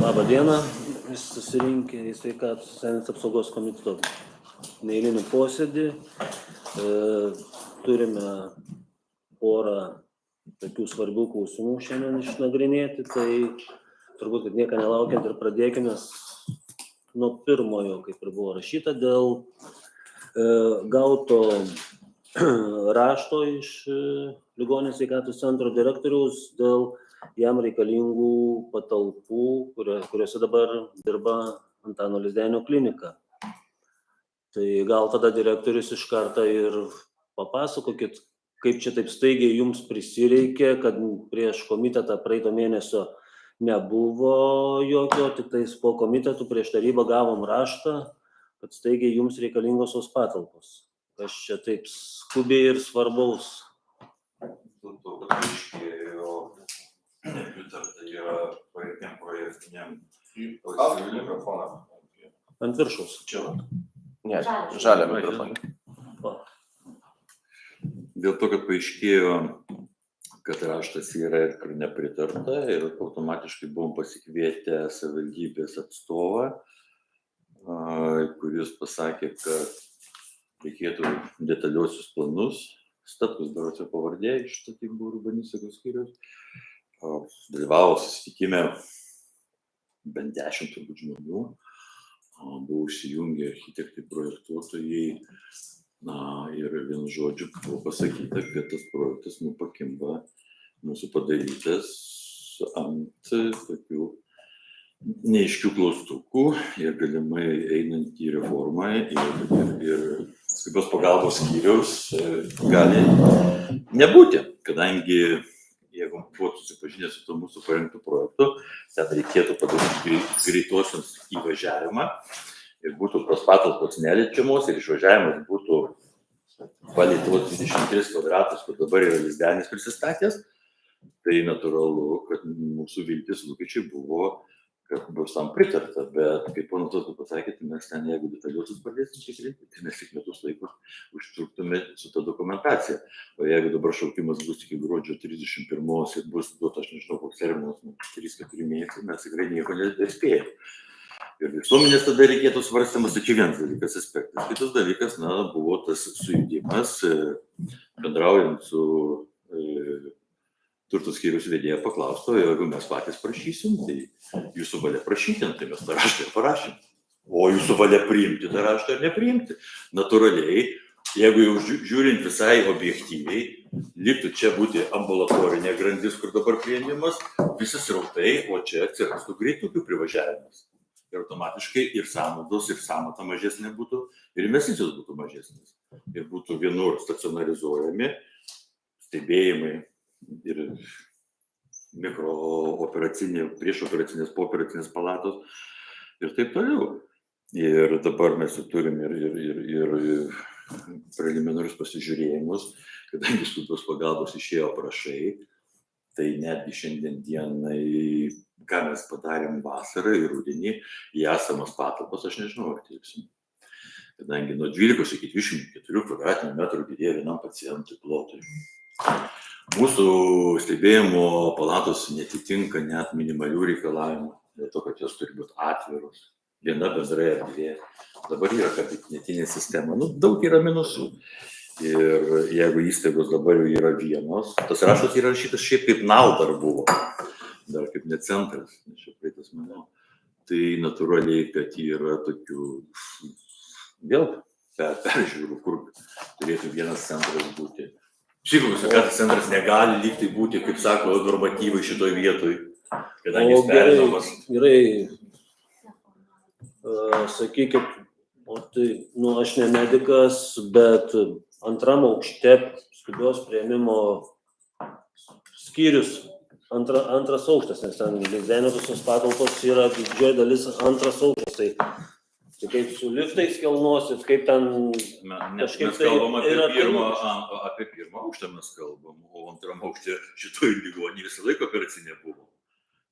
Labą dieną, visi susirinkę į sveikatos socialinės apsaugos komiteto neeilinį posėdį. Turime porą tokių svarbių klausimų šiandien išnagrinėti, tai turbūt, kad nieko nelaukiant ir pradėkime nuo pirmojo, kaip ir buvo rašyta, dėl gauto rašto iš Ligoninės sveikatos centro direktoriaus dėl jam reikalingų patalpų, kuriuose dabar dirba Antano Lizdenio klinika. Tai gal tada direktorius iš karto ir papasakokit, kaip čia taip staigiai jums prisireikė, kad prieš komitetą praeito mėnesio nebuvo jokio, tik tais po komitetų prieš tarybą gavom raštą, kad staigiai jums reikalingos tos patalpos. Kas čia taip skubiai ir svarbaus? Dėl to, kad aiškėjo nepritarta yra projektiniam mikrofoną. Ant viršaus. Čia. Ne, žalią mikrofoną. Dėl to, kad paaiškėjo, kad raštas yra ir nepritarta ir automatiškai buvom pasikvietę savivaldybės atstovą, kuris pasakė, kad reikėtų detaliuosius planus. Statkus darosi pavardė iš statybų urbanistikos skyriaus. Dalyvavo susitikime bent 10 turbūt žmonių. Buvo užsijungę architektai, projektuotojai. Ir vienu žodžiu buvo pasakyta, kad tas projektas pakimba mūsų padarytas ant tokių neaiškių klaustukų ir galimai einant į reformą ir skubios pagalbos skyriaus gali nebūti, kadangi jeigu būtų susipažinę su to mūsų parengtų projektu, ten reikėtų padaryti greitosios įvažiavimą ir būtų tos patalpos neliečiamos ir išvažiavimas būtų palei tuos 23 kvadratus, kur dabar yra Lizdenis prisistatęs, tai natūralu, kad mūsų viltis lūkesčiai buvo, kad bus tam pritarta, bet kaip ponas Toskus pasakė, tai mes ten, jeigu detaliuosius pradėsim tikrinti, tai mes tik metus laiko užtruktume su ta dokumentacija. O jeigu dabar šaukimas bus iki gruodžio 31 ir bus duota, aš nežinau, koks terminas, 3-4 mėnesiai, mes tikrai nieko nespėjame. Ir visuomenės tada reikėtų svarstymas, tai čia vienas dalykas aspektas. Kitas dalykas, buvo tas sujudimas, bendraujant su turto skyriaus vedėja paklausto, jeigu mes patys prašysim, tai jūsų valia prašyti, tai mes tą raštą ir parašym. O jūsų valia priimti tą raštą ir nepriimti. Natūraliai, jeigu jau žiūrint visai objektyviai, liktų čia būti ambulatorinė grandis, kur dabar priėmimas, visi srautai, o čia atsirastų greitukių privažiavimas. Ir automatiškai ir sąnaudos, ir sąmata mažesnė būtų, ir investicijos būtų mažesnės. Ir būtų vienur stacionarizuojami stebėjimai ir mikrooperacinė, priešoperacinės, pooperacinės palatos ir taip toliau. Ir dabar mes jau turim ir preliminarius pasižiūrėjimus, kadangi skubios pagalbos išėjo aprašai, tai netgi šiandien dienai, ką mes padarėm vasarą ir rudenį, į esamas patalpas, aš nežinau, ar tilpsim. Kadangi nuo 12 iki 24 kvadratinių metrų didėja vienam pacientui plotui. Mūsų stebėjimo palatos netitinka net minimalių reikalavimų, dėl to, kad jos turi būti atviros, viena bendra erdvė. Dabar yra kabinetinė sistema, daug yra minusų. Ir jeigu įstaigos dabar jau yra vienos, tas raštas yra rašytas šiaip kaip dar buvo, dar kaip ne centras, nes čia praeitas mano, tai natūraliai, kad yra tokių vėl peržiūrų, kur turėtų vienas centras būti. Psichikos sveikatos centras negali lygtai būti, kaip sako, normatyvai šitoj vietoj, kadangi jis perinamas. Gerai, sakykit, tai, aš ne medikas, bet antram aukšte skubios priėmimo skyrius, antras aukštas, nes ten Lizdenio visos patalpos yra didžioji dalis antras aukštas, tai kaip su liftais kelnosit, kaip ten kažkaip mes kalbam apie pirmą aukštą mes kalbam, o antram aukšte šitoj ligoninėj visą laiką operacinė buvo.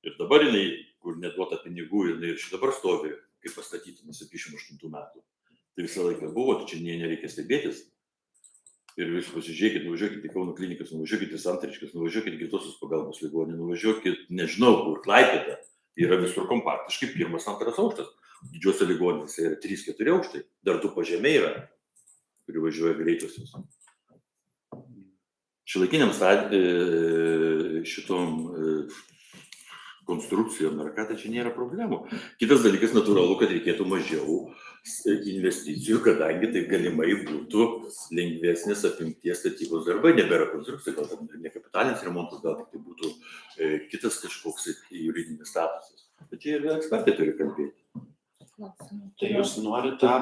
Ir dabar jinai, kur neduota pinigų, jinai ir dabar stovi, kaip pastatyti nuo 78 metų. Tai visą laiką buvo, tai čia nereikia stebėtis. Ir jūs pasižiūrėkit, nuvažiuokit į Kauno klinikas, nuvažiuokit į Santariškes, nuvažiuokit į kitosios pagalbos ligoninę, nuvažiuokit, nežinau kur, Klaipėdą. yra visur kompaktiškai 1-2 aukštas. Didžiuose ligoninėse yra 3-4 aukštai. Dar du pažemiai yra, kuri važiuoja greitosios. Šiuolaikiniam šitom konstrukcijom ir ką, tai čia nėra problemų. Kitas dalykas, natūralu, kad reikėtų mažiau investicijų, kadangi tai galimai būtų lengvesnės apimties statybos darbai, nebėra konstrukcija, gal ne kapitalinis remontas, gal tai būtų kitas kažkoks juridinis statusas. Bet čia ir ekspertai turi kalbėti. Tai jūs norite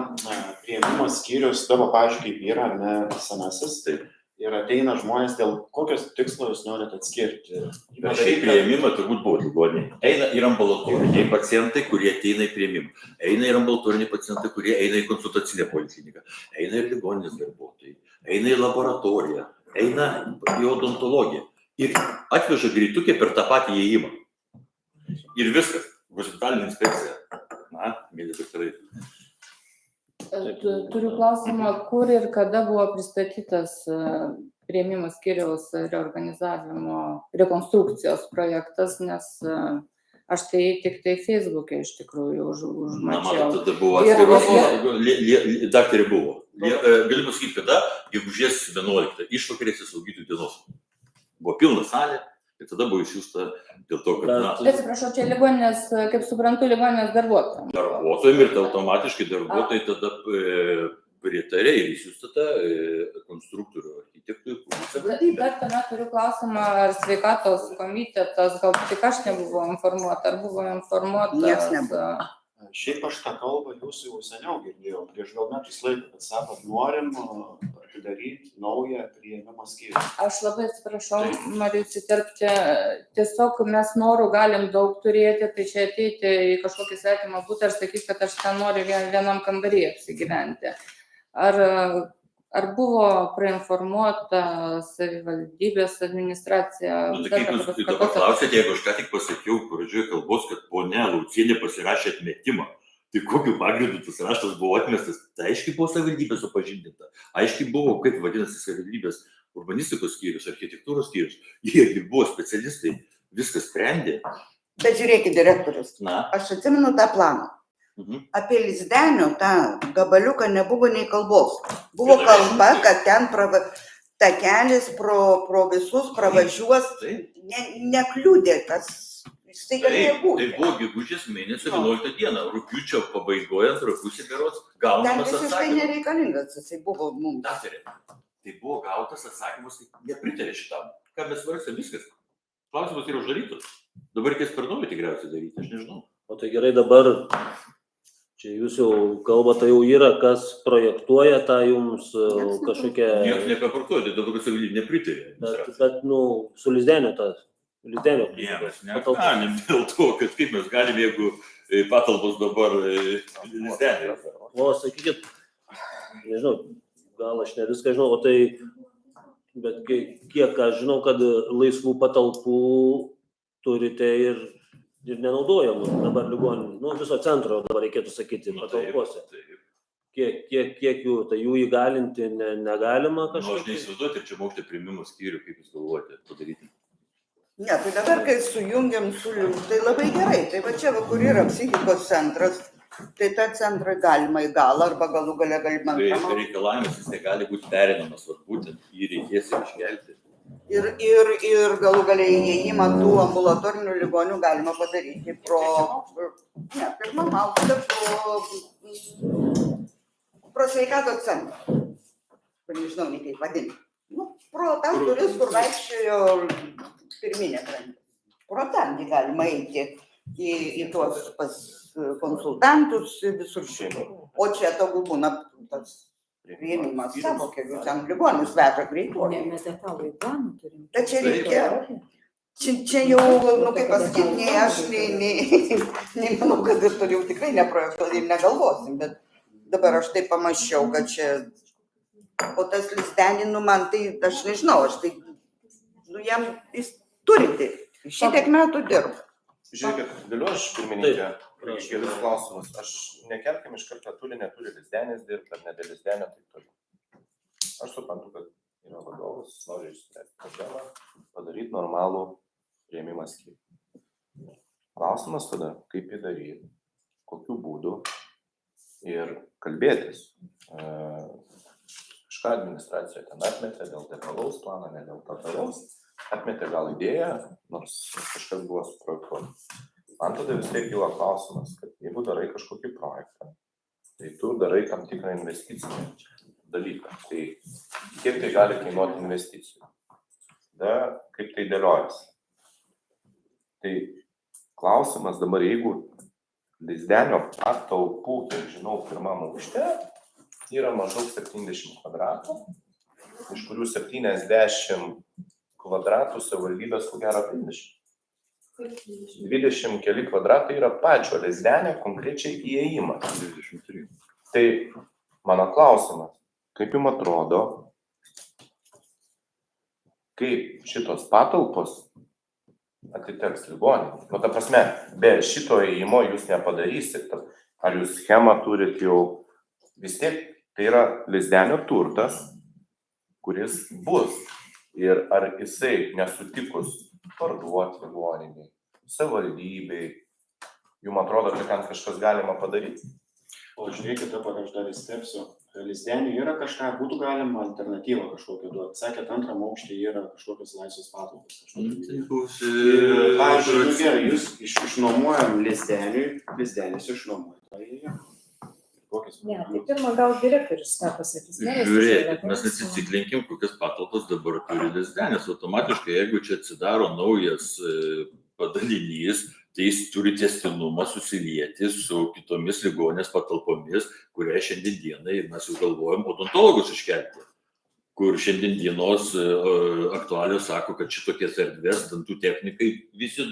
priėmimo skyrius, tavo, pavyzdžiui, kaip yra, ar ne, senasis, Taip. Ir ateina žmonės, dėl kokios tikslo jūs norite atskirti? Per šį priėmimą turbūt buvo ligoniniai. Eina ir ambulatoriniai pacientai, kurie ateina į priėmimą. Eina ir ambulatoriniai pacientai, kurie eina į konsultacinę polikliniką. Eina ir ligoninės darbuotojai. Eina į laboratoriją. Eina į odontologiją. Ir atveža greitukė per tą patį įėjimą. Ir viskas. Hospitalinė inspekcija. Na, mėly daktarai. Turiu klausimą, kur ir kada buvo pristatytas priėmimo skyriaus reorganizavimo rekonstrukcijos projektas, nes aš tai tik tai Facebook'e iš tikrųjų užmačiau. Na, tada buvo atskiros, daktarė buvo. Galiu pasakyti, kada, gegužės 11 išvakarėse slaugytojų dienos. Buvo pilna salė. Ir tada buvo išsiųsta dėl to, kad... Atsiprašau, čia ligoninės, kaip suprantu, ligoninės darbuotojams. Darbuotojams ir automatiškai darbuotojai tada pritarė ir išsiųsta konstruktorių architektui. Bet tuomet turiu klausimą, ar sveikatos komitetas, gal tik aš nebuvau informuota, ar buvo informuota? Niekas nebuvo. Šiaip aš tą kalbą jūsų jau seniau girdėjau, prieš gal metus laiko, kad sakot, norim atidaryti naują priėmimo skyrių. Aš labai atsiprašau, noriu įsiterpti, tiesiog mes norų galim daug turėti, tai čia ateiti į kažkokį svetimą butą ir sakyti, kad aš ten noriu vienam kambaryje apsigyventi. Ar buvo prainformuota savivaldybės administracija? Tai kaip jūs to paklausėte, jeigu aš ką tik pasakiau pradžioje kalbos, kad ponia Laucienė pasirašė atmetimą, tai kokiu pagrindu tas raštas buvo atmestas? Tai aiškiai buvo savivaldybė supažindinta. Aiškiai buvo, kaip vadinasi savivaldybės urbanistikos skyrius, architektūros skyrius. Jie buvo specialistai, viskas sprendė. Bet žiūrėkit, direktorius, aš atsimenu tą planą. Apie Lizdenio tą gabaliuką nebuvo nei kalbos. Buvo kalba, kad ten takelis pro visus pravažiuos, nekliūdė, kas jisai galėjo būti. Tai buvo gegužės mėnesio 11 dieną, rugpjūčio pabaigoje, antrą pusę berods, gaunamas atsakymas. Ten visiškai nereikalingas, jisai buvo mums. Daktarė, tai buvo gautas atsakymas, tai nepritarė šitam. Ką mes svarstėm, viskas. Klausimas yra uždarytas. Dabar reikės per naują tikriausiai daryti, aš nežinau. O tai gerai dabar, čia jūs jau kalbate, tai jau yra, kas projektuoja tą jums kažkokią... Niekas nepaprojektuoja, tai dabar savivaldybė nepritarė. Bet, su Lizdenio tas. Lizdenio. Mes negalim dėl to, kad kaip mes galim, jeigu patalpos dabar Lizdenio. O, sakykit, nežinau, gal aš ne viską žinau, o tai, bet kiek aš žinau, kad laisvų patalpų turite ir nenaudojamų dabar ligoninių, viso centro dabar reikėtų sakyti, patalpose. Kiek jų, tai jų įgalinti negalima kažkaip? Aš neįsivaizduoti, ir čia mokyti priėmimo skyrių, kaip jūs galvojate padaryti. Ne, tai dabar, kai sujungiam tai labai gerai. Tai va čia, kur yra psichikos centras, tai tą centrą galima į galą arba galų gale galima... Tai reikalavimas jis negali būti perinamas, būtent jį reikės iškelti. Ir galų gale įėjimą tų ambulatorinių ligonių galima padaryti pirmam aukšte pro sveikatos centrą. Nežinau, nei kaip vadinti. Pro tas duris, kur vaikščiojo pirminė grandis. Pro ten galima eiti į tuos pas konsultantus visur šitą. O čia tegu būna tas priėmimas savo, kelių ten ligonius veža greituoju. Mes detalų planą turim. Tai čia reikia, čia jau, kaip pasakyti, nei aš, nei manau, kad ir turiu tikrai neprojektuoti ir negalvosim, bet dabar aš taip pamačiau, kad čia, o tas Lizdenį, man tai, aš nežinau, aš tai, jam, jis turi dirbti, šitiek metų dirba. Žiūrėkit, galiu aš pirmininkė, kelius klausimus. Aš nekelkim iš karto turi, neturi Lizdenės dirbti, ar ne dėl Lizdenio, taip toliau. Aš suprantu, kad yra vadovas, nori išspręsti problemą, padaryti normalų priėmimą skyrių. Klausimas tada, kaip jį daryti, kokiu būdu ir kalbėtis. Kažką administracija ten atmetė dėl detalaus plano, ne dėl detalaus. Atmetė gal idėją, nors kažkas buvo suprojektuota. Man tada vis tiek kyla klausimas, kad jeigu darai kažkokį projektą, tai tu darai tam tikrą investicinį dalyką. Tai kiek tai gali kainuoti investicijų? Tada kaip tai dėliojasi? Tai klausimas dabar, jeigu Lizdenio patalpų, kiek žinau, pirmam aukšte yra maždaug 70 kvadratų, iš kurių 70 kvadratų savivaldybės ko gero 50. 20 keli kvadratai yra pačio Lizdenio konkrečiai įėjimas. 23. Tai mano klausimas, kaip jums atrodo, kaip šitos patalpos atiteks ligoninei? Nu, ta prasme, be šito įėjimo jūs nepadarysit. Ar jūs schemą turit jau? Vis tiek tai yra Lizdenio turtas, kuris bus. Ir ar jisai nesutikus parduoti ligoniniai, savivaldybei, jums atrodo, kad ten kažkas galima padaryti? O žiūrėkit, dabar aš dar įstepsiu. Lizdenį yra kažką, būtų galima alternatyvą kažkokią duoti. Sakėt, antram aukštį yra kažkokios laisvos patalpos. Tai bus... Pavyzdžiui, nu gerai, jūs išnuomojam Lizdeniui, Lizdenis išnuomoja. Ne, tai pirmą gal direktorius ką pasakys. Žiūrėkit, mes neatsitiklinkim, kokias patalpas dabar turi Lizdenis. Automatiškai, jeigu čia atsidaro naujas padalinys, tai jis turi tęstinumą susilieti su kitomis ligoninės patalpomis, kurią šiandien dienai mes jau galvojam odontologus iškelti, kur šiandien dienos aktualios sako, kad šitokias erdvės dantų technikai visi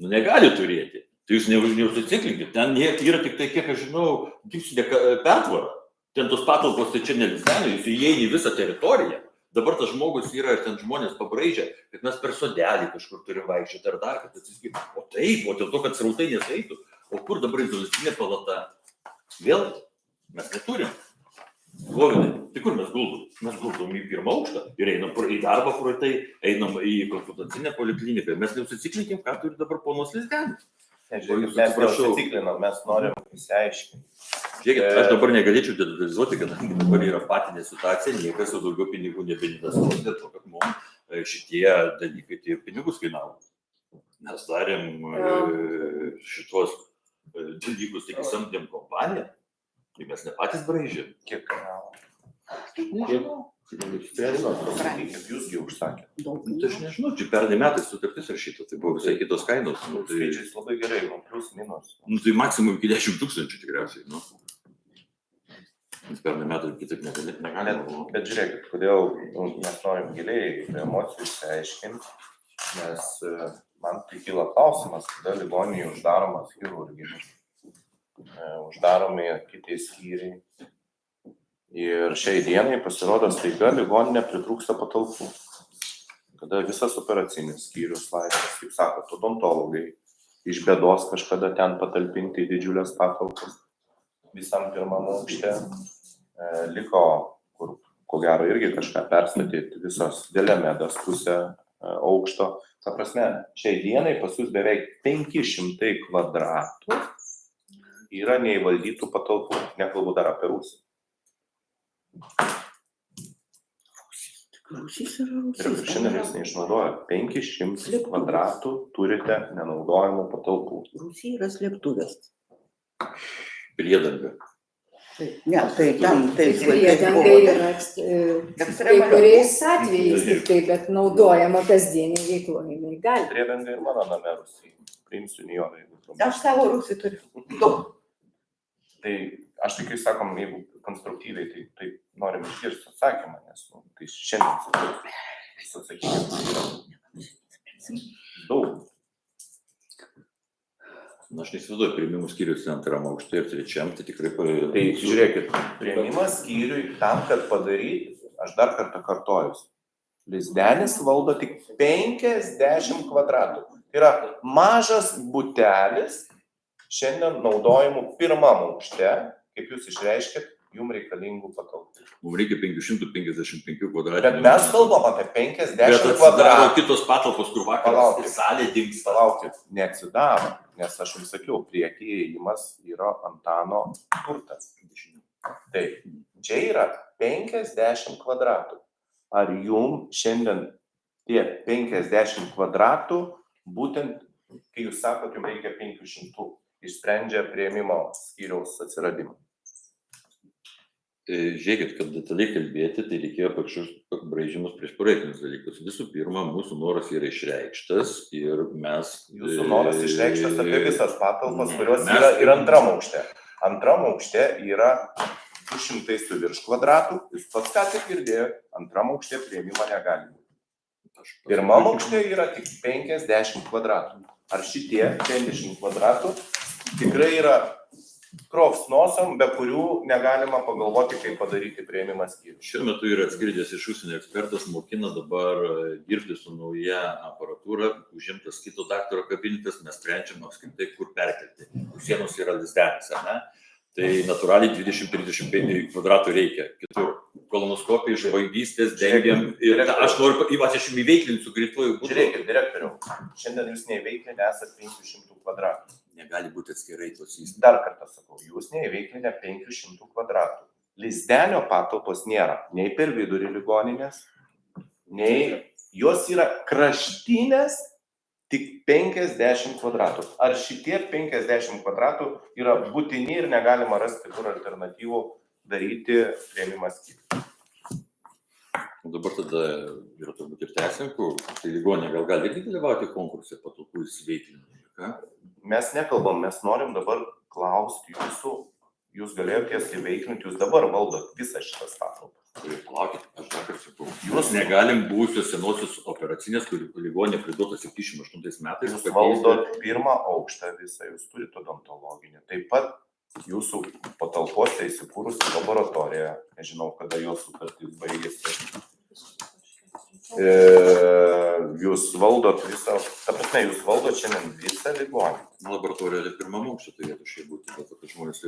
negali turėti. Tai jūs neužsiklinkit, ten yra tik tai, kiek aš žinau, gipsinė pertvara. Ten tos patalpos, tai čia ne Lizdenio, jūs įeini visą teritoriją. Dabar tas žmogus yra ir ten žmonės pabraižia, kad mes per sodelį kažkur turim vaikščioti ar dar, kad atsiskirti. O taip, o dėl to, kad srautai neseitų. O kur dabar izoliacinė palata? Vėl mes neturim. Govinai, tai kur mes guldom? Mes guldom į pirmą aukštą ir einam į darbą projektai, einam į konsultacinę polikliniką. Mes neužsiklinkim, ką turi dabar ponas Lizdenis. Žiūrėkit, mes neužsiklinam, mes norim įsiaiškinti. Žiūrėkit, aš dabar negalėčiau detalizuoti, kadangi dabar yra patinė situacija, niekas jau daugiau pinigų nebeinvestuos, dėl to, kad mums šitie dalykai tie pinigus kainavo. Mes darėm šitos dalykus, tik samdėm kompaniją, tai mes ne patys braižėm. Kiek kainavo? Nežinau. Sakykit, jūsgi užsakėt. Tai aš nežinau, čia pernai metais sutartis rašyta, tai buvo visai kitos kainos. Skaičiais labai gerai, plus minus. Tai maksimum iki 10 000 tikriausiai. Nes pernai metais kitaip negalima. Bet žiūrėkit, kodėl mes norim giliai emocijų išsiaiškinti, nes man tai kyla klausimas, kada ligoninėje uždaromas chirurginis, uždaromi kiti skyriai. Ir šiai dienai pasirodo staiga ligoninė pritrūksta patalpų. Kada visas operacinis skyrius laisvas, kaip sakot, odontologai iš bėdos kažkada ten patalpinti į didžiulės patalpas visam pirmam aukšte. Liko, kur ko gero irgi kažką perstatyti visos Delemedas pusę aukšto. Ta prasme, šiai dienai pas jūs beveik 500 kvadratų yra neįvaldytų patalpų. Nekalbu dar apie Rusiją. Ir šiandien jūs neišnaudoja. 500 kvadratų turite nenaudojamų patalpų. Rusija yra slėptuvės. Priedanga. Ne, tai ten, taip. Priedanga yra kai kuriais atvejais tik tai, bet naudojama kasdienį veikloje gali. Priedanga ir mano name Rusijai. Priimsiu Nijorą. Aš savo Rusijai turiu. Daug. Tai aš tikrai sakom, jeigu konstruktyviai, tai norim išgirsti atsakymą, nes tai šiandien atsakymą daug. Na, aš neįsivaizduoju, priėmimų skyrius antram aukšte ir trečiam, tai tikrai... Tai žiūrėkit, priėmimas skyriui tam, kad padaryti, aš dar kartą kartojuosi, Lizdenis valdo tik 50 kvadratų. Tai yra mažas butelis šiandien naudojimų pirmam aukšte, kaip jūs išreiškėt, jums reikalingų patalpų. Mums reikia 555 kvadratinių. Bet mes kalbam apie 50 Bet atsidaro kvadratų. kitos patalpos, kur vakar Palaukit. salė dingsta. Palaukit, neatsidaro, nes aš jums sakiau, priekyje įėjimas yra Antano turtas. Taip, čia yra 50 kvadratų. Ar jums šiandien tie 50 kvadratų, būtent, kai jūs sakot, jums reikia 500, išsprendžia priėmimo skyriaus atsiradimą? Žiūrėkit, kad detaliai kalbėti, tai reikėjo pačius braižymus prieš projektinius dalykus. Visų pirma, mūsų noras yra išreikštas ir mes... Jūsų noras išreikštas apie visas patalpas, Ne, kurios mes- yra ir antram aukšte. Antram aukšte yra 200 su virš kvadratų, jūs pats ką tik girdėjote, antram aukšte priėmimo negali būti. Pirmam aukšte yra tik 50 kvadratų. Ar šitie 50 kvadratų tikrai yra krops nosom, be kurių negalima pagalvoti, kaip padaryti priėmimą skyrių? Šiuo metu yra atskridęs iš užsienio ekspertas, mokina dabar dirbti su nauja aparatūra, užimtas kito daktaro kabinetas, mes sprendžiam apskritai, kur perkelti. Sienos yra lizdenis, ar ne? Tai natūraliai 20-35 kvadratų reikia. Kitur kolonoskopija, žvaigždystės, dengiam. Ir aš noriu, aš jums įveiklinsiu greituoju būdu. Žiūrėkit, direktoriau, šiandien jūs neįveiklinę esat 500 kvadratų. Negali būti atskirai tos įstaigos. Dar kartą sakau, jūs neįveiklinę 500 kvadratų. Lizdenio patalpos nėra nei per vidurį ligoninės, nei jos yra kraštinės, tik 50 kvadratų. Ar šitie 50 kvadratų yra būtini ir negalima rasti kur alternatyvų daryti priėmimą skyrių? Dabar tada yra turbūt ir teisininkų, tai ligonė gal irgi dalyvauti konkursė patalpų įsiveiklinimui. Mes nekalbam, mes norim dabar klausti jūsų, jūs galėjote jas įveiklinti, jūs dabar valdot visą šitas patalpas. Palaukit, aš dar kartą sakau. Jūs negalim būsios senosios operacinės, kur ligonė priduota 78 metais. Jūs valdot pirmą aukštą visą, jūs turite odontologinį. Taip pat jūsų patalpose įsikūrusi laboratorija, nežinau, kada jos sutartis baigėsi. Jūs valdot visą, ta prasme, jūs valdot šiandien visą ligonį. Laboratorija pirmam aukšte turėtų šiai būti, bet kad žmonės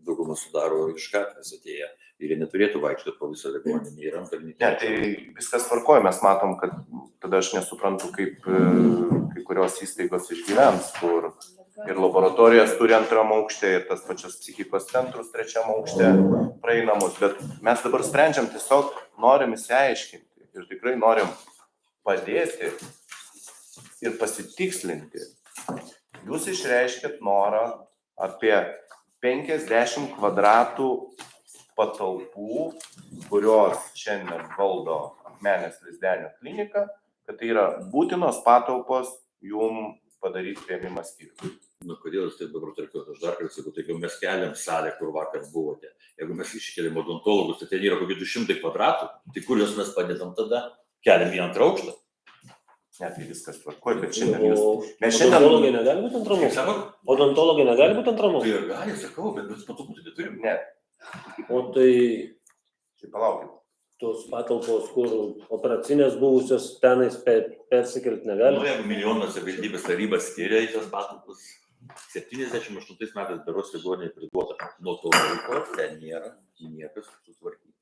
daugumą sudaro iš gatvės atėję ir jie neturėtų vaikščioti po visą ligoninę, nei ranką, nei Ne, tai viskas tvarkoja, mes matom, kad tada aš nesuprantu, kaip kai kurios įstaigos išgyvens, kur ir laboratorijas turi antram aukšte, ir tas pačias psichikos centrus trečiam aukšte praeinamus, bet mes dabar sprendžiam, tiesiog norim įsiaiškinti ir tikrai norim padėti ir pasitikslinti. Jūs išreiškit norą apie 50 kvadratų patalpų, kurios šiandien valdo Akmenės Lizdenio klinika, kad tai yra būtinos patalpos jum padaryti priėmimą skyrių. Nu, kodėl jūs taip dabar tarkiuot? Aš dar kartą sakau, tai jeigu mes keliam salę, kur vakar buvote, jeigu mes iškeliam odontologus, tai ten yra kokie 200 kvadratų, tai kur jūs mes padedam tada? Keliam į antrą aukštą? Ne, tai viskas tvarkoja, bet šiandien jūs... Mes šiandien... Odontologai negali būti antram aukšte? Odontologai negali būti antram Tai aukšte? ir gali, sakau, bet mes patalpų tai turim. Ne, O tai tai palaukit. tos patalpos, kur operacinės buvusios tenais persikelti Nu, negali? jeigu milijonas savivaldybės tarybas skiria į tas patalpas, 78 metais beros ligoninei priduota. Nuo to laiko ten nėra niekas sutvarkyti.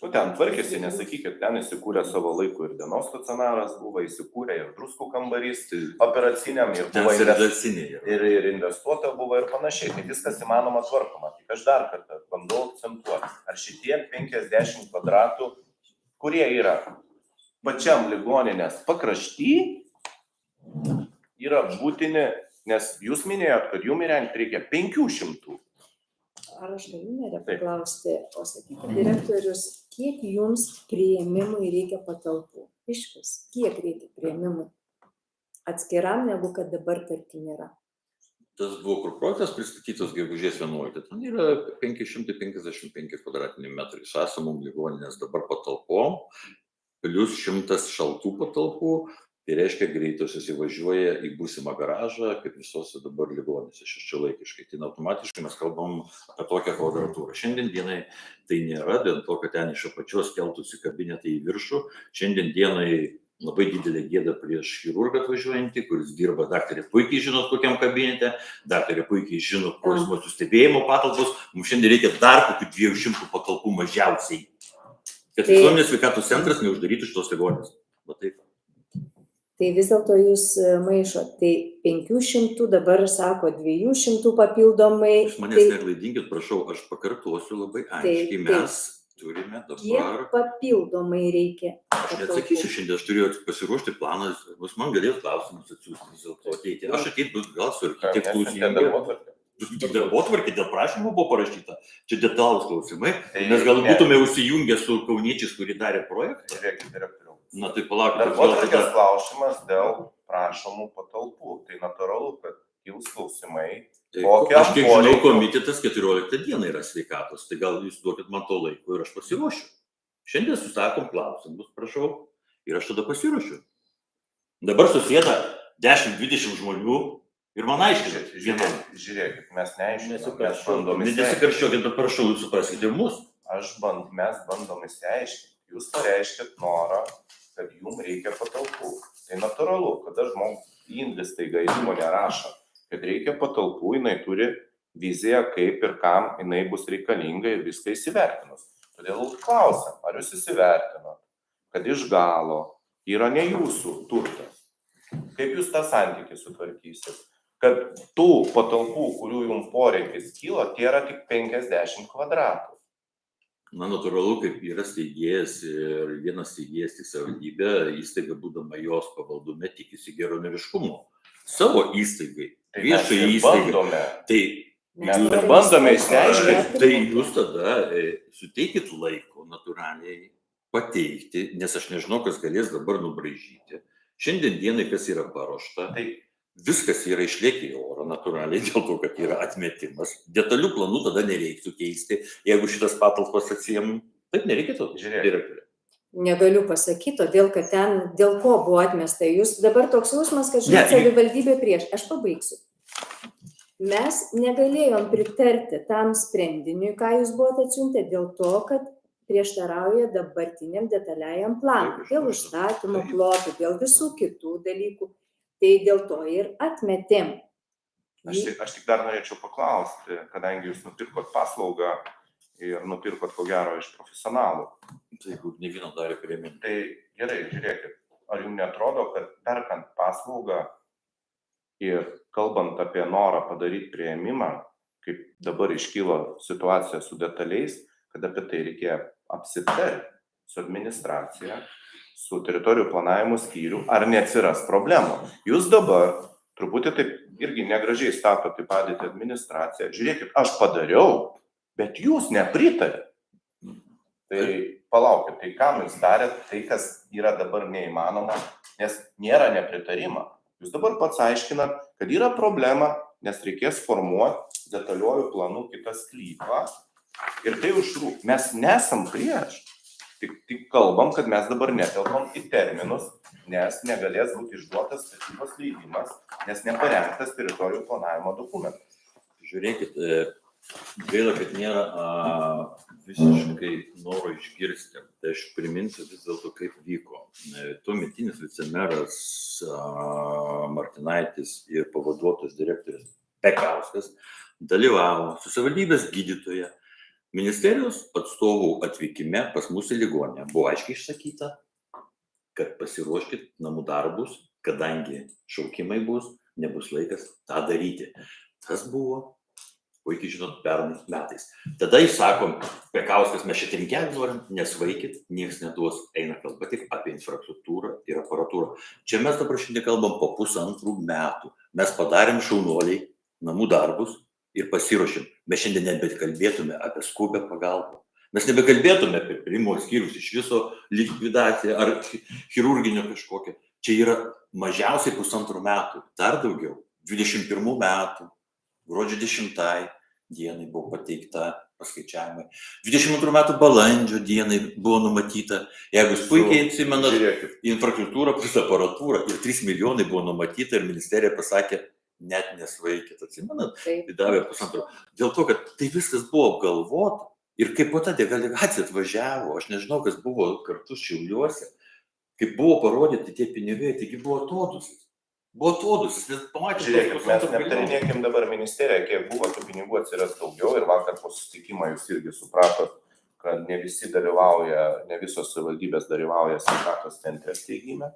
Nu, ten tvarkėsi, nesakykit, ten įsikūrė savo laiku ir dienos stacionaras, buvo įsikūrė ir druskų kambarys operaciniam ir Ten buvo serdalsinė yra. ir investuota buvo ir panašiai. Tai viskas įmanoma tvarkoma. Tik aš dar kartą bandau akcentuoti, ar šitie 50 kvadratų, kurie yra pačiam ligoninės pakrašty, yra būtini, nes jūs minėjot, kad jums įrengti reikia 500. Ar aš galiu nepaklausti, o sakykite, direktorius, kiek jums priėmimui reikia patalpų? Išvis, kiek reikia priėmimui? Atskiram, negu kad dabar tarkim yra. Tas buvo, kur projektas pristatytas gegužės 11. Ten yra 555 kvadratiniai metrai su esamom ligoninės dabar patalpom, plus 100 šaltų patalpų. Tai reiškia, greitosios įvažiuoja į būsimą garažą, kaip visose dabar ligoninėse šeščialaikiškai. Tai automatiškai mes kalbam apie tokią kvadratūrą. Šiandien dienai tai nėra, dėl to, kad ten iš apačios keltųsi kabinetai į viršų. Šiandien dienai labai didelė gėda prieš chirurgą atvažiuojantį, kuris dirba, daktarė puikiai žinot, kokiam kabinete, daktarė puikiai žino, kosmoso stebėjimo patalpos, mums šiandien reikia dar kokių 200 patalpų mažiausiai, kad visuomenės sveikatos centras neuždarytų šitos ligoninės. Va taip. Tai vis dėlto jūs maišot, tai 500, dabar sako 200 papildomai. Iš manęs neklaidinkit, prašau, aš pakartosiu labai aiškiai, mes turime dabar... Kiek papildomai reikia? Aš neatsakysiu šiandien, aš turėjau pasiruošti planą, bus man galės klausimus atsiųsti vis dėlto ateiti. Aš ateit bus gal su architektų darbotvarkė, dėl prašymų buvo parašyta. Čia detalūs klausimai, nes gal būtume užsijungę su kauniečiais, kurie darė projektą. Žiūrėkit, direktoriau. Na tai palaukite. Darbotvarkės klausimas dėl prašomų patalpų. Tai natūralu, kad kils klausimai. Aš kiek žinau, komitetas 14 dieną yra sveikatos, tai gal jūs duokit man to laiko ir aš pasiruošiu. Šiandien susakom klausimus, prašau, ir aš tada pasiruošiu. Dabar susėda 10-20 žmonių ir man aiškinat. Žiūrėkit, mes neaiškinam, mes bandom įsiaiškinti. Nesikarščiokit, bet prašau, jūs supraskite ir mus. Mes bandom įsiaiškinti. Jūs pareiškit norą, kad jums reikia patalpų. Tai natūralu, kada žmogus įstaiga įmonė rašo, kad reikia patalpų, jinai turi viziją, kaip ir kam jinai bus reikalinga ir viską įsivertinus. Todėl klausiam, ar jūs įsivertinot, kad iš galo yra ne jūsų turtas. Kaip jūs tą santykį sutvarkysit? Kad tų patalpų, kurių jums poreikis kyla, tie yra tik 50 kvadratų. Na, natūralu, kaip yra steigėjas ir vienas steigėjas tik savivaldybė, įstaiga būdama jos pavaldume tikisi geranoriškumo. Savo įstaigai, viešai įstaigai. Tai mes bandome įsiaiškinti. Tai jūs tada suteikit laiko natūraliai pateikti, nes aš nežinau, kas galės dabar nubraižyti. Šiandien dienai, kas yra paruošta, tai viskas yra išlėkę į orą natūraliai dėl to, kad yra atmetimas. Detalių planų tada nereiktų keisti, jeigu šitas patalpas atsijėm. Taip nereikėtų, direktorė. Negaliu pasakyti, todėl kad ten dėl ko buvo atmesta. Jūs dabar toks jausmas, kad žinot, savivaldybė prieš. Aš pabaigsiu. Mes negalėjom pritarti tam sprendiniui, ką jūs buvote atsiuntę, dėl to, kad prieštarauja dabartiniam detaliajam planui. Dėl užstatymo plotų, dėl visų kitų dalykų. Tai dėl to ir atmetėm. Aš tik dar norėčiau paklausti, kadangi jūs nupirkot paslaugą ir nupirkot ko gero iš profesionalų. Tai ne vieno darė priėmimą. Tai gerai, žiūrėkit, ar jums netrodo, kad perkant paslaugą ir kalbant apie norą padaryti priėmimą, kaip dabar iškyla situacija su detaliais, kad apie tai reikia apsitarti su administracija, su teritorijų planavimo skyriu, ar neatsiras problemų. Jūs dabar truputį taip irgi negražiai statote padėti administraciją. Žiūrėkit, aš padariau, bet jūs nepritarėte. Tai palaukit, tai kam jūs darėt tai, kas yra dabar neįmanoma, nes nėra nepritarimo. Jūs dabar pats aiškinat, kad yra problema, nes reikės formuoti detaliuoju planu kitą sklypą ir tai užtruks. Mes nesam prieš, tik kalbam, kad mes dabar netelpam į terminus, nes negalės būti išduotas statybos leidimas, nes neparengtas teritorijų planavimo dokumentas. Žiūrėkit, gaila, kad nėra visiškai noro išgirsti. Tai aš priminsiu vis dėlto, kaip vyko. Tuometinis vicemeras Martinaitis ir pavaduotojas direktorius Pekauskas dalyvavo su savivaldybės gydytoja ministerijos atstovų atvykime pas mūsų ligoninę. Buvo aiškiai išsakyta, kad pasiruoškit namų darbus, kadangi šaukimai bus, nebus laikas tą daryti. Tas buvo, puikiai žinot, pernais metais. Tada įsakom, Pekauskas, mes šiandien kelį norim, nesvaikit, niekas neduos, eina kalba tik apie infrastruktūrą ir aparatūrą. Čia mes dabar šiandien kalbam po 1,5 metų. Mes padarėm šaunuoliai namų darbus ir pasiruošėm. Mes šiandien nebekalbėtume apie skubę pagalbą. Mes nebekalbėtume apie priėmimo skyrius iš viso likvidaciją ar chirurginio kažkokią. Čia yra mažiausiai 1,5 metų, dar daugiau, 21 metų. Gruodžio 10 dienai buvo pateikta paskaičiavimai. 22 metų balandžio dienai buvo numatyta, jeigu jūs puikiai atsimenat, infrastruktūra plus aparatūra ir 3 milijonai buvo numatyta ir ministerija pasakė, net nesvaikit, atsimenat, tai davė 1,5. Dėl to, kad tai viskas buvo apgalvota ir kaip po ta delegacija atvažiavo, aš nežinau, kas buvo kartu Šiauliuose, Kai buvo parodyti tie pinigai, taigi buvo atodusis. Buvo atodusis, nes pamatėte. Žiūrėkit, mes neaptarinėkim dabar ministeriją, kiek buvo tų pinigų atsiras daugiau ir vakar po susitikimą jūs irgi supratot, kad ne visi dalyvauja, ne visos savivaldybės dalyvauja sveikatos centre steigime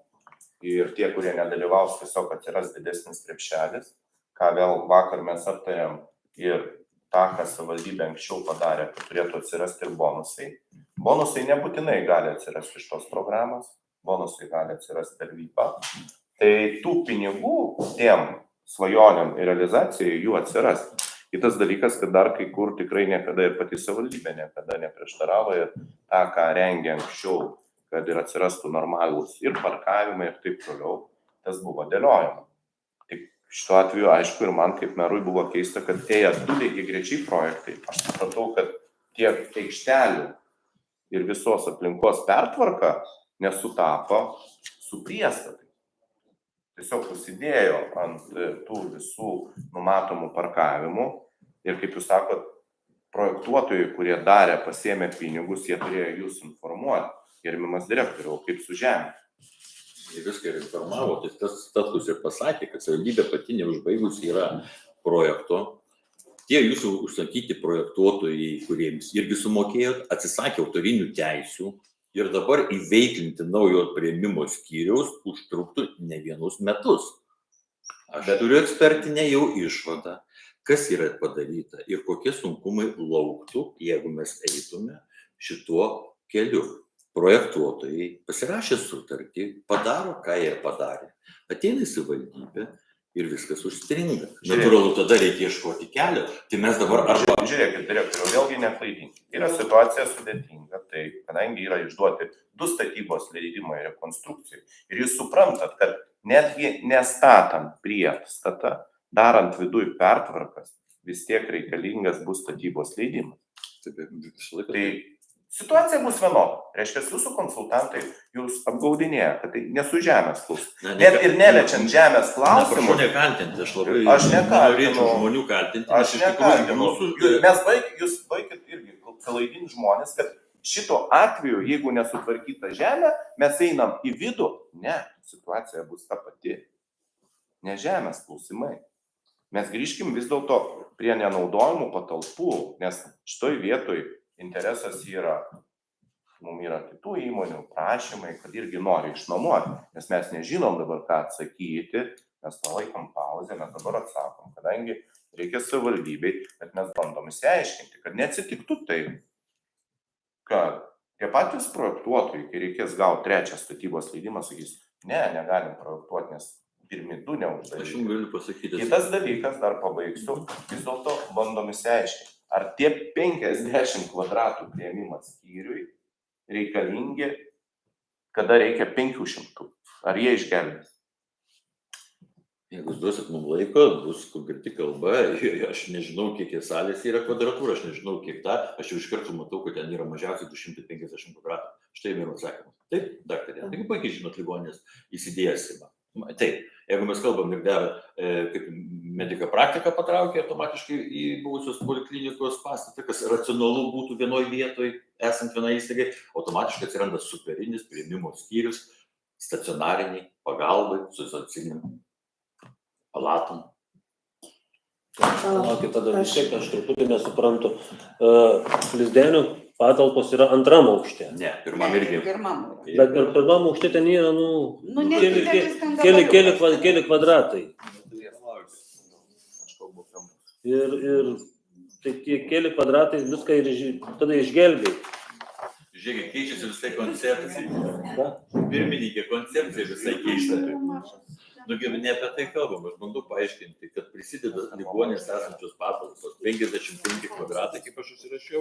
ir tie, kurie nedalyvaus, tiesiog atsiras didesnis krepšelis, ką vėl vakar mes aptarėm ir tą, ką savivaldybė anksčiau padarė, kad turėtų atsirasti ir bonusai. Bonusai nebūtinai gali atsirasti iš tos programos, bonusai gali atsirasti per VIPą. Tai tų pinigų tiem svajonėm ir realizacijai jų atsiras. Kitas dalykas, kad dar kai kur tikrai niekada ir pati savivaldybė niekada neprieštaravo ir tą, ką rengė anksčiau, kad ir atsirastų normalūs ir parkavimai ir taip toliau, tas buvo dėliojama. Tik šituo atveju, aišku, ir man kaip merui buvo keista, kad ėjo du lygiagrečiai projektai. Aš supratau, kad tiek aikštelių ir visos aplinkos pertvarka nesutapo su priestatais. Tiesiog susidėjo ant tų visų numatomų parkavimų ir, kaip jūs sakot, projektuotojai, kurie darė, pasėmė pinigus, jie turėjo jūs informuoti. Gerbiamas direktoriau, kaip su žemė. Jie viską ir informavo, tai tas Statkus ir pasakė, kad savivaldybė pati neužbaigus yra projekto. Tie jūsų užsakyti projektuotojai, kuriems irgi sumokėjot, atsisakė autorinių teisių. Ir dabar įveiklinti naujo priėmimo skyriaus užtruktų ne vienus metus. Aš turiu ekspertinę jau išvadą, kas yra padaryta ir kokie sunkumai lauktų, jeigu mes eitume šituo keliu. Projektuotojai pasirašė sutartį, padaro, ką jie padarė. Ateina į savivaldybę ir viskas užstringa. Natūralu, tada reikia ieškoti kelio. Tai mes dabar arba... Žiūrėkit, direktoriau, vėlgi neklaidinkit. Yra situacija sudėtinga, tai kadangi yra išduoti 2 statybos leidimai rekonstrukcijai ir jūs suprantat, kad netgi nestatant priestatą, darant viduj pertvarkas, vis tiek reikalingas bus statybos leidimas. Tai situacija bus vienoda. Reiškia, jūsų konsultantai jūs apgaudinėja, kad tai nesu žemės klausimas. Net ir neliečiant žemės klausimų. Prašau nekaltinti, Aš nekaltinu žmonių kaltinti. Aš nekaltinu. Jūs baikit irgi klaidinti žmonės, kad šito atveju, jeigu nesutvarkyta žemė, mes einam į vidų. Ne, situacija bus ta pati. Ne žemės klausimai. Mes grįžkim vis dėlto prie nenaudojimų patalpų, nes šitoj vietoj interesas yra, mums yra kitų įmonių prašymai, kad irgi nori išnuomoti, nes mes nežinom dabar ką atsakyti, mes palaikom pauzę, mes dabar atsakom, kadangi reikia savivaldybei, kad mes bandom išsiaiškinti, kad neatsitiktų taip, kad tie patys projektuotojai, kai reikės gauti 3 statybos leidimą, sakys, ne, negalim projektuoti, nes pirmi 2 neuždaryti. Aš jums galiu pasakyti. Kitas dalykas, dar pabaigsiu, vis dėlto bandom išsiaiškinti. Ar tie 50 kvadratų priėmimas skyriui reikalingi, kada reikia 500? Ar jie išgelbės? Jeigu jūs duosit mums laiko, bus konkreti kalba. Aš nežinau, kiek salės yra kvadratūra, aš nežinau, kiek ta. Aš jau iš karto matau, kad ten yra mažiausiai 250 kvadratų. Štai ir atsakymas. Taip, daktarė. Taigi puikiai žinot ligoninės įsidėsimą. Taip, jeigu mes kalbam ir dar kaip medika praktika patraukia automatiškai į buvusios poliklinikos pastatą, kas racionalu būtų vienoje vietoje, esant vienai įstaigai, automatiškai atsiranda superinis priėmimo skyrius, stacionariniai, pagalbai, su socialiniam palatom. Laukit, tada vis tiek aš truputį nesuprantu. Lizdenių patalpos yra antram aukšte. Ne, pirmam irgi. Bet ir pirmam aukšte ten yra, keli kvadratai. Ir tai tie keli kvadratai viską ir tada išgelbėjai. Žiūrėkit, keičiasi visai koncepcija. Pirmininkė koncepcija visai keista. Ne apie tai kalbam, aš bandau paaiškinti, kad prisideda ligoninės esančios patalpos, 55 kvadratai, kaip aš užsirašiau,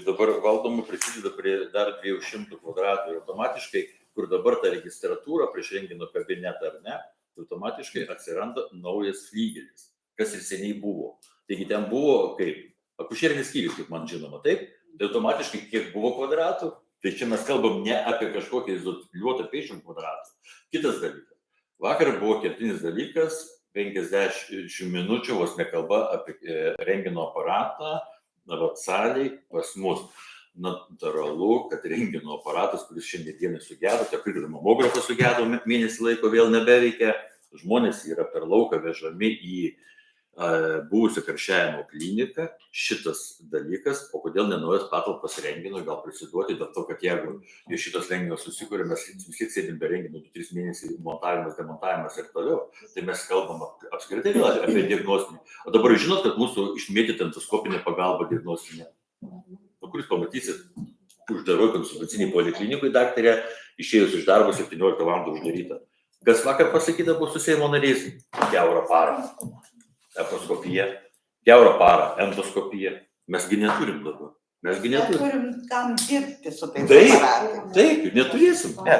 dabar valdomų prisideda prie dar 200 kvadratų ir automatiškai, kur dabar ta registratūra prieš rengino kabinetą ar ne, automatiškai atsiranda naujas flygelis, kas ir seniai buvo. Taigi ten buvo kaip akušerinis skyrius, kaip man žinoma, taip, tai automatiškai kiek buvo kvadratų. Tai čia mes kalbam ne apie kažkokį izoliuotą 50 kvadratų. Kitas dalykas. Vakar buvo kertinis dalykas, 50 minučių vos nekalba apie rengino aparatą, salėj pas mus. natūralu, kad rentgeno aparatas, kuris šiandien dienai sugedo, tiek ir mamografas sugedo, mėnesį laiko vėl nebeveikia, žmonės yra per lauką vežami į buvusią karščiavimo kliniką, šitas dalykas, o kodėl nenaujas patalpas rentgenui, gal prisiduoti, dėl to, kad jeigu iš šitos renginio susikūrė, mes visi sėdim be renginio 2-3 mėnesiai, montavimas, demontavimas ir toliau, tai mes kalbam apskritai apie diagnostinį. O dabar žinot, kad mūsų išmėtyta endoskopinė pagalba diagnostinė. Kuris pamatysit, uždaroj konsultaciniai poliklinikui daktarė, išėjus iš darbo 17 valandų uždaryta. Kas vakar pasakyta buvo su Seimo nariais? Kiaurą parą. Echoskopija, kiaurą parą, endoskopija. Mesgi neturim dabar. Mesgi neturim. Turim kam dirbti su tais Taip, aparatais. taip, neturėsim. Ne,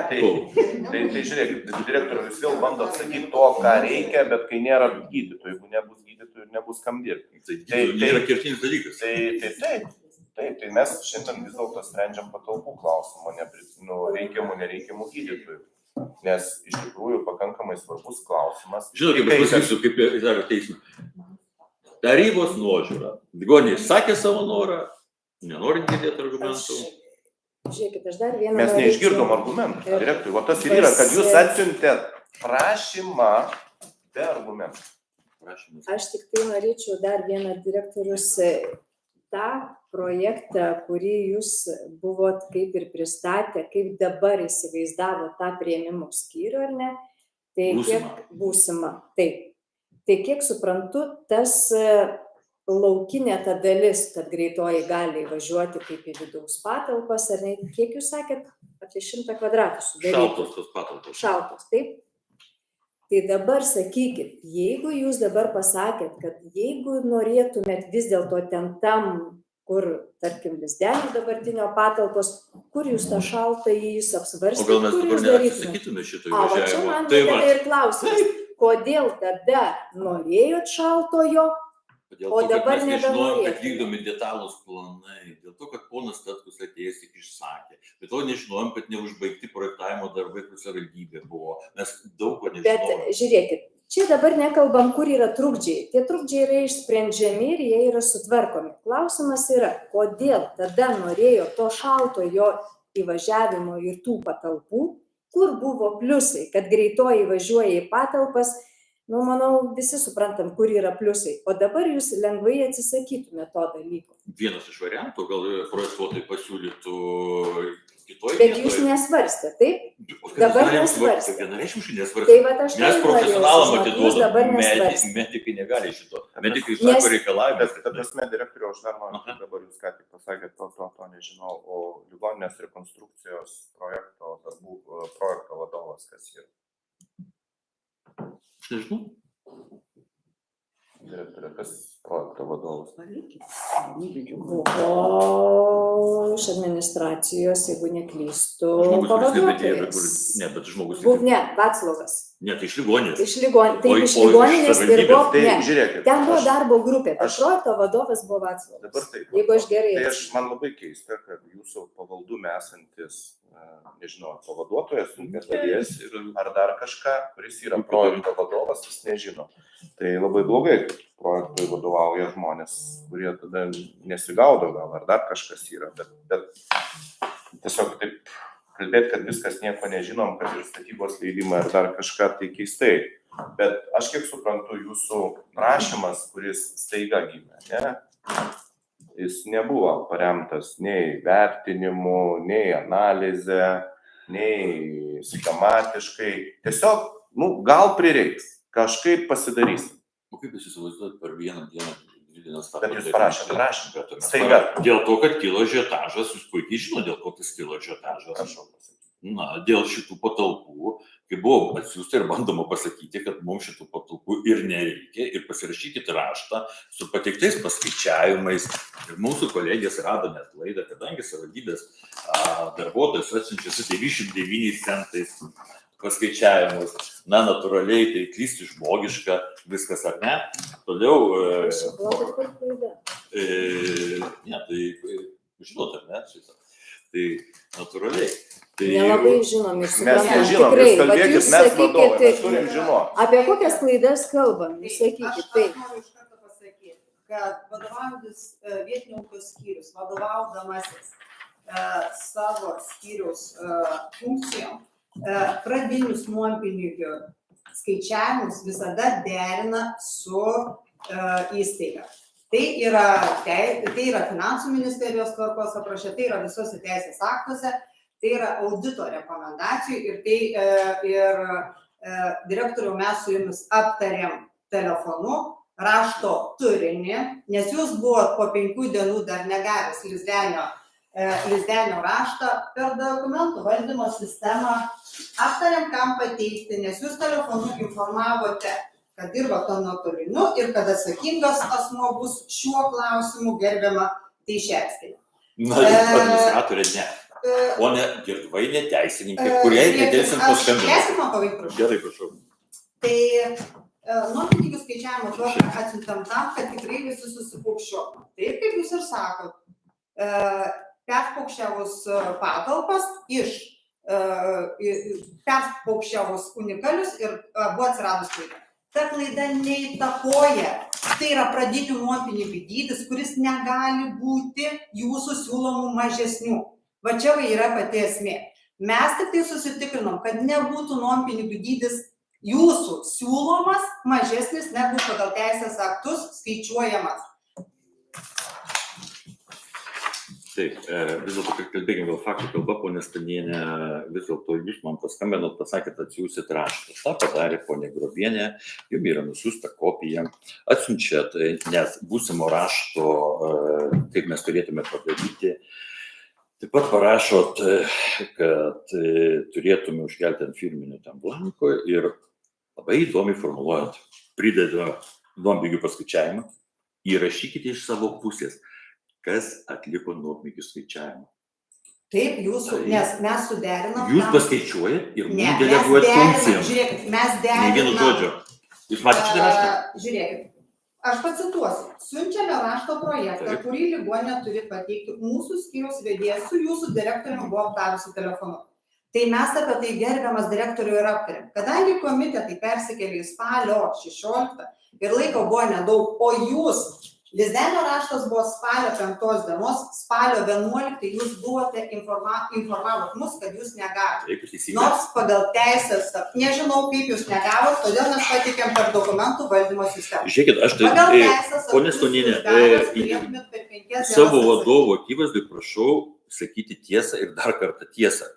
tai žiūrėkit, direktorius vėl bando atsakyti to, ką reikia, bet kai nėra gydytojų, jeigu nebus gydytojų, nebus kam dirbti. Tai yra kertinis dalykas. Tai mes šiandien vis dėlto sprendžiam patalpų klausimą, reikiamų, nereikiamų gydytojų. Nes iš tikrųjų pakankamai svarbus klausimas. Žinot, kaip aš pasakysiu, kaip daro teismą. Tarybos nuožiūra. Ligoniai sakė savo norą, nenorint girdėti argumentų. Žiūrėkit, aš dar vieną. Mes neišgirdom argumentų, direktoriui. O tas ir yra, kad jūs atsiuntėt prašymą be argumentų. Aš tik tai norėčiau dar vieną direktorius tą projektą, kurį jūs buvot kaip ir pristatę, kaip dabar įsivaizdavo tą priėmimo skyrių, ar ne? Tai būsima. Taip. Tai kiek suprantu, tas laukinė ta dalis, kad greitoji gali įvažiuoti kaip į vidaus patalpas, ar ne? Kiek jūs sakėt? Apie 100 kvadratų sudaryti. Šaltos tos patalpos. Šaltos, taip. Tai dabar sakykit, jeigu jūs dabar pasakėt, kad jeigu norėtumėt vis dėlto ten tam, kur, tarkim, Lizdenių dabartinio patalpos, kur jūs tą šaltą jūs apsvarstėte, o gal mes kur dabar jūs darytumėt? neatsisakytume šito Va čia įvažiavimo. man tada ir klausimas, kodėl tada norėjot šaltojo, o dabar mes nežinojom, kad nebenorėtumėt? vykdomi detalūs planai, dėl to, kad ponas Tatkus atėjęs tik išsakė. Bet to nežinojom, kad neužbaigti projektavimo darbai, kur savivaldybė buvo. Mes daug ko nežinojom. Bet žiūrėkit, čia dabar nekalbam, kur yra trukdžiai. Tie trukdžiai yra išsprendžiami ir jie yra sutvarkomi. Klausimas yra, kodėl tada norėjo to šaltojo įvažiavimo ir tų patalpų, kur buvo pliusai, kad greitoji važiuoja į patalpas. Nu, manau, visi suprantam, kur yra pliusai. O dabar jūs lengvai atsisakytume to dalyko. Vienas iš variantų, gal projektuotojai pasiūlytų kitoj Bet jūs nesvarstė, taip? Dabar nesvarstė. Vienareikšmiškai Tai nesvarstė. vat aš Mes tai profesionalam norėjau sužinoti, jūs dabar atiduodam. nesvarstė. Medikai negali šito. Medikai sako reikalavimus. Bet prasme, direktoriau, aš dar noriu, dabar jūs ką tik pasakėt, to nežinau, o ligoninės rekonstrukcijos projekto vadovas kas yra? Aš nežinau. Direktorė, kas projekto vadovas? Buvo iš administracijos, jeigu neklystu, Žmogus, kuris nebedėjo, pavaduotojas. ne, bet žmogus. Ne, Vaclovas. Ne, tai iš ligoninės. Iš ligoninės iš dirbo, Tai ne. žiūrėkit. Ten buvo aš- darbo grupė, bet aš- projekto vadovas buvo Vaclovas. Dabar taip. Jeigu aš gerai Tai atsimenu. man labai keista, kad jūsų pavaldume esantis, nežinau, pavaduotojas, dalies ar dar kažką, kuris yra projekto vadovas, jis nežino. Tai labai blogai, kad projektui vadovauja žmonės, kurie tada nesigaudo gal, ar dar kažkas yra. Bet tiesiog taip kalbėti, kad viskas nieko nežinom, kad ir statybos leidimai ar dar kažką, tai keistai. Bet aš kiek suprantu, jūsų prašymas, kuris staiga gimė, ne? Jis nebuvo paremtas nei vertinimu, nei analize, nei schematiškai. Tiesiog, gal prireiks, kažkaip pasidarysim. O kaip jūs įsivaizduojat per vieną dieną? Bet jūs parašėt prašymą. Staiga. Dėl to, kad kilo ažiotažas, jūs puikiai žino, dėl ko tas kilo ažiotažas. Prašau pasakyti. Na, dėl šitų patalpų, kai buvo atsiųsta ir bandoma pasakyti, kad mums šitų patalpų ir nereikia, ir pasirašykite raštą su pateiktais paskaičiavimais. Ir mūsų kolegės rado net laidą, kadangi savivaldybės darbuotojas atsiunčia su 99 centais paskaičiavimus. Na, natūraliai, tai klysti žmogiška, viskas ar ne. Toliau... Ne, tai žinot, ar ne šitą. Tai natūraliai. Tai Nelabai žinom ir Mes suprantam. nežinom, Tikrai, jūs vat kalbėkit, jūs mes vadovai, mes sakykit, turim žinoti. apie kokias klaidas kalbam, jūs sakykit, Aš taip. noriu iš karto pasakyti, kad vadovaujantis vietinio ūkio skyrius, vadovaudamasis savo skyriaus funkcijom pradinius nuompinigių skaičiavimus visada derina su įstaiga. Tai yra Finansų ministerijos tvarkos apraše, tai yra visose teisės aktuose, tai yra audito rekomendacijų ir direktoriau mes su jumis aptarėm telefonu rašto turinį, nes jūs buvot po 5 dienų dar negavęs Lizdenio raštą per dokumentų valdymo sistemą, aptarėm, kam pateikti, nes jūs telefonu informavote, kad dirba nuotoliniu ir kad atsakingas asmuo bus šiuo klausimu gerbiama Teišerskienė. Na, administratorė ne. Pone Girdvainė, teisininkė, kuriai nedėlsiant paskambino. Leisim man pavyzdį, prašau. Gerai, prašau. Tai nuompinigių skaičiavimo tvarką atsiuntam tam, kad tikrai visi susipaukščiotų. Taip, kaip jūs ir sakot, perpaukščiavus patalpas perpaukščiavus unikalius ir buvo atsiradus klaida. Ta klaida neįtakoja. Tai yra pradinių nuompinigių dydis, kuris negali būti jūsų siūlomų mažesnių. Va čia yra pati esmė. Mes tik tai susitikrinom, kad nebūtų nuompinigių dydis jūsų siūlomas mažesnis negu pagal teisės aktus skaičiuojamas. Taip, vis dėlto, kai kalbėkime gal faktų kalba, ponė Stanienė, vis dėlto jūs man paskambinot, pasakėt, atsiųsit raštą. Ta padarė ponė Grobienė, jums yra nusiųsta kopija, atsiunčiat, nes būsimo rašto, kaip mes turėtume padaryti. Taip pat parašot, kad turėtume užkelti ant firminio ten blanko ir labai įdomiai formuluojant, prideda nuompinigių paskaičiavimą, įrašykite iš savo pusės, kas atliko nuompinigių skaičiavimą. Taip, nes mes suderinam. Jūs paskaičiuojat ir mums deleguojat funkciją. Žiūrėkit, mes derinam. Nei vieno žodžio. Jūs matėte šitą raštą? Žiūrėkit, aš pacituosiu. Siunčiame rašto projektą, kurį ligoninė turi pateikti. Mūsų skyriaus vedėjas su jūsų direktoriumi buvo aptarusi telefonu. Tai mes apie tai gerbiamas direktorių ir aptarėm. Kadangi komitetai persikėlė į spalio 16 ir laiko buvo nedaug, o jūs Lizdenio raštas buvo spalio 5 dienos, spalio 11 jūs buvote informavot mus, kad jūs negavote. Nors pagal teisės, nežinau, kaip jūs negavot, todėl mes pateikėm per dokumentų valdymo sistemą. Žiūrėkit, aš tai, ponė Stonienė, savo vadovo akivaizdai prašau sakyti tiesą ir dar kartą tiesą.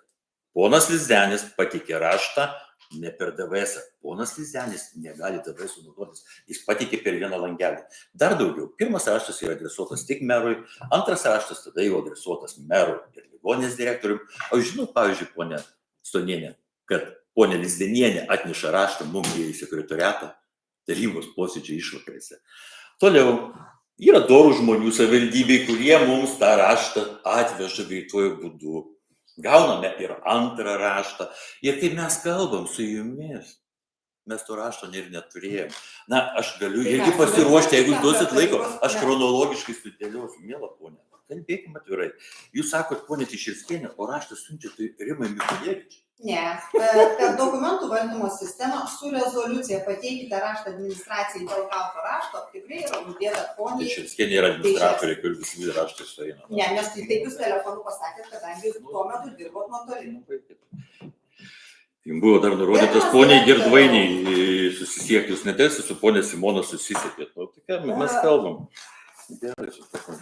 Ponas Lizdenis pateikė raštą ne per DVS. Ponas Lizdenis negali DVS naudotis. Jis pateikė per vieną langelį. Dar daugiau. Pirmas raštas yra adresuotas tik merui, antras raštas tada jau adresuotas merui ir ligoninės direktoriui. Aš žinau, pavyzdžiui, ponė Stonienė, kad ponė Lizdenienė atneša raštą mums į sekretoriatą tarybos posėdžio išvakarėse. Toliau, yra dorų žmonių savivaldybėj, kurie mums tą raštą atveža greituoju būdu. Gauname ir antrą raštą. Ir kai mes kalbam su jumis, mes to rašto ir neturėjom. Na, aš galiu irgi pasiruošti, jeigu duosit laiko, aš chronologiškai sudėliosiu, mielą ponę. Kalbėkime atvirai. Jūs sakot, ponė Teišerskienė, o raštas siunčia tai Rimai Mikulėvičiui. Ne, per dokumentų valdymo sistemą su rezoliucija pateikite raštą administracijai dėl gauto rašto, tikrai yra uždėta poniai. Teišerskienė yra administratorė, kur visi raštai sueina. Ne, nes tai taip jūs telefonu pasakėt, kadangi jūs tuo metu dirbot nuotoliniu. Jums buvo dar nurodytas poniai Girdvainiai susisiekti, jūs nedelsiat su ponė Simona susisiekėt. Nu, tai ką mes kalbam? Gerai, supratau.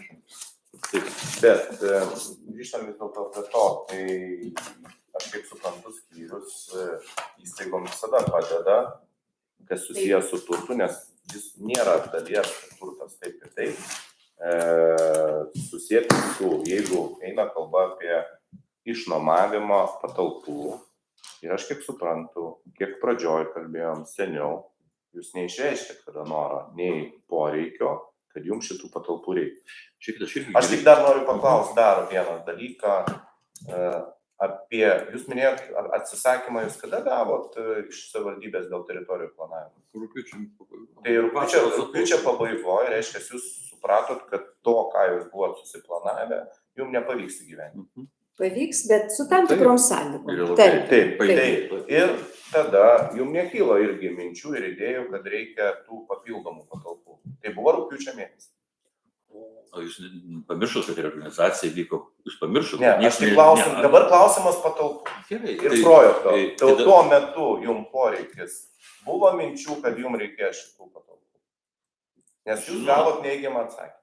Bet grįžtam vis dėlto prie to, tai aš kaip suprantu, skyrius įstaigom visada padeda, kas susijęs su turtu, nes jis nėra dalies turtas taip ir taip. Susieti su, jeigu eina kalba apie išnuomavimą patalpų, ir aš kiek suprantu, kiek pradžioj kalbėjom seniau, jūs neišreiškėt kada noro, nei poreikio, kad jums šitų patalpų reikia. Aš tik dar noriu paklausti dar vieną dalyką. Apie, jūs minėjot, atsisakymą jūs kada gavot iš savivaldybės dėl teritorijų planavimo? Tai rugpjūčio pabaigoje, reiškia, jūs supratot, kad to, ką jūs buvot susiplanavę, jums nepavyks įgyvendinti. Pavyks, bet su tam tikrom sąlygom. Taip. Ir tada jums nekyla irgi minčių ir idėjų, kad reikia tų papildomų patalpų. Tai buvo rugpjūčio mėnesį. O jūs pamiršot, kad reorganizacija vyko, jūs pamiršot? Ne, aš tik klausim, dabar klausimas patalpų Gerai. ir projekto. tai Tuo metu jums poreikis. Buvo minčių, kad jums reikės šitų patalpų. Nes jūs gavot neigiamą atsakymą.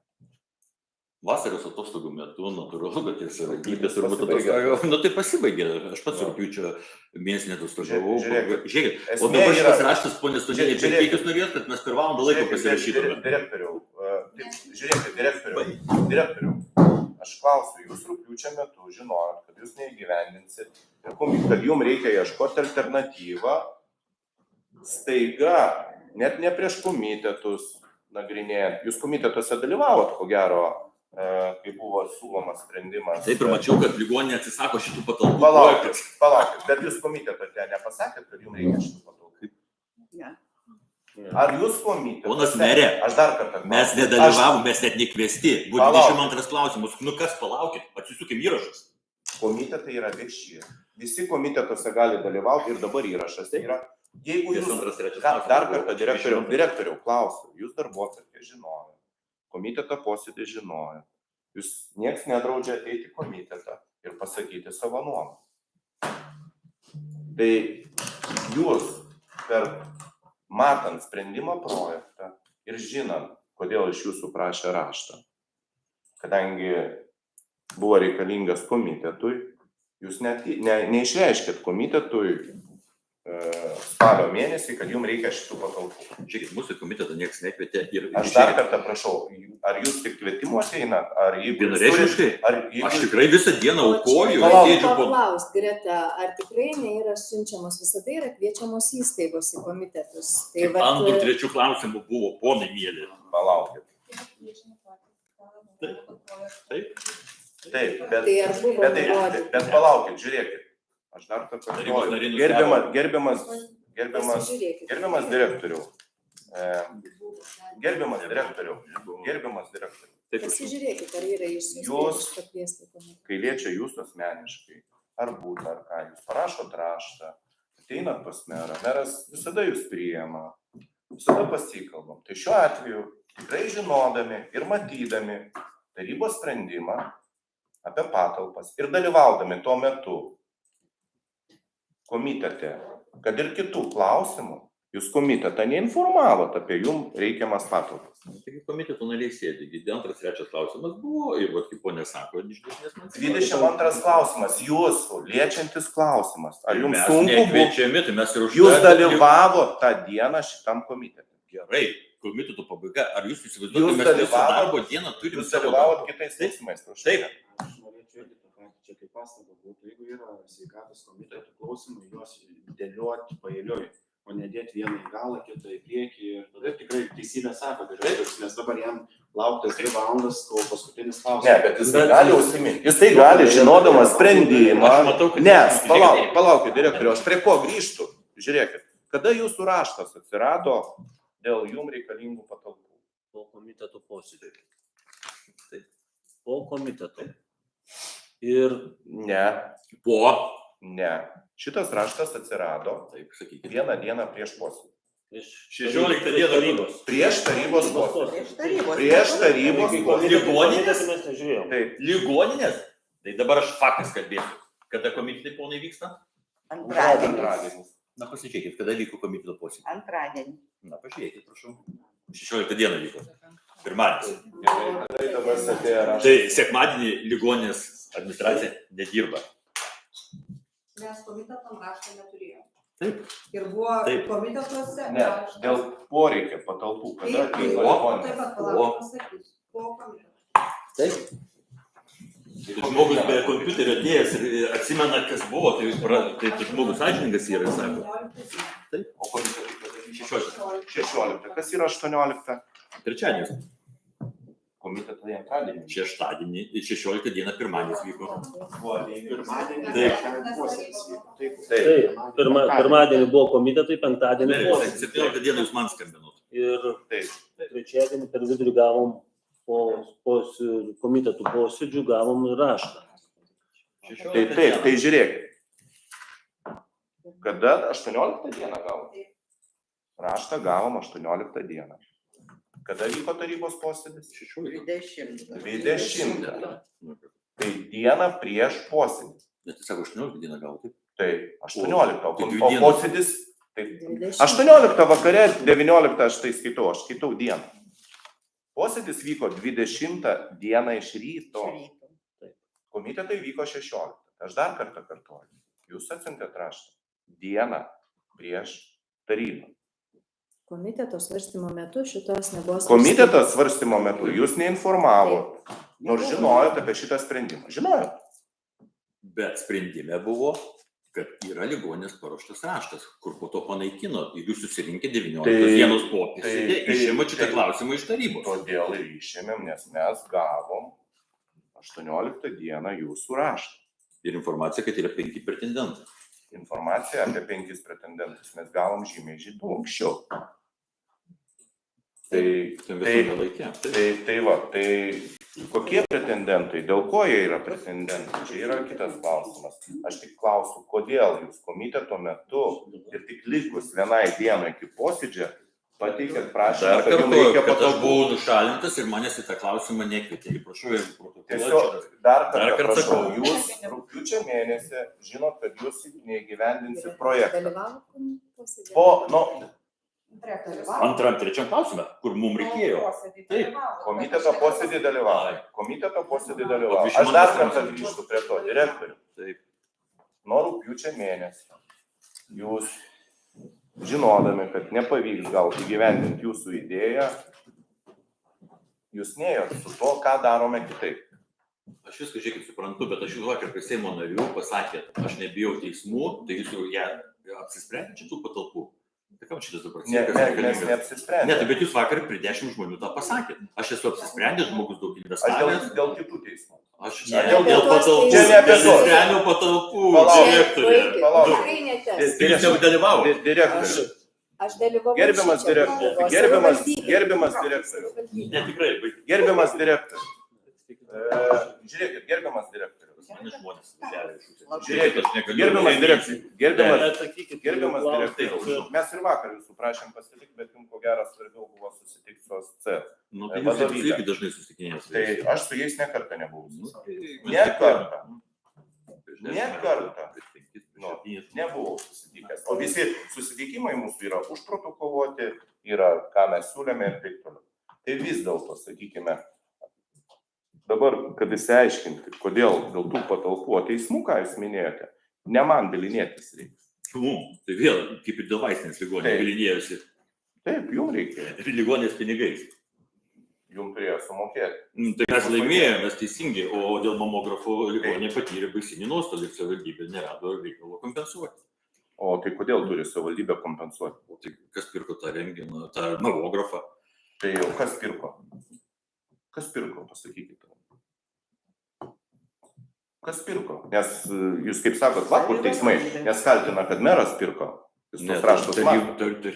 Vasaros atostogų metu, natūralu, kad ir savivaldybės turbūt Pasibaigė. atostogavo. Nu tai pasibaigė, aš pats rugpjūčio mėnesį atostogavau. Žiūrėkit, O esmė dabar yra- šitas raštas, ponė Stožėlė, Žiūrėkit. kiek jūs norėjot, kad mes per valandą laiko pasirašytume? Direktoriau, direktoriau, aš klausiu, jūs rugpjūčio metu žinojot, kad jūs neįgyvendinsit ir kad jums reikia ieškoti alternatyvą, staiga, net ne prieš komitetus nagrinėjant, jūs komitetuose dalyvavot, ko gero, kai buvo siūlomas sprendimas. Taip ir mačiau, kad ligoninė atsisako šitų patalpų. Palaukit, bet jūs komitetote nepasakėt, kad jums reikia šitų patalpų. Ne. Ar jūs komitetuose? Ponas merė, Aš dar kartą klausiu. mes nedalyvavom, mes net nekviesti. Buvo Palauk. 22 klausimas. Nu kas, palaukit, atsisukim įrašus. Komitetai yra vieši. Visi komitetuose gali dalyvauti ir dabar įrašas yra. Jeigu jūs... 22 Dar kartą direktoriau klausiu, jūs darbotvarkę žinojo, komiteto posėdį žinojo, jūs nieks nedraudžia ateiti į komitetą ir pasakyti savo nuomonę. Tai jūs matant sprendimo projektą ir žinant, kodėl iš jūsų prašė raštą, kadangi buvo reikalingas komitetui, jūs neišreiškėt komitetui spalio mėnesį, kad jums reikia šitų patalpų. Žiūrėkit, mūsų komitetą niekas nekvietė ir... Aš dar kartą prašau, ar jūs tik kvietimu ateinat, ar jeigu... Vienareikšmiškai? Aš Aš tikrai visą dieną aukoju, Palauk. sėdžiu po... Paklaust, Greta, ar tikrai nėra siunčiamos, visada yra kviečiamos įstaigos į komitetus? Tai Antų trečių klausimų buvo, ponai mėly. Palaukit. Taip. Taip, Tai ar buvo nurodyta? bet palaukit, žiūrėkit. Aš dar kartą Tarybos kartoju. nariai Gerbiamas direktoriau. Gerbiamas direktoriau. Taip, Pasižiūrėkit, ar yra iš Jūs- įstaigos pakviesti komitetą. Kai liečia jūs asmeniškai, ar būtų, ar ką, jūs parašot raštą, ateinat pas merą, meras visada jūs priima, visada pasikalbam. Tai šiuo atveju tikrai žinodami ir matydami tarybos sprendimą apie patalpas ir dalyvaudami tuo metu komitete, kad ir kitų klausimų, jūs komitetą neinformavot apie jums reikiamas patalpas. Taigi komiteto nariai sėdi. Antras, trečias klausimas buvo ir, kaip ponė sako, iš esmės man... 22 klausimas, jūsų liečiantis klausimas. Ar jums Mes sunku buvo? nekviečiami, tai mes ir už... Jūs dalyvavot tą dieną šitam komitete. Gerai, komiteto pabaiga. Ar jūs Jūs įsivaizduojate, mes visą dalyvavot- darbo dieną turim Jūs savo dalyvavot darbą? kitais Taip. klausimais. prašau. Taip. Aš norėčiau irgi tą patį, čia kaip pastaba būtų, jeigu yra sveikatos komiteto klausimai, juos dėlioti paeiliui, o nedėti vieną į galą, kitą į priekį. Ir tada tikrai teisybė sako, nes dabar jam lauktas 2 valandas, kol paskutinis klausimas. Ne, bet jisai gali užsiminti. Jisai gali, žinodamas sprendimą. Aš matau, kad- Nes, palaukit, direktoriau, aš prie ko grįžtu? Žiūrėkit, kada jūsų raštas atsirado dėl jums reikalingų patalpų? Po komiteto posėdžio. Taip. Po komiteto. Ir Ne, ne. Šitas raštas atsirado Taip, sakykite. vieną dieną prieš posėdį. prieš 16 dieną tarybos. Prieš tarybos posėdį. Prieš tarybos. Prieš tarybos posėdį. Ligoninės? Mes nežiūrėjom. Taip, Ligoninės? Tai dabar aš faktas kalbėsiu. Kada komitetai ponai vyksta? Antradienį. antradienį. Na, pasižiūrėkit, kada vyko komiteto posėdis. Antradienį. Na, pažiūrėkit, prašau. 16 dieną vyko. Pirmadienis. Gerai, kada dabar atėjo raštas? Tai sekmadienį ligoninės administracija nedirba. Mes komitetam raštą neturėjome. Taip. Ir buvo Taip. komitetuose Ne, raštas. dėl poreikio patalpų. Kada Taip, atvyko taip ligoninės? pat palauk, pasakysiu. Po komiteto. Taip. Tai žmogus be kompiuterio atėjęs ir atsimena, kas buvo, tai žmogus sąžiningas yra, sako. O komitetai kada vyko? 16. 16. Kas yra 18? Trečiadienis. Komitetai antradienį. Šeštadienį, 16 dieną pirmadienis vyko. Pirmadienį Taip. posėdis vyko. Taip. Taip, pirmadienį buvo komitetai, penktadienį posėdis. 17 dieną jūs man skambinot. Ir Taip. trečiadienį per vidurį gavom po komitetų posėdžių gavom raštą. Tai žiūrėkit. Kada 18 dieną gavom? Raštą gavom 18 dieną. Kada vyko tarybos posėdis? 16. 20. Tai dieną prieš posėdį. Net jis sako, 18 dieną gal taip. Tai 18. Tai dvi O dienos. posėdis, tai 20. 18 vakare, 19 aš tai skaitau, aš skaitau dieną. Posėdis vyko 20 dieną iš ryto. Komitetai vyko 16. Aš dar kartą kartuoju. Jūs atsiuntėt raštą. Dieną prieš tarybą. Komiteto svarstymo metu šitos nebuvo svarstyta. Komitetas svarstymo metu jūs neinformavo, nors žinojot apie šitą sprendimą. Žinojot. Bet sprendime buvo, kad yra ligoninės paruoštas raštas, kur po to panaikino ir jūs susirinkė 19 dienos posėdį, išėmė šitą klausimą iš tarybos. Todėl ir išėmėm, nes mes gavom 18 dieną jūsų raštą. Ir informacija, kad yra 5 pretendentai. Informaciją apie 5 pretendentus mes gavom žymiai žydų anksčiau. Tai kokie pretendentai, dėl ko jie yra pretendentai, čia yra kitas klausimas. Aš tik klausiu, kodėl jūs komiteto metu ir tik likus vienai dienai iki posėdžio pateikėt prašymą, Dar kad jums kartuoju, reikia kad aš patalpų. buvau nušalintas ir manęs į tą klausimą nekvietė. Prašau, jeigu protokolą. Tiesiog dar kartą kartą prašau, sakau. jūs rugpjūčio mėnesį žinot, kad jūs neįgyvendinsit projektą. Dalyvavo posėdėje? Po, Antram, trečiam klausimą, kur mums reikėjo. Taip. komiteto posėdį dalyvavo. Komiteto posėdį dalyvavo. O Aš dar kartą grįžtu prie to, direktorių. Taip. Nuo rugpjūčio mėnesio jūs, žinodami, kad nepavyks gal įgyvendinti jūsų idėją, jūs nėjot su to, ką darome kitaip. Aš viską žiūrėkit suprantu, bet aš jūs vakar prie Seimo narių pasakėt, aš nebijau teismų, tai jūs jau ją apsisprendėt šitų patalpų. Tai kam šitas dabar Mes reikalingas? Ne, neapsisprendėme. tai bet jūs vakar prie 10 žmonių tą pasakėt. Aš esu apsisprendęs, žmogus daug Aš investavęs. dėl kitų teismų. Aš Čia ne, ne dėl apie tuos patalpų. Čia ne apie tuos. Apsisprendžiau patalpų Palauk. direktorė. Palauk. Tikrai netes. Tai jūs nedalyvavote. Direktorius. Aš dalyvavau. Gerbiamas šičia, direktorius. buvo Gerbiamas savivaldybė. direktorius. Ne, tikrai, baig. Gerbiamas direktorius. Žiūrėkit, gerbiamas direktorius. Mane žmonės važiavę iš užsienio. Žiūrėkit, aš negaliu. gerbiamas direktorius. Gerbiamas klausimą. direktorius. Mes ir vakar jūsų prašėm pasilikti, bet jums ko gero svarbiau buvo susitikti su SC. Nu, tai jūs vadovybė. irgi dažnai susitikinėjate. Tai aš su jais nekartą nebuvau. Nu, tai mes Ne tik- kartą. prieš Ne 10 metų, kartą. prieš 5, prieš Nu, 7. Nebuvau susitikęs. O visi susitikimai mūsų yra užprotokoluoti, yra ką mes siūlėme ir taip toliau. Tai vis dėlto, sakykime, dabar, kad įsiaiškinti, kodėl dėl tų patalpų teismų, ką jūs minėjote, ne man bilinėtis reikia. Tai vėl, kaip ir dėl vaistinės ligonės, Taip. bilinėjusi Taip, jums reikia. ir ligonės pinigais. Jums turėjo sumokėti. Tai mes laimėjome, mes teisingi, o dėl mamografo ligonė patyrė baisinį nuostolį ir savivaldybė nerado reikalo kompensuoti. O tai kodėl turi savivaldybė kompensuoti? O tai kas pirko tą renginą, tą mamografą? Tai jau kas pirko? Kas pirko, pasakykite. Kas pirko? Nes jūs, kaip sakot, va, kur teismai, nes kaltina, kad meras pirko. Jūs Ne, tos raštus matote.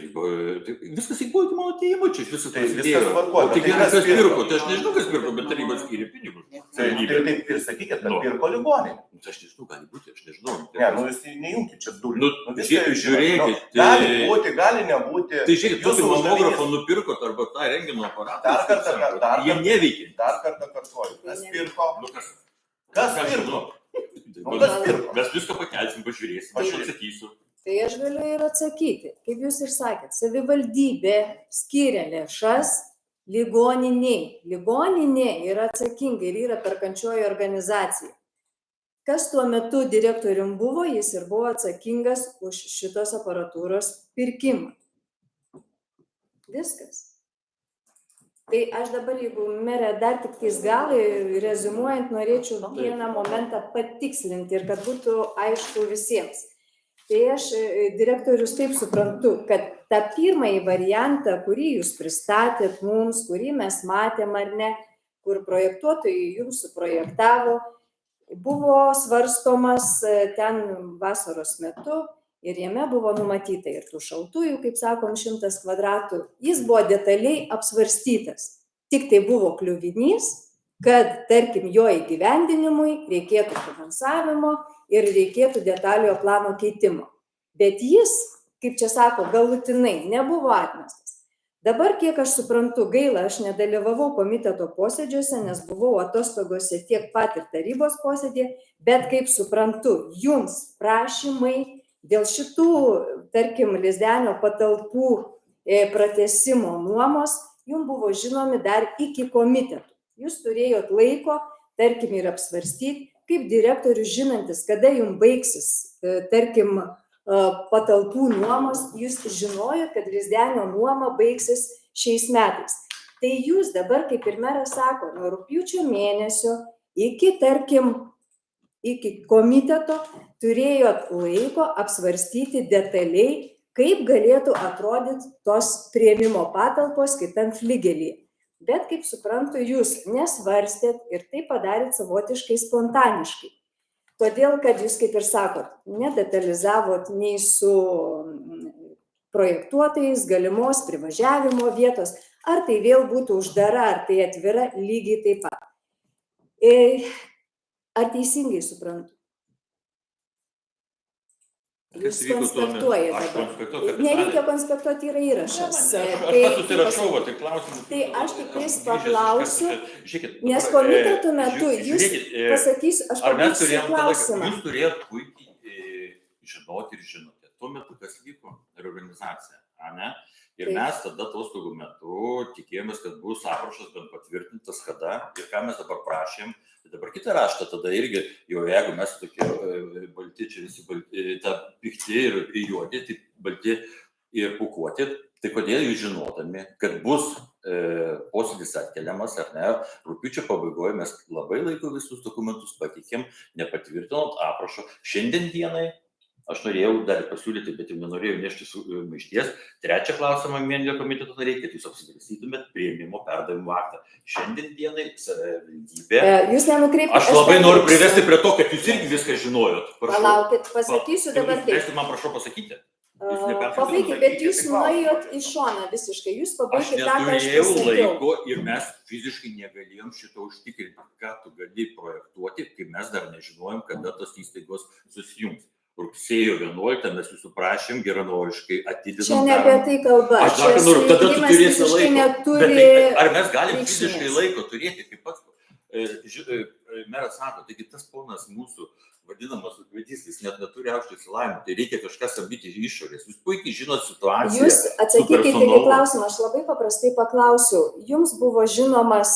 Viskas įbuvo iki mano tėjimo, čia iš visų Tai viskas tvarkoj, O tai bet tai gerai, kas kas pirko? pirko, tai aš nežinau, kas pirko, bet taryba skyrė pinigus. Tai taip ir sakykit, kad Nu. pirko ligoninė. Tai aš nežinau, gali būti, aš nežinau. Ne, nu jūs nejungkit čia durų. Nu, žiūrėkit, gali būti, gali nebūti. Tai žiūrėkit, Jūsų tokį mamografą uždavinys- nupirkot arba tą rengino aparatą. Dar kartą, dar Jie kartą. neveikia. Dar kartą kartuoju. Kas pirko? Nu, Kas ką pirko? žinau. Nu, kas pirko? Mes viską pakelsim, pažiūrėsim, aš atsakysiu. Tai aš galiu ir atsakyti, kaip jūs ir sakėt, savivaldybė skiria lėšas ligoniniai. Ligoninė yra atsakinga ir yra perkančioji organizacija. Kas tuo metu direktorium buvo, jis ir buvo atsakingas už šitos aparatūros pirkimą. Viskas. Tai aš dabar, jeigu merė dar tik tais gal, reziumuojant, norėčiau vieną momentą patikslinti ir kad būtų aišku visiems. Tai aš, direktorius, taip suprantu, kad tą pirmąjį variantą, kurį jūs pristatėt mums, kurį mes matėm ar ne, kur projektuotojai jums suprojektavo, buvo svarstomas ten vasaros metu ir jame buvo numatyta ir tų šaltųjų, kaip sakom, 100 kvadratų. Jis buvo detaliai apsvarstytas. Tik tai buvo kliuvinys, kad, tarkim, jo įgyvendinimui reikėtų finansavimo ir reikėtų detaliojo plano keitimo. Bet jis, kaip čia sako, galutinai nebuvo atmestas. Dabar, kiek aš suprantu, gaila, aš nedalyvavau komiteto posėdžiuose, nes buvau atostogose tiek pat ir tarybos posėdėje, bet kaip suprantu, jums prašymai dėl šitų, tarkim, Lizdenio patalpų pratęsimo nuomos, jums buvo žinomi dar iki komitetų. Jūs turėjot laiko, tarkim, ir apsvarstyti, kaip direktorius žinantis, kada jums baigsis, tarkim, patalpų nuomos, jūs žinojot, kad Lizdenio nuoma baigsis šiais metais. Tai jūs dabar, kaip ir meras sako, nuo rugpjūčio mėnesio iki, tarkim, iki komiteto turėjot laiko apsvarstyti detaliai, kaip galėtų atrodyti tos priėmimo patalpos kitam fligelį. Bet, kaip suprantu, jūs nesvarstėt ir tai padarėt savotiškai spontaniškai. Todėl, kad jūs, kaip ir sakot, nedetalizavot nei su projektuotojais galimos privažiavimo vietos, ar tai vėl būtų uždara, ar tai atvira, lygiai taip pat. Ar teisingai suprantu? Jūs konspektuojate dabar. Nereikia konspektuoti, yra įrašas. Aš pats susirašau, tai klausimus. Tai aš tiktais paklausiu, nes komiteto metu jūs pasakysiu, aš paklausiu klausimą. Jūs turėjot puikiai žinoti ir žinote. Tuo metu, kas vyko reorganizacija, ne? Ir mes tada atostogų metu tikėjomės, kad bus aprašas bent patvirtintas kada ir ką mes dabar prašėm. Tai dabar kitą raštą tada irgi, jau jeigu mes tokie balti, čia visi balti, ta pikti ir juodi, tai balti ir pūkuoti, tai kodėl jūs žinodami, kad bus posėdis atkeliamas ar ne, rugpjūčio pabaigoje mes labai laiku visus dokumentus pateikėm, nepatvirtinot aprašo. Šiandien dienai aš norėjau dar pasiūlyti, bet jau nenorėjau nešti maišties. Trečią klausimą mėnulio komiteto nariai, kad jūs apsidrasytumėt priėmimo perdavimo aktą. Šiandien dienai savivaldybė. Jūs nenukreipkite. Aš labai noriu privesti prie to, kad jūs irgi viską žinojot. Palaukit, pasakysiu dabar taip. Leiskit man prašau pasakyti. Pabaikit, bet jūs nuėjot į šoną visiškai. Jūs pabaikit tą, ką aš neturėjau pasakiau. laiko ir mes fiziškai negalėjom šito užtikrinti, ką tu gali projektuoti, kai mes dar nežinojom, kada tos įstaigos susijungs. Rugsėjo 11 mes jūsų prašėm geranoriškai atidedam. Čia ne apie tai kalba. Aš dar noriu, tada tu turėsi laiko. Neturi... Bet tai, ar mes galim fiziškai laiko turėti, kaip pats meras sako, taigi tas ponas mūsų vadinamas ūkvedys, jis net neturi aukšto išsilavinimo, tai reikia kažką samdyti iš išorės. Jūs puikiai žinot situaciją. Jūs atsakykite į klausimą, aš labai paprastai paklausiu. Jums buvo žinomas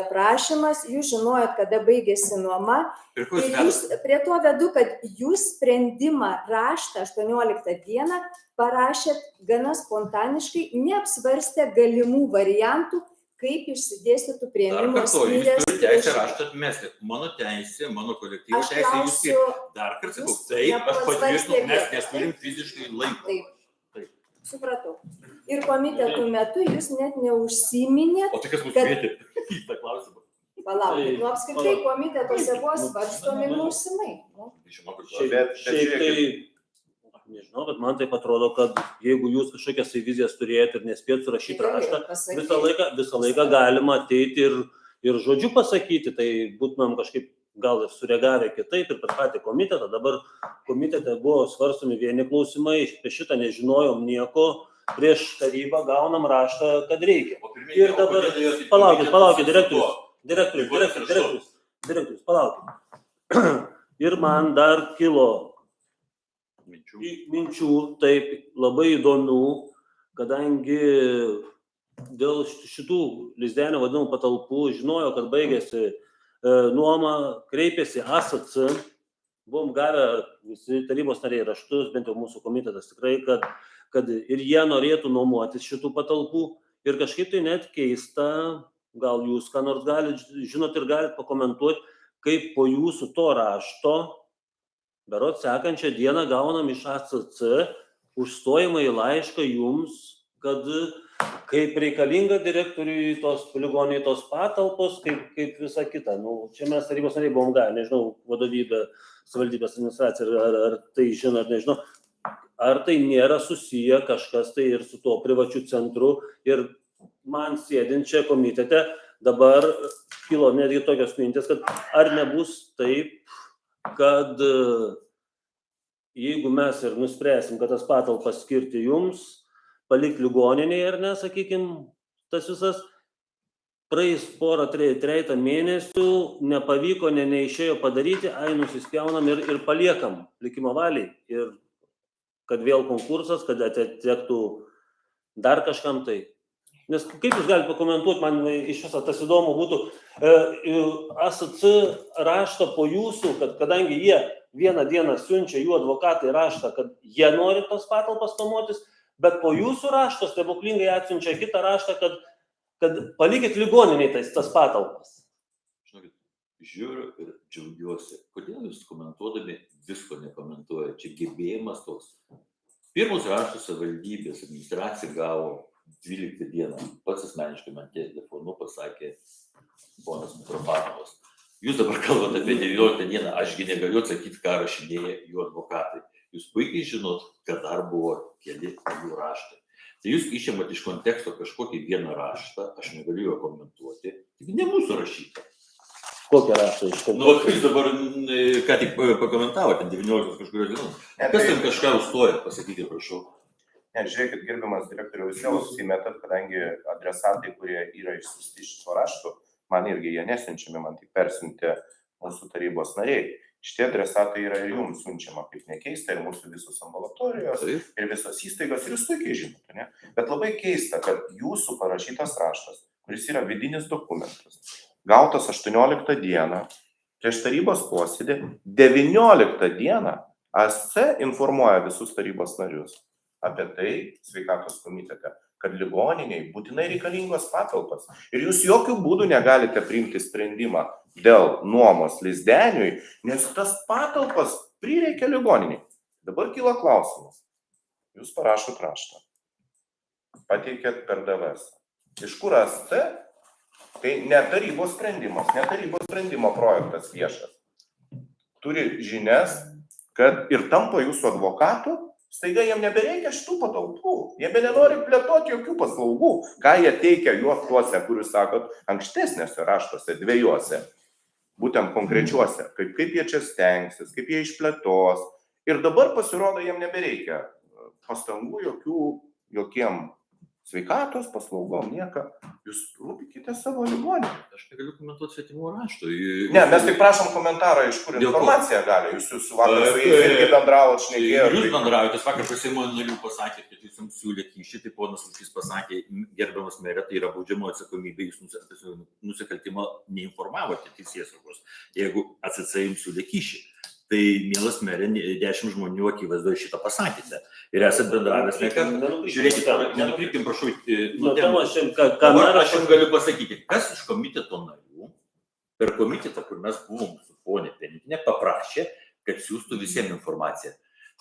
prašymas, jūs žinojot, kada baigėsi nuoma. Ir jūs prie to vedu, kad jūs sprendimą raštą 18 dieną parašėt gana spontaniškai, neapsvarstę galimų variantų, kaip išsidėstytų priėmimo skyrius. Jūs turite teisę raštą atmesti. Mano teisė, mano kolektyvo teisė, jūs kaip dar kartą sakau, taip, aš patvirtinu, mes neturim fiziškai laiko. Taip, supratau. Ir komitetų metu jūs net neužsiminėt. O tai kas mus kvietė į tą klausimą? Palaukit, nu apskritai komitetuose buvo svarstomi klausimai. Šiaip tai, nežinau, bet man taip atrodo, kad jeigu jūs kažkokias vizijas turėjot ir nespėjot surašyti raštą, visą laiką galima ateiti ir žodžiu pasakyti, tai būtumėm kažkaip gal ir sureagavę kitaip ir per patį komitetą. Dabar komitete buvo svarstomi vieni klausimai, apie šitą nežinojom nieko, prieš tarybą gaunam raštą, kad reikia. Ir dabar, palaukit, direktorius, palaukit. Ir man dar kilo minčių, taip, labai įdomių, kadangi dėl šitų Lizdenio vadinamų patalpų žinojo, kad baigėsi nuoma, kreipėsi ASC, buvom gavę visi tarybos nariai raštus, bent jau mūsų komitetas tikrai, kad ir jie norėtų nuomotis šitų patalpų ir kažkaip tai net keista, gal jūs ką nors žinot ir galit pakomentuoti, kaip po jūsų to rašto berot sekančią dieną gaunam iš ACC užstojimą į laišką jums, kad kaip reikalinga direktoriui tos poligoniai, tos patalpos, kaip visa kita. Nu, čia mes tarybos nariai buvom gavę, nežinau, vadovybė, savivaldybės administracija, ar tai žino, ar nežinau. Ar tai nėra susiję kažkas tai ir su tuo privačiu centru. Ir man sėdint čia komitete dabar kilo netgi tokios mintis, kad ar nebus taip, kad jeigu mes ir nuspręsim, kad tas patalpas skirti jums, palikti ligoninėje, ar ne, sakykime, tas visas. Praeis porą, trejetą mėnesių, nepavyko, neišėjo padaryti, nusispjaunam ir paliekam likimo valiai. Ir kad vėl konkursas, kad atitektų dar kažkam tai. Nes kaip jūs galite pakomentuoti, man iš viso tas įdomu būtų, ASC raštą po jūsų, kad kadangi jie vieną dieną siunčia jų advokatai raštą, kad jie nori tos patalpas nuomotis, bet po jūsų rašto stebuklingai atsiunčia kitą raštą, kad palikit ligoniniai tas patalpas. Žinokit, žiūriu ir džiaugiuosi. Kodėl jūs komentuodami visko nekomentuoja? Čia gebėjimas toks. Pirmus raštus savivaldybės administracija gavo 12 dieną. Pats asmeniškai man telefonu pasakė ponas Mitrofanovas. Jūs dabar kalbate apie 19 dieną, ašgi negaliu atsakyti, ką rašinėja jų advokatai. Jūs puikiai žinot, kad dar buvo keli jų raštai. Tai jūs išėmat iš konteksto kažkokį vieną raštą, aš negaliu jo komentuoti, tik ne mūsų rašytą. Kokią raštą iš konteksto? Nu, jūs dabar, ką tik pakomentavote, 19 kažkurio dienų. Kas ten kažką užstoja, pasakykite, prašau. Ne, žiūrėkit, gerbiamas direktorius, jau susimetat, kadangi adresatai, kurie yra išsiųsti iš šito rašto, man irgi jie nesiunčiami, man tik persiuntė mūsų tarybos nariai. Šitie adresatai yra ir jums siunčiama, kaip nekeista, ir mūsų visos ambulatorijos, ir visos įstaigos, ir jūs puikiai žinote, ne? Bet labai keista, kad jūsų parašytas raštas, kuris yra vidinis dokumentas, gautas 18 dieną, prieš tarybos posėdį, 19 dieną ASC informuoja visus tarybos narius apie tai sveikatos komitete, kad ligoniniai būtinai reikalingos patalpas. Ir jūs jokių būdų negalite priimti sprendimą dėl nuomos Lizdeniui, nes tas patalpas prireikia ligoniniai. Dabar kyla klausimas. Jūs parašot raštą. Pateikėt per DVS. Iš kur ASC? Tai ne tarybos sprendimas, ne tarybos sprendimo projektas viešas. Turi žinias, kad ir tampa jūsų advokatu, staiga jiem nebereikia šitų patalpų. Jie nenori plėtoti jokių paslaugų, ką jie teikia juos tuose, kur jūs sakot, ankstesnėse raštuose, dviejuose, būtent konkrečiuose, kaip jie čia stengsis, kaip jie išplėtos. Ir dabar pasirodo, jiem nebereikia pastangų jokiem sveikatos paslaugom, nieka. Jūs rūpikite savo ligonį. Aš negaliu komentuoti svetimų raštų. Ne, mes tik prašom komentarą, iš kur informacija gali. Jūs vakar su jais irgi bendravot, šnekėjot. Jūs bendraujate, vakar Seimo narių pasakėt, kad jūs jums siūlė kyšį, tai ponas Lukys pasakė, gerbiamas merė, tai yra baudžiamoji atsakomybė, jūs nusikaltimą neinformavote teisėsaugos, jeigu ACC jums siūlė kyšį. Tai, mielas merė, 10 žmonių akivaizdoje šitą pasakėte. Ir esat bendravęs nekartą. Žiūrėkite, nenukrypkim, prašau, aš jums galiu pasakyti, kas iš komiteto narių, per komitetą, kur mes buvom su ponė Penikinė, paprašė, kad siūstų visiems informaciją.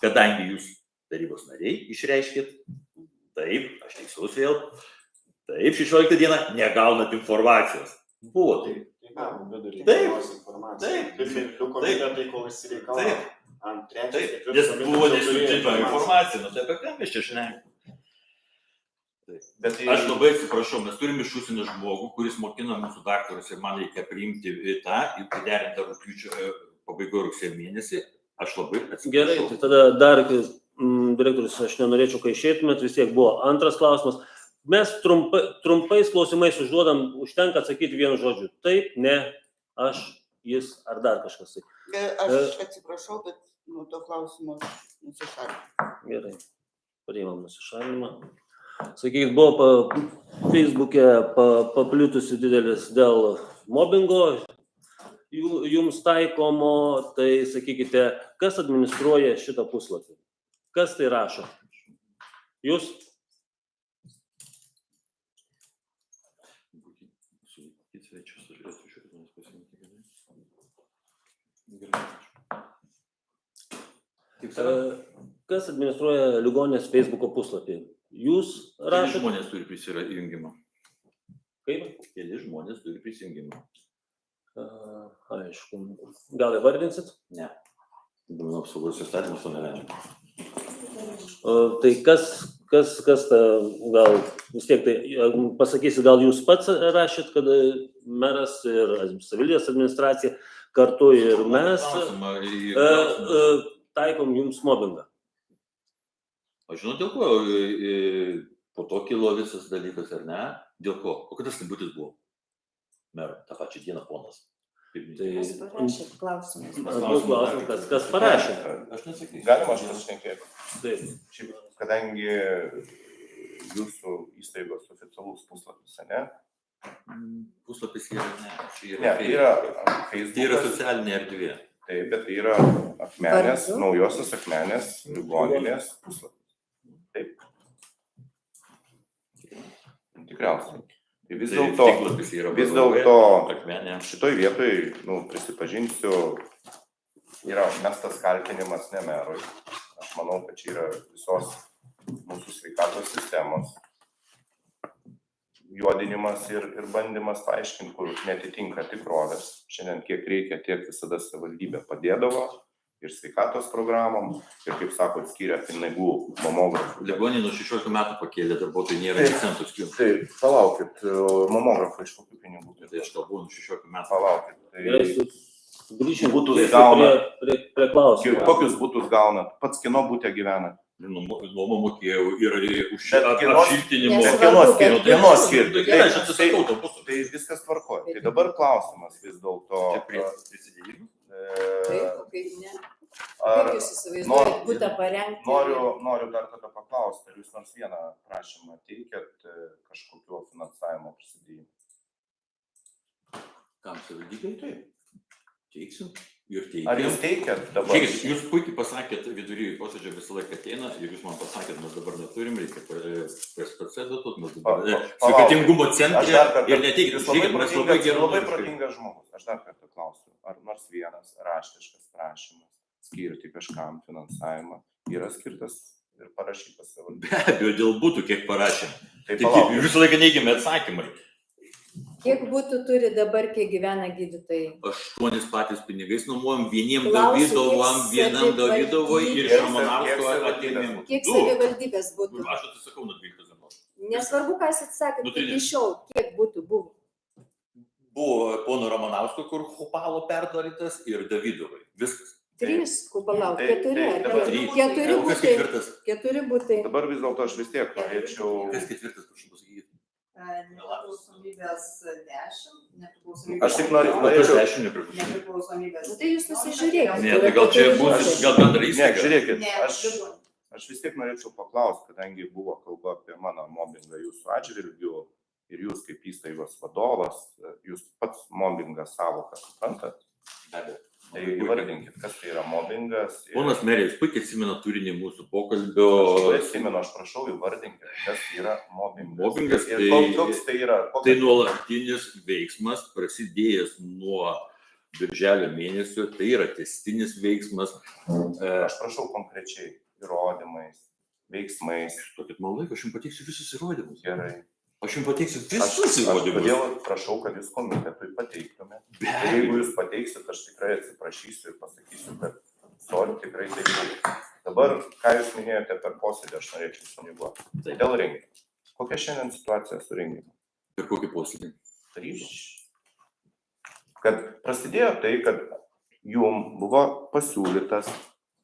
Kadangi jūs tarybos nariai išreiškit, taip, aš teisus vėl, taip, 16 dieną negaunat informacijos. Buvo taip. Taip, komitetai, kol įsireikalavo. Taip, nes buvo nesužinta informacija, nu tai apie ką mes čia šnekame. Aš labai atsiprašau, mes turime iš užsienio žmogų, kuris mokina mūsų daktarus ir man reikia priimti tą ir priderinti rugpjūčio pabaigoje rugsėjo mėnesį. Aš labai atsiprašau. Gerai, tai tada dar, direktorius, aš nenorėčiau, kai išeitumėt, vis tiek buvo antras klausimas. Mes trumpais klausimais užduodam, užtenka atsakyti vienu žodžiu. Taip, ne, aš, jis ar dar kažkas. Aš atsiprašau, bet nuo to klausimo nusišalinimą. Gerai, priimam nusišalinimą. Sakykit, buvo Facebook'e paplitusi didelis dėl mobbingo jums taikomo, tai sakykite, kas administruoja šitą puslapį? Kas tai rašo? Jūs? Kas administruoja ligoninės Facebook'o puslapį? Jūs rašote? Keli žmonės turi prisijungimą. Kaip? Keli žmonės turi prisijungimą. Aišku. Gal įvardinsit? Ne. Duomenų apsaugos įstatymas to neleidžia. Tai kas ta, gal vis tiek tai pasakysi, gal jūs pats rašėt, kad meras ir savivaldybės administracija kartu ir mes taikom jums mobbingą. Aš žinau, dėl ko Po to kilo visas dalykas, ar ne? Dėl ko? O kada skambutis buvo? Mero, tą pačią dieną ponas. Kas parašė klausimus? Klausimas, kas parašė. Aš nesakysiu. Galima aš pašnekėti. Taip. Šiaip, kadangi jūsų įstaigos oficialus puslapis, ne? Puslapis yra, ne. Ne, tai yra Tai yra Facebookas. socialinė erdvė. Taip, bet tai yra Akmenės, Vardu? naujosios Akmenės ligoninės puslapis. Taip. Tikriausiai. Tai vis dėlto Akmenė. šitoj vietoj, prisipažinsiu, yra mestas kaltinimas ne merui. Aš manau, kad čia yra visos mūsų sveikatos sistemos juodinimas ir bandymas paaiškinti, kur netitinka tikrovės. Šiandien kiek reikia, tiek visada savivaldybė padėdavo ir sveikatos programom, ir, kaip sakot, skiria pinigų mamografų. Ligoninė nuo 16 metų pakėlė, darbuotojai nėra nei centų skirtų. Tai palaukit, mamografą iš kokių pinigų? Tai aš kalbu nuo 16 metų. Palaukit. Gerai, Tai grįžim Būtų tiesiai gauna- prie klausimų. kokius būtus gaunat? Pats kino būte gyvenat? Nuomą mokėjau ir už Bet kienos- apšiltinimo. Nesvarbu, Kienos bet skirti, kienos skirti. Gerai, aš atsisakau to puslapio. Tai viskas tvarkoja. Tai dabar klausimas vis dėlto. Čia prisidėjimas. Taip, o kaip ne? Ar Kaip jūs įsivaizduojat būtą parengti? noriu dar tada paklausti, ar jūs nors vieną prašymą teikėt kažkokio finansavimo prisidėjimo? Kam savivaldybei? Taip. Teiksim ir teiksim. Ar jūs teikėt dabar? Žiūrėkit, jūs puikiai pasakėt, vidury posėdžio visą laiką ateina ir jūs man pasakėt, mes dabar neturim, reikia PSPC datot, mes dabar sveikatingumo centre ir neteikit. Jūs Žiūrėkit, mes labai gerai. labai protingas žmogus. Aš dar kartą klausiu, ar nors vienas raštiškas prašymas skirti kažkam finansavimą yra skirtas ir parašytas savivaldybei? Be abejo, dėl būtų, kiek parašėm. Tai Tik palaukit. visą laiką neigiami atsakymai. Kiek būtų turi dabar, kiek gyvena gydytojai? 8 patys pinigais nuomojam, vieniem Klausiu, Davidovam, kiek vienam Davidovui ir Kiek Šamanausko savivaldybės? atėmimui. Kiek Du. savivaldybės būtų? Aš atsisakau nuo 12 dienos. Nesvarbu, ką jūs atsakėt, Nu, tai iki ne. šiol, kiek būtų buvo. Buvo pono Ramanausko, kur Hopalo perdarytas, ir Davidovai. Viskas. 3, kubalau, tai- 4, tai ar dabar- 4 O kas būtai. ketvirtas? 4 būtai. Dabar vis dėlto aš vis tiek norėčiau. Kas ketvirtas, prašau pasakyti? Nepriklausomybės 10, nepriklausomybės. Aš tik noriu- O kas norėčiau- 10 nepriklausomybės? Nepriklausomybės. Nu, tai jūs susižiūrėkite. Ne, tai gal čia bus, gal bendra Ne, įstaiga. žiūrėkit, Ne, aš vis tiek norėčiau paklausti, kadangi buvo kalba apie mano mobbingą jūsų atžvilgiu ir jūs kaip įstaigos vadovas, jūs pats mobbingą savoką suprantat. Be abejo. Tai įvardinkit, kas tai yra mobbingas. ir- Ponas Merė, jūs puikiai atsimena turinį mūsų Aš pokalbio. labai atsimenu, aš prašau įvardinkit, kas yra mobbingas. Mobbingas Ir tai- koks tai yra? Tai nuolatinis veiksmas, prasidėjęs nuo birželio mėnesio, tai yra tęstinis veiksmas. Aš prašau konkrečiai įrodymais, veiksmais. Tokit man laiko, aš jums pateiksiu visus įrodymus. Gerai. Aš jums pateiksiu Aš visus įrodymus. todėl prašau, kad jūs komitetui pateiktumėte. Be Ir jeigu abejo. jūs pateiksit, aš tikrai atsiprašysiu ir pasakysiu, kad sorry, tikrai tai buvo. Dabar, ką jūs minėjote per posėdį, aš norėčiau suniguoti. Taip. Dėl renginio. Kokia šiandien situacija su renginiu? Per kokį posėdį? Kad prasidėjo tai, kad jum buvo pasiūlytas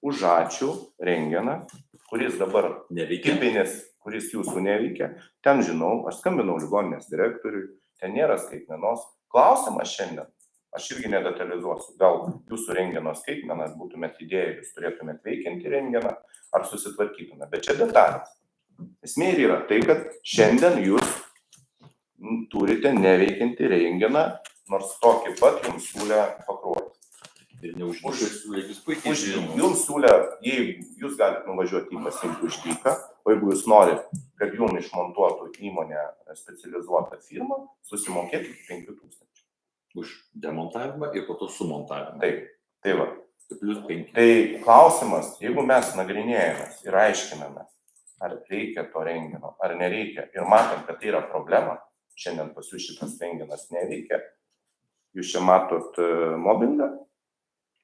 už ačiū renginą, kuris dabar Neveikia. tipinis, kuris jūsų neveikia. Ten žinau, aš skambinau ligoninės direktoriui, ten nėra skaitmenos. Klausimas šiandien, aš irgi nedetalizuosiu, gal jūsų rengino skaitmeną būtumėt idėję, jūs turėtumėt veikiantį renginą ar susitvarkytumėt, bet čia detalės. Esmė ir yra tai, kad šiandien jūs turite neveikiantį renginą, nors tokį pat jums siūlė Pakruojis. Ir neužmušęs, jūs puikiai žinote. Jums siūlė, jeigu jūs galite nuvažiuoti į pasiimti už dyką, o jeigu jūs norite, kad jums išmontuotų įmonę specializuotą firmą, susimokėti iki 5000. Už demontavimą ir po to sumontavimą. Taip, tai va. Plus 5. Tai klausimas, jeigu mes nagrinėjamės ir aiškinamės, ar reikia to rengino, ar nereikia, ir matom, kad tai yra problema, šiandien pas jūs šitas renginas neveikia, jūs čia matot mobbingą,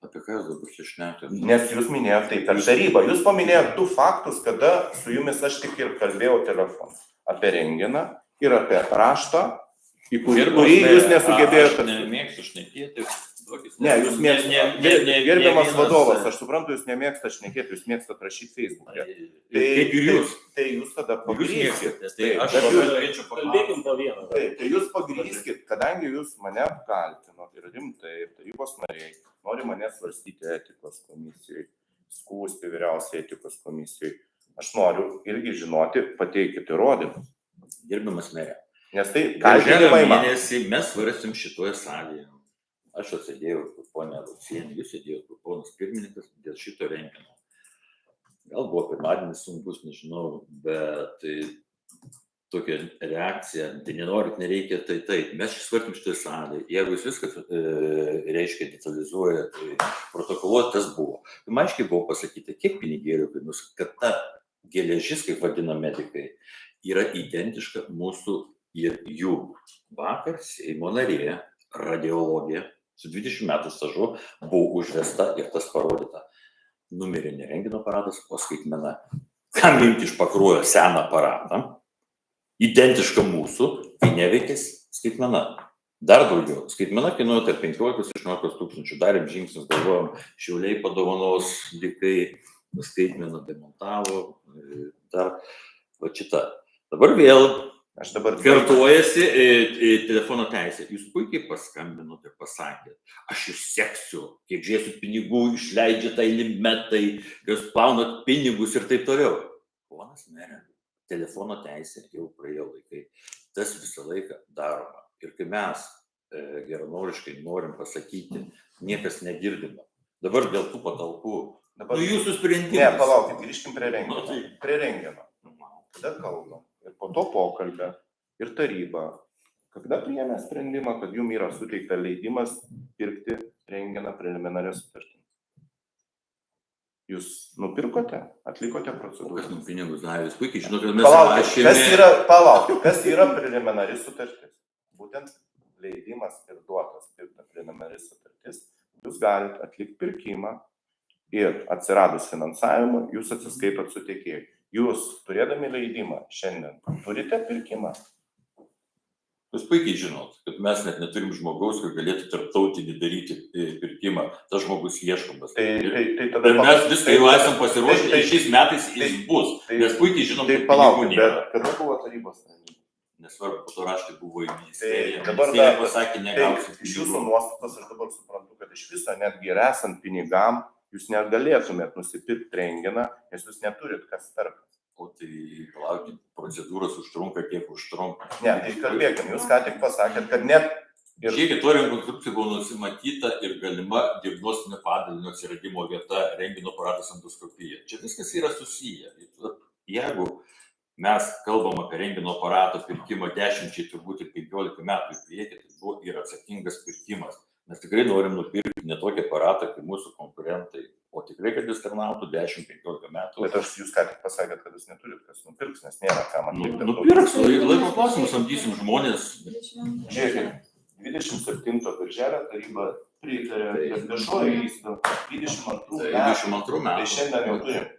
Apie ką jūs dabar čia šnekate? nes jūs minėjote tai per tarybą. Jūs paminėjote 2 faktus, kada su jumis aš tik ir kalbėjau telefonu. Apie renginą ir apie raštą, į kurį jūs nesugebėjote. Aš nemėgstu šnekėti, Ne, jūs mėgstate. Gerbiamas vadovas, aš suprantu, jūs nemėgstate šnekėti, jūs mėgstate rašyti Facebook'e. Kaip ir jūs. Tai jūs tada Jūs pagrįskit. mėgstate. Tai aš Bet labai jūs- norėčiau Kalbėkim paklausti. po vieną. Tai jūs pagrįskit, kadangi jūs mane apkaltinot ir rimtai, ir tarybos nariai nori mane svarstyti etikos komisijoje, skųsti vyriausiai etikos komisijoje. Aš noriu irgi žinoti, pateikit įrodymus. Gerbiamas merė. Nes tai Birželio kaltinimai man. mėnesį mes svarstėm šitoje salėje. Aš atsėdėjau, kur ponia Lucienė, jūs sėdėjot, kur ponas pirmininkas, dėl šito renginio. Gal buvo pirmadienis sunkus, nežinau, bet tai tokia reakcija, tai nenorit, nereikia, tai taip. Mes svarstėm šitoje salėje. Jeigu jūs viską reiškia detalizuoja, tai protokoluoti tas buvo. Man aiškiai buvo pasakyta, kiek pinigėlių kainuos, kad ta geležis, kaip vadina medikai, yra identiška mūsų ir jų. Vakar Seimo narė, radiologija, su 20 metų stažu buvo užvesta ir tas parodyta. Numirė ne rentgeno aparatas, o skaitmena. Kam imti iš pakruojo seną aparatą, identišką mūsų, tai neveikės skaitmena. Dar daugiau. Skaitmena kainuoja tarp 15-16 tūkstančių. Darėm žingsnius, galvojom, Šiauliai padovanos likai, skaitmeną demontavo, dar va šita. Dabar vėl Aš dabar kartuojasi telefono teisė. Jūs puikiai paskambinote ir pasakėt, aš jūs seksiu, kiek žiūrėsiu pinigų, išleidžiate eilį metai, jūs plaunat pinigus ir taip toliau. Ponas merė, telefono teisė jau praėjo laikai. Tas visą laiką daroma. Ir kai mes geranoriškai norim pasakyti, niekas negirdime. Dabar dėl tų patalpų. dabar... Jūsų sprendimas. Ne, palaukit, grįžkim prie Nu, rengino. tai- Prie rengino. Tada kalbam. Ir po to pokalbė. Ir taryba. Kada priėmė sprendimą, kad jums yra suteikta leidimas pirkti renginą preliminarią sutartį? Jūs nupirkote? Atlikote Kas procedūrą? mums pinigus davė, jūs puikiai žinote, kad mes Palaukit, kas yra preliminari sutartis? Būtent leidimas ir duotas pirkta preliminari sutartis. Jūs galite atlikti pirkimą ir atsiradus finansavimui, jūs atsiskaitot su tiekėju. Jūs, turėdami leidimą šiandien, turite pirkimą? Jūs puikiai žinot, kad mes net neturim žmogaus, kur galėtų tarptautinį daryti pirkimą. Tas žmogus ieškomas. Tai tada... Ir mes viską jau esam pasiruošę tai- ir šiais metais jis bus. tai- Mes puikiai žinom, Tai kad palaukit, pinigų nėra. bet kada buvo tarybos sprendimai? Nesvarbu, po to raštai buvo į ministeriją. Tai dabar Ministerija dar- pasakė, Tai negausit iš jūsų pinigų. nuostatos aš dabar suprantu, kad iš viso netgi ir esant pinigam, jūs negalėtumėt nusipirkti renginą, nes jūs neturit kas perka. O tai, palaukit, procedūros užtrunka, kiek užtrunka. Ne, tai kalbėkim, jūs ką tik pasakėt, kad net ir Žiūrėkit, to rekonstrukcija buvo nusimatyta ir galima diagnostinio padalinio atsiradimo vieta, rentgeno aparatas, endoskopija. Čia viskas yra susiję. Jeigu mes kalbam apie rentgeno aparato pirkimą 10, turbūt ir 15 metų į priekį, tai buvo ir atsakingas pirkimas. Mes tikrai norim nupirkti ne tokį aparatą kaip mūsų konkurentai, o tikrai, kad jis tarnautų 10-15 metų. Bet jūs ką tik pasakėt, kad jūs neturit kas nupirks, nes nėra kam atlikti. Nupirks, laiko klausimus, samdysim žmonės. Žiūrėkit, 27 birželio taryba pritarė, kad viešoji įstaiga 22 metų. 22 Tai metų. šiandien jau turim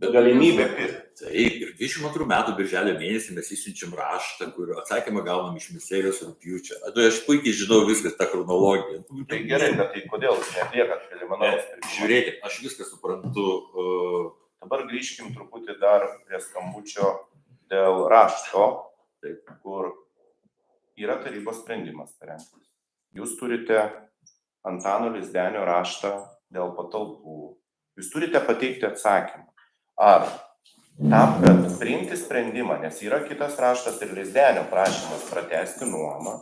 galimybę pirkti. Taip, ir 22 metų birželio mėnesį mes įsiunčiam raštą, kurio atsakymą gaunam iš ministerijos rugpjūčio. Aš puikiai žinau viską, tą chronologiją. Tai gerai, bet tai kodėl jūs neatliekat preliminaraus pirkimo? Žiūrėkit, aš viską suprantu. Dabar grįžkim truputį dar prie skambučio dėl rašto, kur yra tarybos sprendimas parengtas. Jūs turite Antano Lizdenio raštą dėl patalpų. Jūs turite pateikti atsakymą. Ar tam, kad priimti sprendimą, nes yra kitas raštas ir Lizdenio prašymas pratęsti nuomą,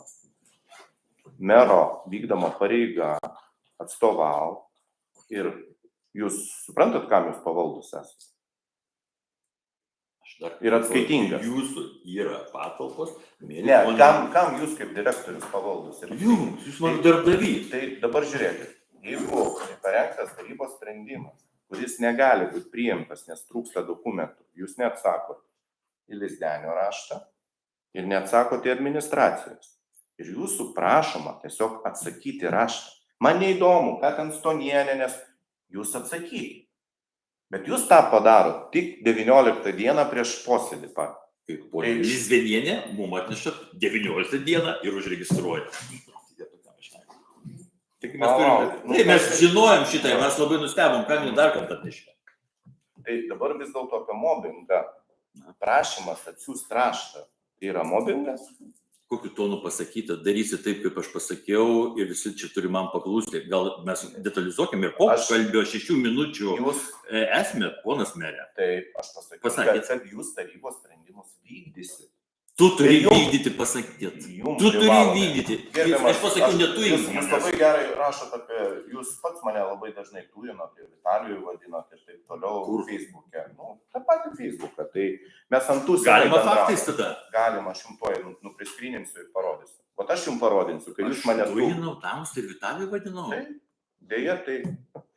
mero vykdoma pareiga atstovau ir jūs suprantat, kam jūs pavaldus esate? Ir atskaitingas. Jūsų yra patalpos. Ne, kam jūs kaip direktorius pavaldus? Jūs mano darbdavys. Tai dabar žiūrėkit, jeigu parengtas tarybos sprendimas, kuris negali būti priimtas, nes trūksta dokumentų, jūs neatsakot į Lizdenio raštą ir neatsakot į administracijos. Ir jūsų prašoma tiesiog atsakyti raštą. Man neįdomu, ką ten Stonienė, nes jūs atsakykite. Bet jūs tą padaro tik 19 dieną prieš posėdį pat. Kaip ponia Lizvenienė mums atneša 19 dieną ir užregistruoja. Tik mes turime. Tai mes žinojom šitą, mes labai nustebom, ką jį dar kartą atnešė. Tai dabar vis dėlto apie mobbingą. Prašymas atsiųsti raštą. Tai yra mobbingas? Kokiu tonu pasakyta, darysi taip, kaip aš pasakiau ir visi čia turi man paklūsti. Gal mes detalizuokim ir pokalbio 6 minučių esmę, ponas merė. Taip, aš pasakiau, Pasakėt. kad jūs tarybos sprendimus vykdysit. Tu turi vykdyti, pasakyti. Tu turi vykdyti. Aš pasakiau, ne tu Jūs įvykdyti. labai gerai rašot apie, jūs pats mane labai dažnai tujino, apie Vitalijų vadinot ir taip toliau. Kur? Facebook'e. Nu, tą patį Facebook'ą. Tai mes ant tų Galima faktais tada. Galima, aš jums tuoj nupriskryninsiu ir parodysiu. O aš jums parodinsiu, kai jūs mane Tujinau, tamus ir Vitalijų vadinau. Tai, dėja, tai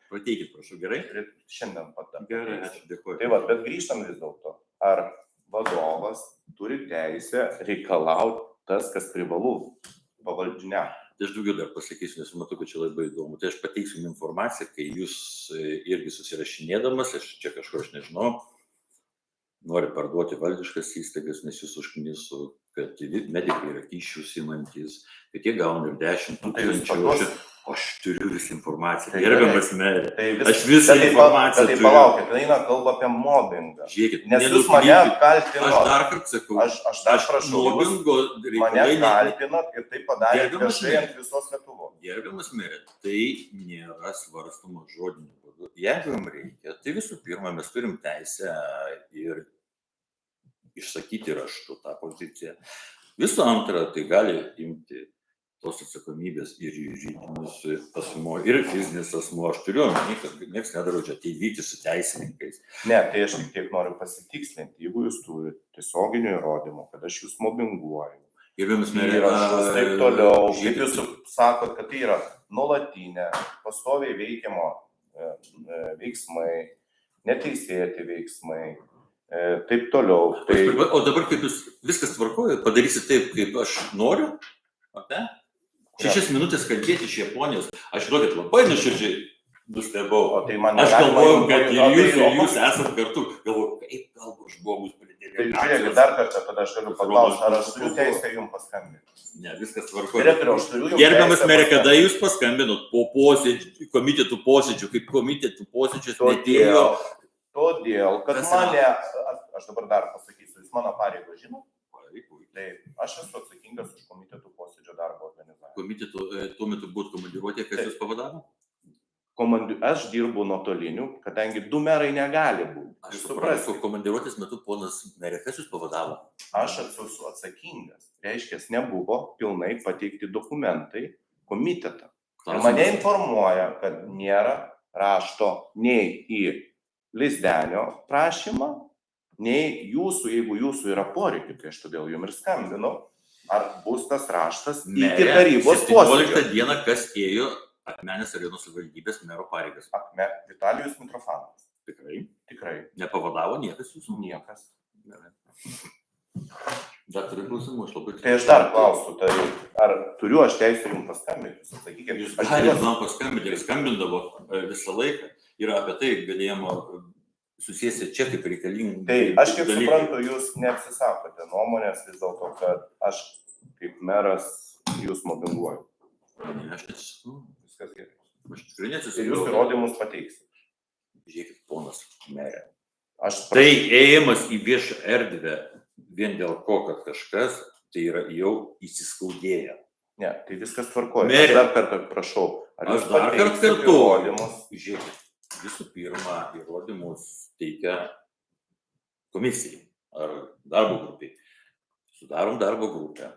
Pateikit, prašau, gerai? šiandien pat. Gerai, ačiū, dėkuoju. Tai va, bet grįžtam vis dėlto. Ar vadovas turi teisę reikalauti tas, kas privalu pavaldžinę? Tai aš daugiau dar pasakysiu, nes matau, kad čia labai įdomu. Tai aš pateiksiu jums informaciją, kai jūs irgi susirašinėdamas, aš čia kažko aš nežinau, nori parduoti valdiškas įstaigas, nes jūs užknisu, kad medikai yra kyšius įmantis, kad jie gauna ir 10 tūkstančių. Aš turiu visą informaciją. Tai Gerbiamas merė. Tai Aš visą informaciją tai turiu. palaukit, tai eina kalba apie mobbingą. Žiūrėkit, Nes jūs mane nenukrypkit. kaltinot. Aš dar kartą sakau, Aš dar prašau, jūs mobbingo mane reikalai kaltinot ir tai padarėte Gerbiamas viešai merė. ant visos Lietuvos. Gerbiamas merė, tai nėra svarstama žodiniu būdu. Jeigu jums reikia, tai visų pirma, mes turim teisę ir išsakyti raštu tą poziciją. Visų antra, tai gali imti tos atsakomybės ir juridinis asmuo, ir fizinis asmuo. Aš turiu omeny, kad niekas nedraudžia tai vykti su teisininkais. Ne, tai aš tik tiek noriu pasitikslinti, jeigu jūs turite tiesioginių įrodymų, kad aš jūs mobbinguoju, Gerbiamas merė, įrašus, taip toliau, kaip žiūrėkit, jūs sakot, kad tai yra nuolatinė, pastoviai veikiamo veiksmai, neteisėti veiksmai, taip toliau. Tai O dabar kaip jūs viskas tvarkoja, padarysit taip, kaip aš noriu? Ne? 6 minutės kalbėti iš Japonijos. Aš duokit labai nuoširdžiai nustebau. o tai man Aš negalima galvojau, jum- kad o ir tai- jūs esat kartu. Galvoju, kaip galbūt žmogus Tai pridėlė. žiūrėkit, dar kartą tada aš galiu paklausti, ar aš turiu teisę jums paskambinti. Ne, viskas tvarkoja. Direktoriau, aš turiu jums Gerbiamas teisę merė, kada paskambinti. jūs paskambinot po posėdžių, komitetų posėdžių, kaip komitetų posėdžius netėjo. Todėl, kad Kas yra? mane, aš dabar dar pasakysiu, jūs mano pareigą žinot, tai aš esu atsakingas už komitetų posėdžio darbo organizavimą. Komitetų tuo metu buvo komandiruotė, kas Taip. jūs pavadavo? Aš dirbu nuotoliniu, kadangi 2 merai negali būti. Aš Jūs suprantu, supraskite, komandiruotės metu ponas merė, kas jūs pavadavo? aš esu atsakingas. Reiškia, nebuvo pilnai pateikti dokumentai komitetą. Ir mane informuoja, kad nėra rašto nei į Lizdenio prašymą, nei jūsų, jeigu jūsų yra poreikiai, tai aš todėl jums ir skambinu, ar bus tas raštas iki tarybos 17 posėdžio. dieną, kas ėjo Akmenės rajono savivaldybės mero pareigas. Akme, Vitalijus Mitrofanovas. Tikrai. Tikrai Nepavadavo niekas jūsų. niekas. Gerai. Dar turiu klausimų, aš labai. Tai aš dar klausiu, tai ar turiu aš teisę jums paskambinti? Jūs atsakykite, Jūs aš galite tikiuosi- man paskambinti ir skambindavo visą laiką. Ir apie tai galėjimo susėsti čia kaip reikalinga. Tai aš kaip suprantu, jūs neapsisakote nuomonės vis dėlto, kad aš kaip meras jūs mobbinguoju. Ne, aš nesusakau. Viskas gerai. Aš tikrai Ir jūs nesusakau. įrodymus pateiksit. Žiūrėkit, ponas merė. Aš Tai ėjimas į viešą erdvę vien dėl ko, kad kažkas, tai yra jau įsiskaudėję. Ne, tai viskas tvarkoja. Mere. Aš dar kartą prašau. Ar Aš jūs dar kartą pateiksit kartuoju. įrodymus? Žiūrėkit, visų pirma, įrodymus teikia komisijai ar darbo grupiai. Sudarom darbo grupę.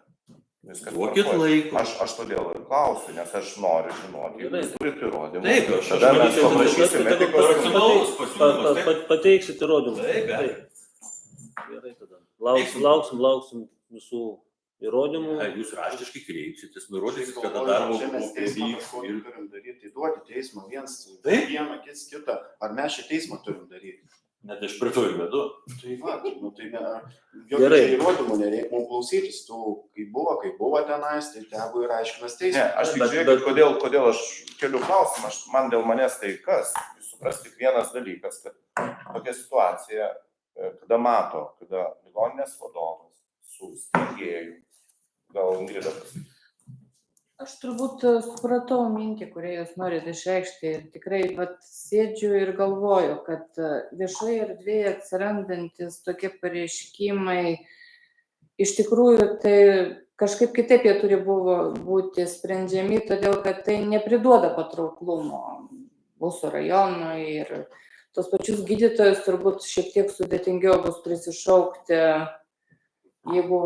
Viskas Duokit tvarkoj. laiko. Aš todėl ir klausiu, nes aš noriu žinoti, jeigu jūs turite įrodymus. Taip, aš tada mes manyčiau, kad paprašysime tai etikos racionalus pasiūlymas, taip. Pateiksit įrodymus. Taip, be abejo. Gerai tada. Lauksim visų įrodymų. Ar jūs raštiškai kreipsitės, nurodysit, Tai kada galvoju, darbo čia mes grupė teismą vyks kažkokį ir turim daryti, tai duoti teismą viens, Taip. vieną, kits kitą. Ar mes šį teismą turim daryti? net aš prie to ir vedu. Tai va, nu tai ne, Gerai. jokių įrodymų nereikia mums klausytis, tų, kaip buvo tenais, tai tegu ir aiškinas Ne, teismas. aš tik Bet- žiūrėkit, kodėl aš keliu klausimą, man dėl manęs tai kas. Jūs supraskite vienas dalykas, kad tokia situacija, kada mato, kada ligoninės vadovas su steigėju, gal Ingrida pasakys, Aš turbūt supratau mintį, kurią jūs norite išreikšti ir tikrai sėdžiu ir galvoju, kad viešoje erdvėje atsirandantis tokie pareiškimai, iš tikrųjų tai kažkaip kitaip jie turi būti sprendžiami, todėl kad tai nepriduoda patrauklumo mūsų rajonui ir tos pačius gydytojus turbūt šiek tiek sudėtingiau bus prisišaukti, jeigu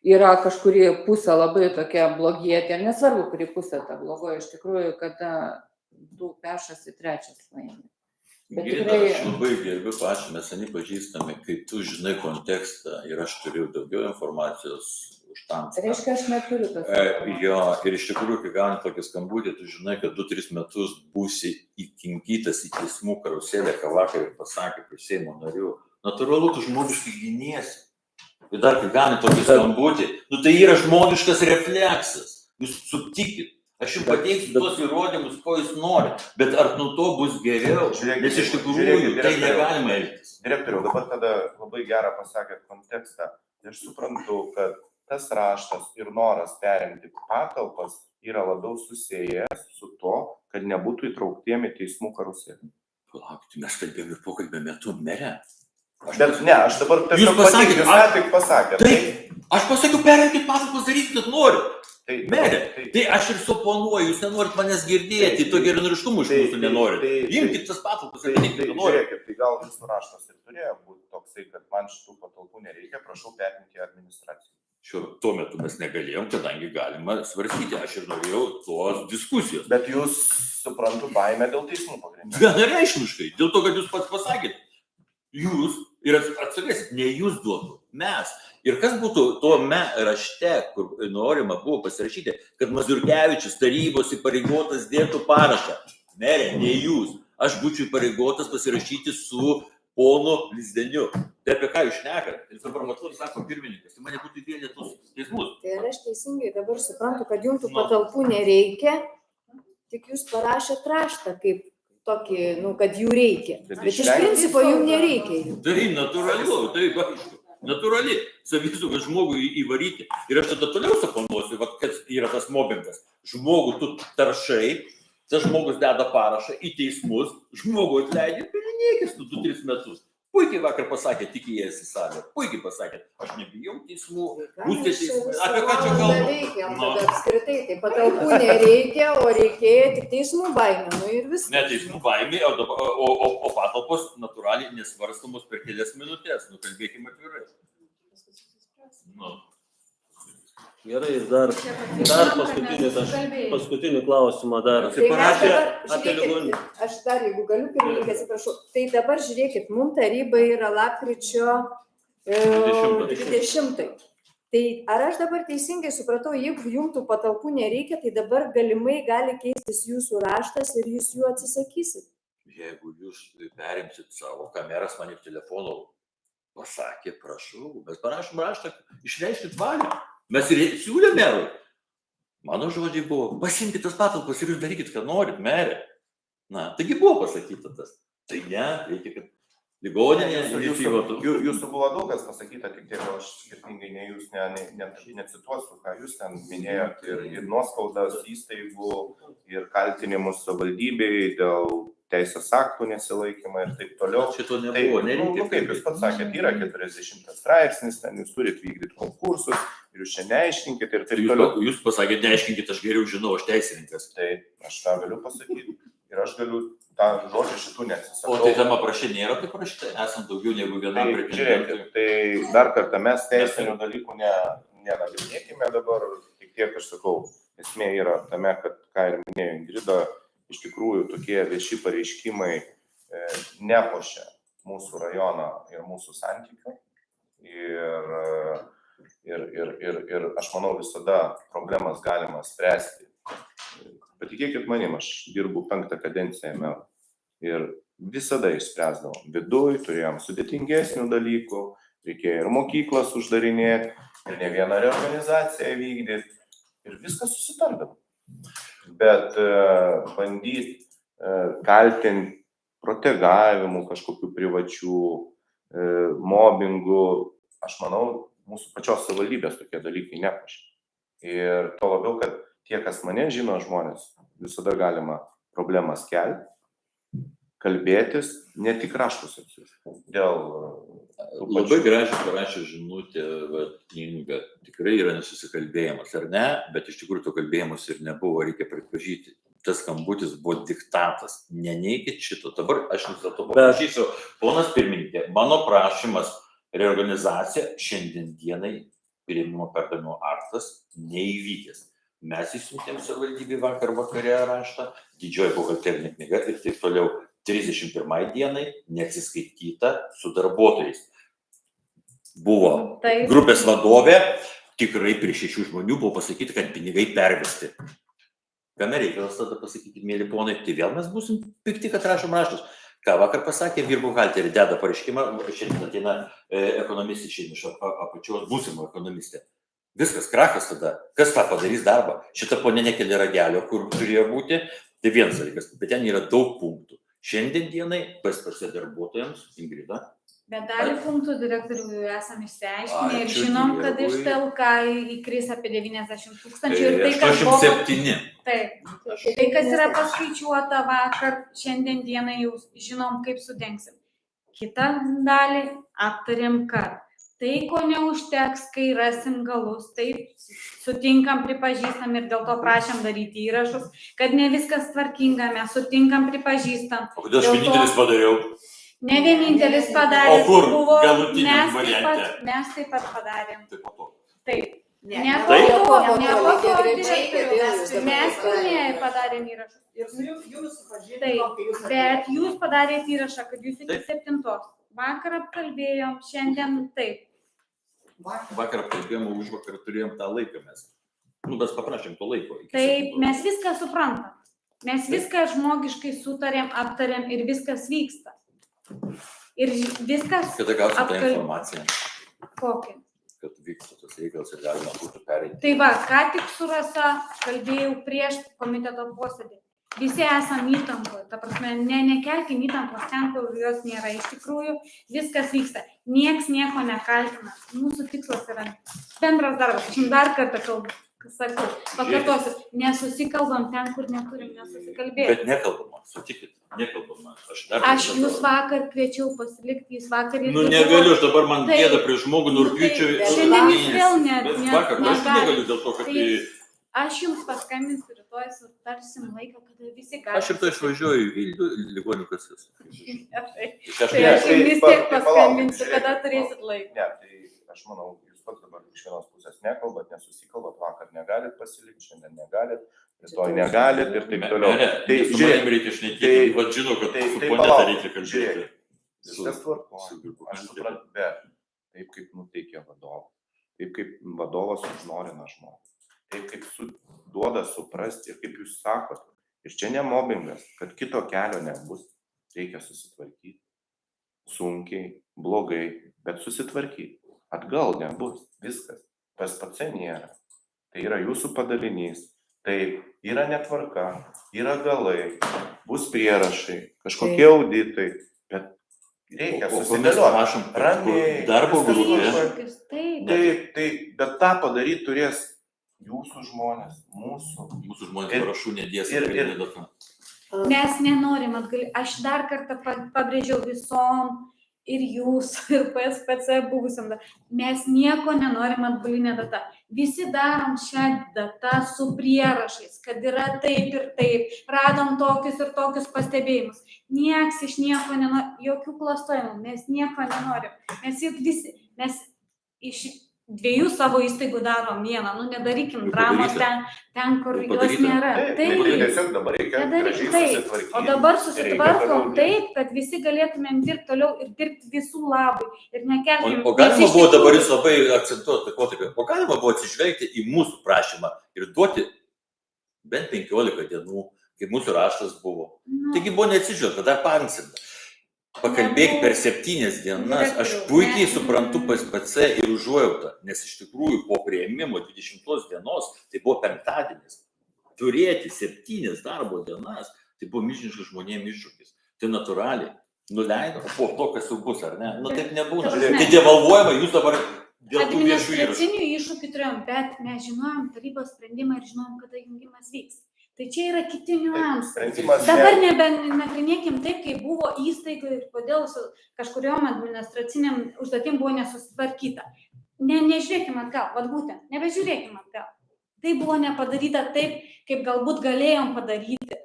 yra kažkuri pusė labai tokia blogietė, nesvarbu, kuri pusė ta blogoji, iš tikrųjų, kada du pešasi, trečias laimi. Bet Greta, tikrai, aš labai gerbiu pačią, mes seniai pažįstame, kai tu žinai kontekstą ir aš turiu daugiau informacijos už tam. reiškia, aš neturiu tos. Jo, ir iš tikrųjų, kai gauni tokį skambutį, tu žinai, kad 2-3 metus būsi įkinkytas į teismų karuselę, ką vakar ir pasakė prie Seimo narių. Natūralu, tu žmogiškai giniesi. Ir dar kai gauni tokį skambutį, nu tai yra žmogiškas refleksas. Jūs sutikit. Aš jums pateiksiu tuos įrodymus, ko jūs norite, bet ar nuo to bus geriau, nes iš tikrųjų tai negalima elgtis. Direktoriau, dabar tada labai gerą pasakėt kontekstą. Aš suprantu, kad tas raštas ir noras perimti patalpas yra labiau susijęs su to, kad nebūtų įtrauktiem į teismų karuselį. Palaukti, mes kalbėjome ir pokalbio metu, mere. Bet ne, aš dabar Jūs pasakėt, jūs tik pasakėt. Taip, aš pasakiau, perimkit patalpas, darykit, kad norit. Tai, Mere, tai aš ir suponuoju, jūs nenorit manęs girdėti, to geranoriškumo iš mūsų nenorit. Imkit tas patalpas, darykit, kad norit. Žiūrėkit, tai gal jūsų raštas ir turėjo būti toksai, kad man šitų patalpų nereikia, prašau perimti į administraciją. Tuo metu mes negalėjom, kadangi galima svarstyti, aš ir norėjau tos diskusijos. Bet jūs, suprantu, baimę dėl teismų pagrindų. Vienareikšmiškai, dėl to, kad jūs pats pasakėt. Jūs ir atsakėsit, ne jūs duotų, mes. Ir kas būtų tuome rašte, kur norima buvo pasirašyti, kad Mazurkevičius tarybos įpareigotas dėtų parašą. Mere, ne jūs. Aš būčiau įpareigotas pasirašyti su ponu Lizdeniu. Tai apie ką jūs šnekat? Ir dabar matau, sako pirmininkas, tai mane būtų įvėlė tus teismus. Tai ir aš teisingai dabar suprantu, kad jums tų patalpų nereikia, tik jūs parašėt raštą kaip tokį, kad jų reikia. Bet iš principo jums nereikia jų. Tai natūralu, tai aišku. Natūrali savisauga žmogui įvaryti. Ir aš tada toliau sakonuosiu, kad yra tas mobbingas. Žmogų tu taršai, tas žmogus deda parašą į teismus, žmogų atleidė, pilinėkis tu 2-3 metus. Puikiai vakar pasakė, tik įėjęs į salę. Puikiai pasakė, aš nebijau teismų, būsite teismų. Apie ką čia kalbam? Tada apskritai, tai patalpų nereikia, o reikėjo tik teismų baimė. Ir viskas. Ne teismų baimė, o patalpos natūraliai nesvarstamos per kelias minutės. Kalbėkime atvirai. Gerai, dar paskutinį klausimą dar. Tai mes dabar, apie ligoninę. žiūrėkit, aš dar, jeigu galiu, pirmininkai, atsiprašau, tai dabar žiūrėkit, mums taryba yra lapkričio 20. Tai ar aš dabar teisingai supratau, jeigu jums tų patalpų nereikia, tai dabar galimai gali keistis jūsų raštas ir jūs jų atsisakysit? Jeigu jūs perimsit savo kameras, man ir telefonų pasakė, prašau, mes parašom raštą, išreiškit valią. Mes ir siūlėm merui. Mano žodžiai buvo, pasimkit tas patalpas ir jūs darykit, ką norit, merė. Na, taigi buvo pasakyta tas. Tai ne, reikia, kad ligoninė inicijuotų. Jūsų buvo daug kas pasakyta, tik tiek aš skirtingai ne jūs necituosiu, ką jūs ten minėjot, ir nuoskaudas įstaigų, ir kaltinimus savivaldybei dėl teisės aktų nesilaikymą ir taip toliau. Šito nebuvo, nereikia. Kaip jūs pats sakėt, yra 40 straipsnis, ten jūs turit vykdyti konkursus ir jūs čia neaiškinkit ir taip toliau. Jūs pasakėt, neaiškinkit, aš geriau žinau, aš teisininkas. Tai aš tą galiu pasakyti. Ir aš galiu tą žodžią šitų neatsisakau. O tai tam aprašė nėra taip parašyta, esant daugiau negu vienam pretendentui. Žiūrėkit, tai dar kartą mes teisinių dalykų nenagrinėkime dabar, tik tiek aš sakau, esmė yra tame, kad, ką ir minėjo Ingrida, iš tikrųjų tokie vieši pareiškimai nepuošia mūsų rajoną ir mūsų santykių. Ir aš manau, visada problemas galima spręsti. Patikėkit manim, aš dirbu 5 kadenciją meru ir visada išspręsdavom. Viduj turėjom sudėtingesnių dalykų, reikėjo ir mokyklas uždarinėti, ir ne vieną reorganizaciją vykdyti ir viskas susitardavom. Bet bandyti kaltinti protegavimu kažkokių privačių, mobbingų, aš manau, mūsų pačios savivaldybės tokie dalykai nepuošia. Ir to labiau, kad tie, kas mane žino žmonės, visada galima problemas kelti, kalbėtis, ne tik raštus atsiųsti. Dėl Labai gražiai parašė žinutė, Inga, tikrai yra nesusikalbėjimas, ar ne, bet iš tikrųjų to kalbėjimas ir nebuvo, reikia pripažinti. Tas skambutis buvo diktatas, neneikit šito. Dabar aš vis dėlto paprašysiu, ponas pirmininkė, mano prašymas reorganizacija šiandien dienai priėmimo perdavimo aktas neįvykęs. Mes įsiuntėm savivaldybei vakar vakare raštą, didžioji buhalterinė knyga ir taip toliau 31 dienai neatsiskaityta su darbuotojais. Buvo Taip. grupės vadovė, tikrai prie 6 žmonių buvo pasakyti, kad pinigai pervesti. Kame reikalas tada pasakyti, mėly ponai, tai vėl mes būsim pikti, kad rašom raštus. Ką vakar pasakė, vyr buhalterį deda pareiškimą, šiandien ateina ekonomistė, šiandien iš apačios būsimo ekonomistė. Viskas, krachas tada. Kas tą padarys darbą? Šita ponė nekelia ragelio, kur turėjo būti. Tai vienas dalykas, bet ten yra daug punktų. Šiandien dienai PSPC darbuotojams, Ingrida. Bet dalį punktų direktorių jau esam išsiaiškinę ir Ačiū žinom, kad Dievui. iš TLK įkris apie 90 000 ir tai, kas buvo... 87. Taip, tai, kas yra paskaičiuota vakar, šiandien dienai jau žinom, kaip sudengsim. Kitą dalį aptarėm, kad tai, ko neužteks, kai rasim galus, taip sutinkam, pripažįstam ir dėl to prašėm daryti įrašus, kad ne viskas tvarkinga, mes sutinkam, pripažįstam. O kodėl aš Dėl to- vienintelis padariau? Ne vienintelis padarė, O kur buvo, galutiniam mes taip pat padarėm. Tai po to. Taip. Ne, Ne Taip. po to, Taip. ne po to, Taip. direktoriau, mes pirmieji padarėm įrašus. Jūs Taip, bet jūs padarėte įrašą, kad jūs iki 7. Vakar apkalbėjom, šiandien taip. Vakar apkalbėjom, už vakar turėjom tą laiką mes. Mes paprašėm to laiko. iki Taip, 7. mes viską suprantam. Mes viską žmogiškai sutarėm, aptarėm ir viskas vyksta. Ir viskas Kada gausim tą apkal- informaciją, kokia. kad vyksta tas reikalas ir galima būtų pereiti. Tai va, ką tik su Rasa kalbėjau prieš komiteto posėdį. Visi esam įtampoje, ta prasme, nekelkim įtampos ten, kur jos nėra. Iš tikrųjų, viskas vyksta. Nieks nieko nekaltina. Mūsų tikslas yra bendras darbas. Aš jums dar kartą kalbu, sakau, pakartosiu, nesusikalbam ten, kur neturim nesusikalbėti. Bet nekalbama, sutikit, nekalbama. Aš jūs vakar kviečiau pasilikti, jūs vakar ir... Nu negaliu, aš dabar man Taip. gėda prieš žmogų nuo rugpjūčio. Taip, šiandien jūs vėl Bet vakar, aš negaliu dėl to, kad Tai aš jums paskambinsiu rytoj, sutarsim laiką, kada visi gali. aš ir to išvažiuoju į Vilnių ligonių kasas. Tai aš jums vis tiek paskambinsiu, kada turėsit laiką. Ne, tai aš manau, jūs pats dabar iš vienos pusės nekalbat, nesusikalbat, vakar negalit pasilikti, šiandien negalit, rytoj negalit ir taip toliau. Tai su manim reikia šnekėti, vad žinau, kad tai- su tai poneta palauk, reikia kalbėti. žiūrėkit. Su- Viskas tvarko. su- Aš suprantu, bet taip kaip nuteikia vadovas, taip kaip vadovas užnorina žmogų, taip kaip duoda suprasti ir kaip jūs sakot. Ir čia ne mobbingas, kad kito kelio nebus, reikia susitvarkyti. Sunkiai, blogai, bet susitvarkyti. Atgal nebus, viskas. PSPC nėra. Tai yra jūsų padalinys. Tai yra netvarka, yra galai, bus prierašai, kažkokie auditai, bet reikia O ko mes susidėlioti. prašom, kad Ramiai, darbo viskas grupė. tvarkoj. Taip, Tai, bet tą padaryti turės jūsų žmonės, mūsų. Mūsų žmonės Ir- parašų nedės. ir- data. mes nenorim atgal. Aš dar kartą pabrėžiau visom ir jūs, ir PSPC buvusiam. Mes nieko nenorim atgalinę datą. Visi darom šią datą su prierašais, kad yra taip ir taip. Radom tokius ir tokius pastebėjimus. Nieks iš nieko nenori, jokių klastojimų, mes nieko nenorim. Mes juk visi, mes iš 2 savo įstaigų darom vieną, nu nedarykim Jau dramos padaryta. ten, kur Jau jos padaryta. nėra. Taip, Taip. tiesiog dabar reikia gražiai Taip, susitvarkyti. o dabar Reikia susitvarkom toliau taip, kad visi galėtumėm dirbti toliau ir dirbti visų labui. Ir nekelkim. O galima nes iš buvo tikrųjų- dabar jūs labai akcentuoti laikotarpį, o galima buvo atsižvelgti į mūsų prašymą ir duoti bent 15 dienų, kaip mūsų raštas buvo. Nu, Taigi buvo neatsižvelgta, dar paankstinta. Pakalbėk per 7 dienas, aš puikiai suprantu PSPC ir užuojautą, nes iš tikrųjų po priėmimo 20 dienos, tai buvo penktadienis, turėti 7 darbo dienas, tai buvo milžiniškas žmonėms iššūkis. Tai natūraliai nuleido, o po to, kas jau bus, ar ne? Nu taip nebūna. Ta prasme. Tai devalvuojama, jūs dabar Dėl tų viešų įrašų. Administracinių iššūkių turėjom, bet mes žinojom tarybos sprendimą ir žinojom, kada jungimas vyks. Tai čia yra kiti niuansai. Sprendimas Dabar nebenagrinėkim taip, kaip buvo įstaigai ir kodėl su kažkuriom administraciniam užduotim buvo nesusitvarkyta. Nežiūrėkim atgal, vad būtent, nebežiūrėkim atgal. Tai buvo nepadaryta taip, kaip galbūt galėjom padaryti.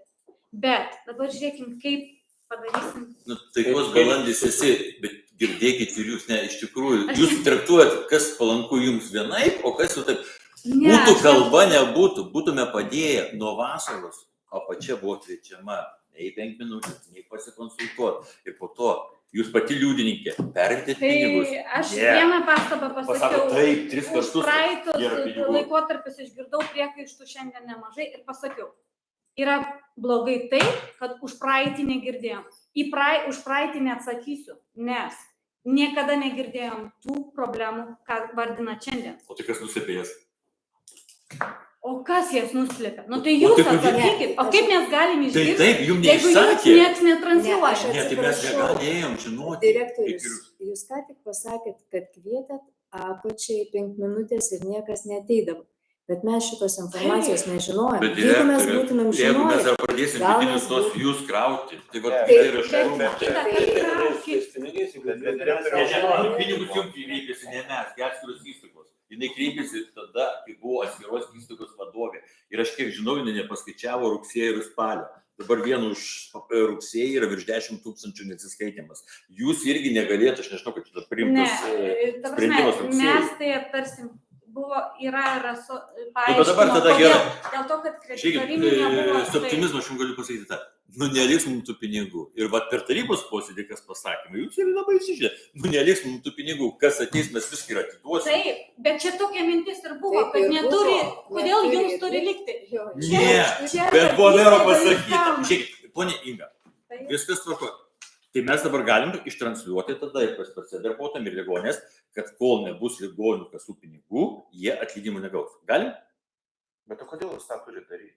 Bet dabar žiūrėkim, kaip padarysim. Nu, taikos balandis esi, bet girdėkit ir jūs, ne, iš tikrųjų, jūs traktuojat, kas palanku jums vienaip, o kas jau taip. Būtų kalba, nebūtų, būtume padėję nuo vasaros, o pačia buvo kviečiama, nei 5 minutės, nei pasikonsultuoti. Ir po to jūs pati liudininkė, perintėt pinigus. Tai aš vieną pastabą pasakiau. Taip, 3 kartus. Už praeitus laikotarpius išgirdau priekaištų šiandien nemažai ir pasakiau. Yra blogai tai, kad už praeitį negirdėjom. Už praeitį neatsakysiu, nes niekada negirdėjom tų problemų, ką vardina šiandien. O tai kas nusipė jas? O kas jas nuslėpė? Nu tai jūs atsakykit. O kaip mes galim išgirsti? Taip, jums jeigu jūs neišsakė. nieks netransliuoja? Ne, tai mes negalėjom žinoti. Direktorius, jūs ką tik pasakėt, kad kvietėt apačiai 5 minutės ir niekas neateidavo. Bet mes šitos informacijos nežinojom. Bet Jeigu mes direktorius, būtumėm jeigu mes žinoję, dar pradėsim gal vidinius mes tos būtų- jūs krauti, tai va, Ne, tai yra Bet šaunumas. kitą kartą Pinigus jums kreipėsi ne mes, atskiros įstaigos. Jinai kreipėsi tada, kai buvo atskiros įstaigos vadovė. Ir aš kiek žinau, jinai nepaskaičiavo rugsėjo ir spalio. Dabar vien už rugsėjį yra virš 10 000 neatsiskaitimas. Jūs irgi negalėtų, aš nežinau, kad čia priimtas sprendimas rugsėjį. mes tai aptarsim. Yra raso, bet dabar tada gerai. Dėl to, kad Žiūrėkit, kreditorinė nebuvo. su optimizmu aš jums galiu pasakyti tą. Nu, neliks mums tų pinigų. Ir va per tarybos posėdį, kas pasakymai, jūs ir labai įsižiūrė. Nu, neliks mums tų pinigų. Kas ateis, mes viską ir atiduosim. Taip, bet čia tokia mintis ir buvo, Taip kad ir neturi, buvo. kodėl Neturi jums ir turi lik- likti. Jo, Ne, bet buvo mero pasakyta. Įstaigos Žiūrėkit, ponia Inga, Taip. viskas tvarko. Tai mes dabar galim ištransliuoti tada ir pas darbuotojams ir ligonės, kad kol nebus ligonių kasų pinigų, jie atlyginimų negaus. Galim? Bet o kodėl jūs tą turite daryti?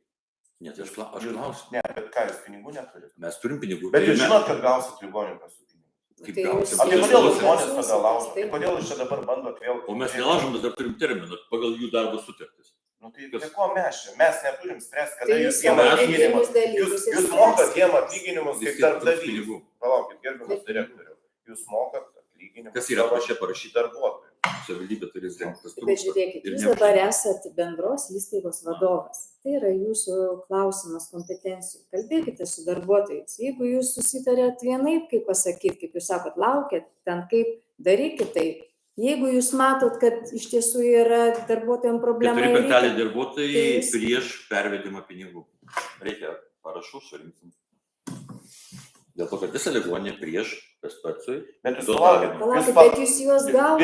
Ne, tai aš klausiu. Ne, bet ką jūs pinigų neturite? Mes turim pinigų. Bet jūs žinot, kad gausit ligonių kasų pinigų. Kaip Tai gausim? jūs- O tai kodėl Jūs- žmonės jūs- tada laužo? Tai taip. kodėl jūs čia dabar bandot vėl... O mes nelaužom, mes dar turim terminą pagal jų darbo sutartis. Nu tai Kas? tai ko mes čia? Mes neturim spręsti, kada Tai jūs jūs jiem savo atlyginimus. vidinius dalykus Jūs ir mokat spręskit. jiem atlyginimus kaip Visi trūks darbdavys. pinigų. Palaukit, gerbiamas direktoriau. Jūs mokat atlyginimus Kas yra savo apraše parašyta? darbuotojų. Savivaldybė turi rengti tas Bet žiūrėkit, Ir jūs neužtenka. dabar esate bendros įstaigos vadovas. Tai yra jūsų klausimas kompetencijų. Kalbėkite su darbuotojais. Jeigu jūs susitarėt vienaip, kaip pasakyti, kaip jūs sakot, laukėt, ten kaip darykit tai. Jeigu jūs matot, kad iš tiesų yra darbuotojams problema, 4/5 darbuotojai tai jūs- prieš pervedimą pinigų. Reikia parašų surinkti. Dėl to, kad visą ligoninę prieš Pespecui. Bet jūs Duoda- palaukit. Palaukit, Jūs bet jūs juos gausite.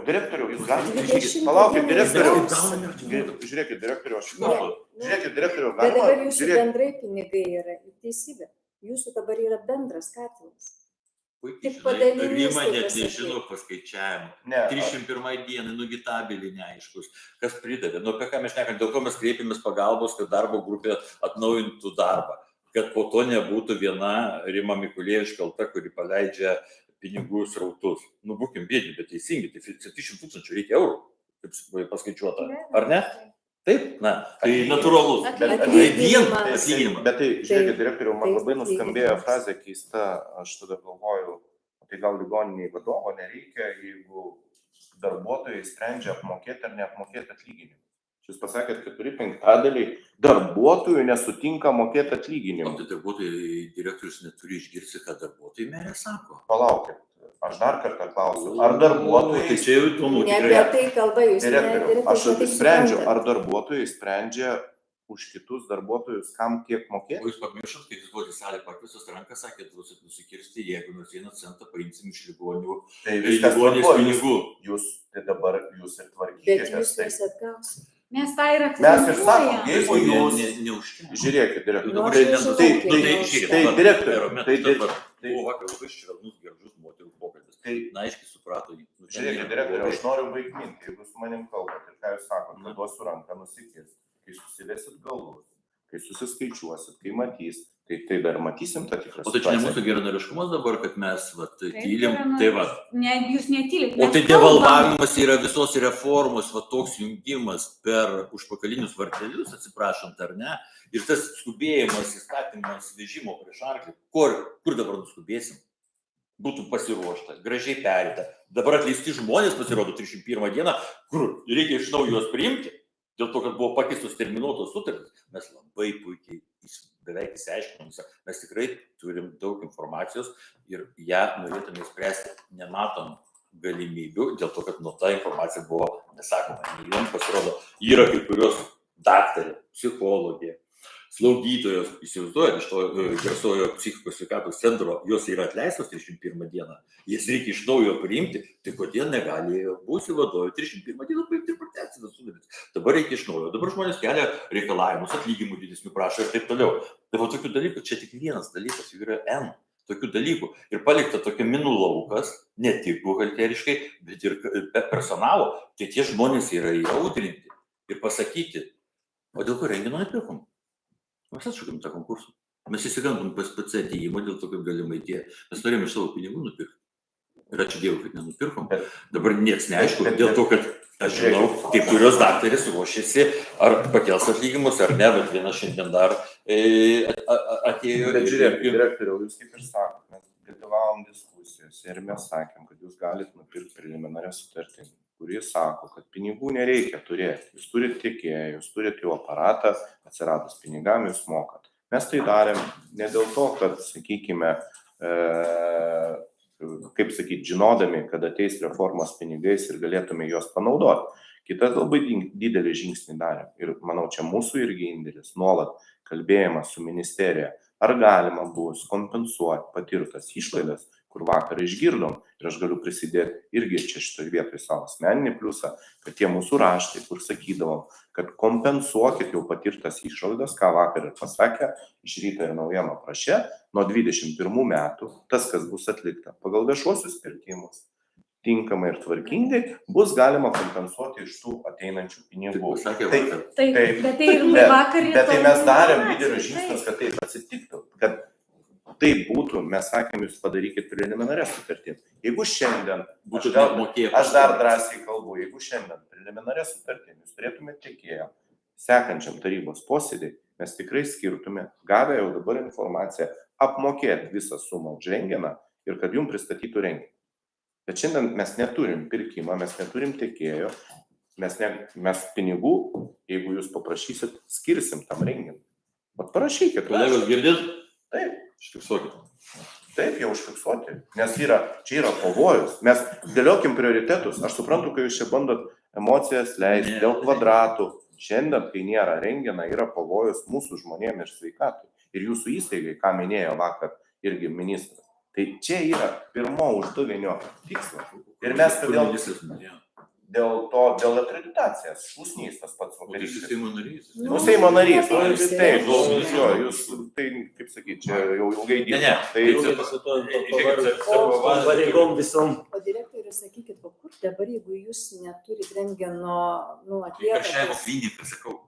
Direktoriau, jūs galite. 20 Palaukit, dienų direktoriau. jūs gausite. Žiūrėkit, direktoriau, aš Ne, kalbu. nu, Žiūrėkit, direktoriau, Bet dabar galima. jūsų Žiūrėkit, bendrai pinigai yra teisybė. Jūsų dabar yra bendras katilas. Puikiai Tik žinai, padalinys, Rima taip net pasakyt. nežino paskaičiavimo. ne. 301 dienai, nugi tabelį neaiškus. Kas pridavė? Nu, apie ką mes šnekam, dėl ko mes kreipėmės pagalbos, kad darbo grupė atnaujintų darbą. Kad po to nebūtų viena Rima Mikulė iškalta, kuri paleidžia pinigų srautus. Nu, būkim bėdini, bet teisingi, tai 700 000 reikia eurų, kaip paskaičiuota. Ar ne? Taip, na, tai natūralus. Atlyginimas. Tai vien Atlyginimas. atlyginimas. Bet tai, žiūrėkit, direktoriau, man Taip, labai nuskambėjo atlyginimas. frazė keista, aš tada galvoju, tai gal ligoniniai vadovo nereikia, jeigu darbuotojai sprendžia apmokėti ar neapmokėti atlyginimą. Jūs pasakėt, 4/5 darbuotojų nesutinka mokėti O atlyginimą. tai darbuotojai direktorius neturi išgirsti, ką darbuotojai merė sako. Palaukit, aš dar kartą klausiu, ar darbuotojai... Tai čia jau įdomu Ne tikrai. apie tai kalba, jūs Direktoriau, aš taip sprendžiu, suprantat. ar darbuotojai sprendžia už kitus darbuotojus, kam kiek O mokėti? jūs pamiršot, kai jūs buvote salė pakviestas rankas, sakėt, duosit nusikirsti, jeigu nors 1 centą paimsim iš ligonių, Tai viskas ligonės tvarkoj, pinigų. jūs tai dabar jūs ir Bet tvarkykitės. jūs Tai. juos atgausite. Mes tą ir Mes ir sakom, akcentuojam. jeigu Ne- jūs... ne- neužtenka. Žiūrėkit, direktoriau. Nu, aš Prezidentas- žinau, tai- kiek nu, tai neužtenka. žiūrėkit, tai dabar, direktoriau, dabar, tai dabar tai- buvo vakar labai švelnus, gražus moterų pokalbis. Tai Na, aiškiai suprato jį. Nu, ten žiūrėkit, nėra direktoriau, blogai. aš noriu baigti, jeigu su manim kalbate ir ką jūs sakote, Na. kad duosiu ranką nusikirsti. Kai susivesit galvus, kai susiskaičiuosit, kai matys, tai dar matysim tą tikrą O tai čia ne mūsų geranoriškumas dabar, kad mes tylim, tai va. Ne, jūs netylit. O tai devalvavimas yra visos reformos, va toks jungimas per užpakalinius vartelius, atsiprašant ar ne, ir tas skubėjimas įstatymas vežimo prieš arklį, kur dabar nuskubėsim? Būtų pasiruošta, gražiai perėta. Dabar atleisti žmonės pasirodo 31 dieną, kur reikia iš naujo juos priimti, dėl to, kad buvo pakeistos terminuotos sutartys. Mes labai puikiai beveik įsiaiškinom, mes tikrai turim daug informacijos ir ją norėtume spręsti, nematom galimybių, dėl to, kad nuo ta informacija buvo nesakoma. Jiems pasirodo, yra kai kurios daktarė, psichologė, slaugytojos, įsivaizduojat, iš to garsiojo psichikos sveikatos centro, jos yra atleistos 31 dieną, jas reikia iš naujo priimti, tai kodėl negalėjo būti vadovai 31 dieną paimti ir pratęsti tas sudartis. Dabar reikia iš naujo, dabar žmonės kelia reikalavimus, atlyginimų didesnių prašo ir taip toliau. Tai va tokių dalykų, čia tik vienas dalykas, jų yra N tokių dalykų. Ir palikta tokia minų laukas, ne tik buhalteriškai, bet ir personalo, tai tie žmonės yra įaudrinti ir pasakyti, o dėl ko rengino nepirkom? Mes atšaukėm tą konkursą. Mes įsigandom PSPC atėjimą dėl to, kad galimai tie. Mes norėjome iš savo pinigų nupirkti. Ir ačiū Dievui, kad nenupirkom. Dabar nieks neaišku, dėl to, kad aš žinau, kai kurios daktarės ruošėsi, ar pakels atlyginimus, ar ne, bet viena šiandien dar atėjo. Bet žiūrėk, direktoriau, jūs kaip ir sakot, mes dalyvavom diskusijose ir mes sakėm, kad jūs galite nupirkti preliminarią sutartį, kuri sako, kad pinigų nereikia turėti. Jūs turite tiekėją, jūs turite jau aparatą, atsiradus pinigam jūs mokat. Mes tai darėm ne dėl to, kad, sakykime, kaip sakyti, žinodami, kad ateis reformos pinigais ir galėtume juos panaudoti. Kita labai didelį žingsnį darėm. Ir manau, čia mūsų irgi indėlis, nuolat kalbėjimas su ministerija, ar galima bus kompensuoti patirtas išlaidas, kur vakar išgirdom, ir aš galiu prisidėti irgi čia šitoje vietoje savo asmeninį pliusą, kad tie mūsų raštai, kur sakydavom, kad kompensuokit jau patirtas išlaidas, ką vakar ir pasakė iš Ryto ir Naujienų apraše, nuo 21 metų tas, kas bus atlikta pagal viešuosius pirkimus, tinkamai ir tvarkingai, bus galima kompensuoti iš tų ateinančių pinigų. Bet tai ir vakar. Bet tai mes darėm didelius žingsnius, kad taip atsitiktų, kad tai būtų, mes sakėm, jūs padarykit preliminarią sutartį. Jeigu šiandien, aš dar drąsiai kalbu, jeigu šiandien preliminarią sutartį jūs turėtumėte tiekėją sekančiam tarybos posėdį, mes tikrai skirtume, gavę jau dabar informaciją, apmokėti visą sumą už renginą ir kad jums pristatytų renginį. Bet šiandien mes neturim pirkimą, mes neturim tiekėjo, mes pinigų, jeigu jūs paprašysit, skirsim tam renginį. Vat parašykit. Kolegos girdit? Taip. Užfiksuokit. Taip, jau užfiksuoti, nes čia yra pavojus. Mes dėliokim prioritetus. Aš suprantu, kai jūs čia bandot emocijas leisti dėl kvadratų. Šiandien, kai nėra rengina, yra pavojus mūsų žmonėm ir sveikatai. Ir jūsų įstaigai, ką minėjo vakar irgi ministras. Tai čia yra pirmo uždavinio tikslas. Ir mes dėl akreditacijas, šūsnys tas pats vakarykštis. Seimo narys. Seimo narys, taip, jūs, tai, kaip sakyti, čia jau ilgai dirba. Pareigom visom. O direktorius, sakykit, o kur dabar, jeigu jūs neturit rentgeno, atliekat? Karščiavimo klinika, sakau.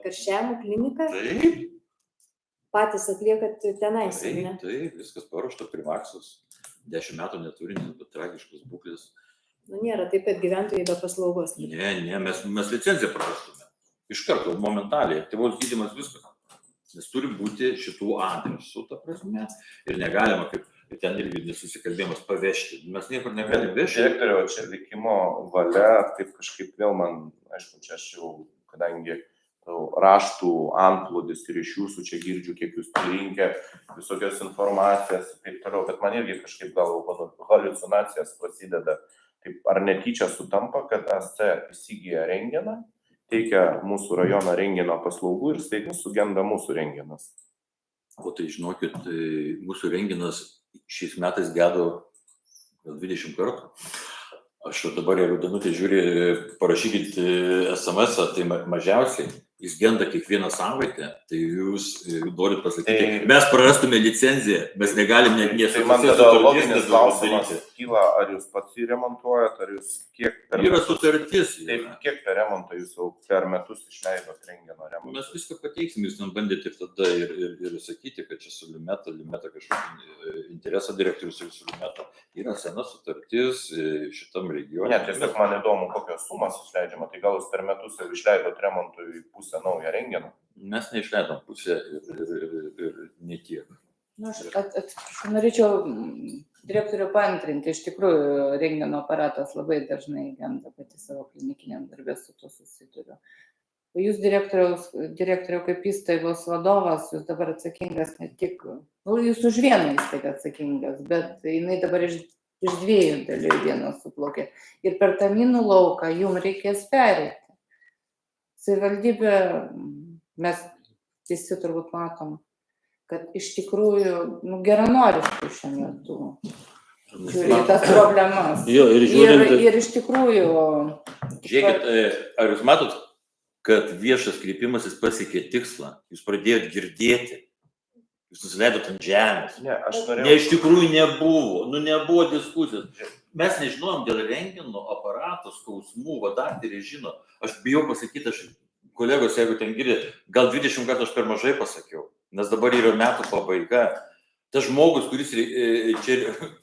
Karščiavimo klinika? Taip. Patys atliekat tenais, ne? Taip, viskas paruošta Primaksos. 10 metų neturinės, bet tragiškos būklės. Nėra taip, kad gyventojai be paslaugos. Ne, mes licenciją prarastume. Iš karto, momentaliai, aktyvaus gydymas viskas. Nes turi būti šitų adresų, ta prasme, ir negalima, kaip ten irgi nesusikalbėjimas, pavežti. Mes niekur negalim vežti. Direktoriau, čia likimo valia, taip kažkaip vėl man, aišku, čia aš jau, kadangi raštų antplūdis ir iš jūsų čia girdžiu, kiek jūs pririnkę visokios informacijas ir taip toliau, bet man irgi kažkaip gal haliucinacijas prasideda. Taip, ar netyčia sutampa, kad SC įsigyja renginą, teikia mūsų rajono rengino paslaugų ir staiga sugenda mūsų renginas? O tai žinokit, mūsų renginas šiais metais gedo 20 kartų. Aš dabar, jeigu Danutė žiūri, parašykit SMS-ą, tai mažiausiai jis genda kiekvieną savaitę, tai jūs norit pasakyti, Tai- mes prarastume licenciją, mes negalim net Tai man nesutarties tada loginis nedaryti. klausimas kyla, ar jūs pats jį remontuojat, ar jūs kiek per Yra metus- sutartis. Taip, Yra. kiek per remontą jūs jau per metus išleidot rengeno remontą? Mes viską pateiksim, jūs ten bandėte ir tada ir sakyti, kad čia su Limeta kažkokį interesą direktorius ir su Limeta. Yra sena sutartis šitam regione. Ne, tiesiog man įdomu, kokios sumas išleidžiama. Tai gal jūs per metus jau išleidot remontui pusę naują rengeną? Mes neišleidom pusę ir ne tiek. Nu, aš atsiprašau, norėčiau direktorių paantrinti. Iš tikrųjų, rengeno aparatas labai dažnai genda, pati savo klinikiniam darbė su to susiduriu. O jūs direktoriau kaip įstaigos vadovas, jūs dabar atsakingas ne tik, jūs už vieną įstaigą atsakingas, bet jinai dabar iš dviejų dalių vieną suplaukė. Ir per tą minų lauką jums reikės perėti. Savivaldybė, mes visi turbūt matom, kad iš tikrųjų geranoriškai šiuo metu žiūri į tas problemas. Jo, ir žiūrint. Ir iš tikrųjų. Žiūrėkit, ar jūs matot, kad viešas kreipimasis pasiekė tikslą, jūs pradėjot girdėti, jūs nusileidot ant žemės. Ne, aš norėjau. Ne, iš tikrųjų nebuvo diskusijos. Mes nežinojom dėl rengeno aparato skausmų, va daktarė žino. Aš bijau pasakyti, kolegos, jeigu ten girdė, gal 20 kartų aš per mažai pasakiau, nes dabar yra metų pabaiga. Tas žmogus, kuris čia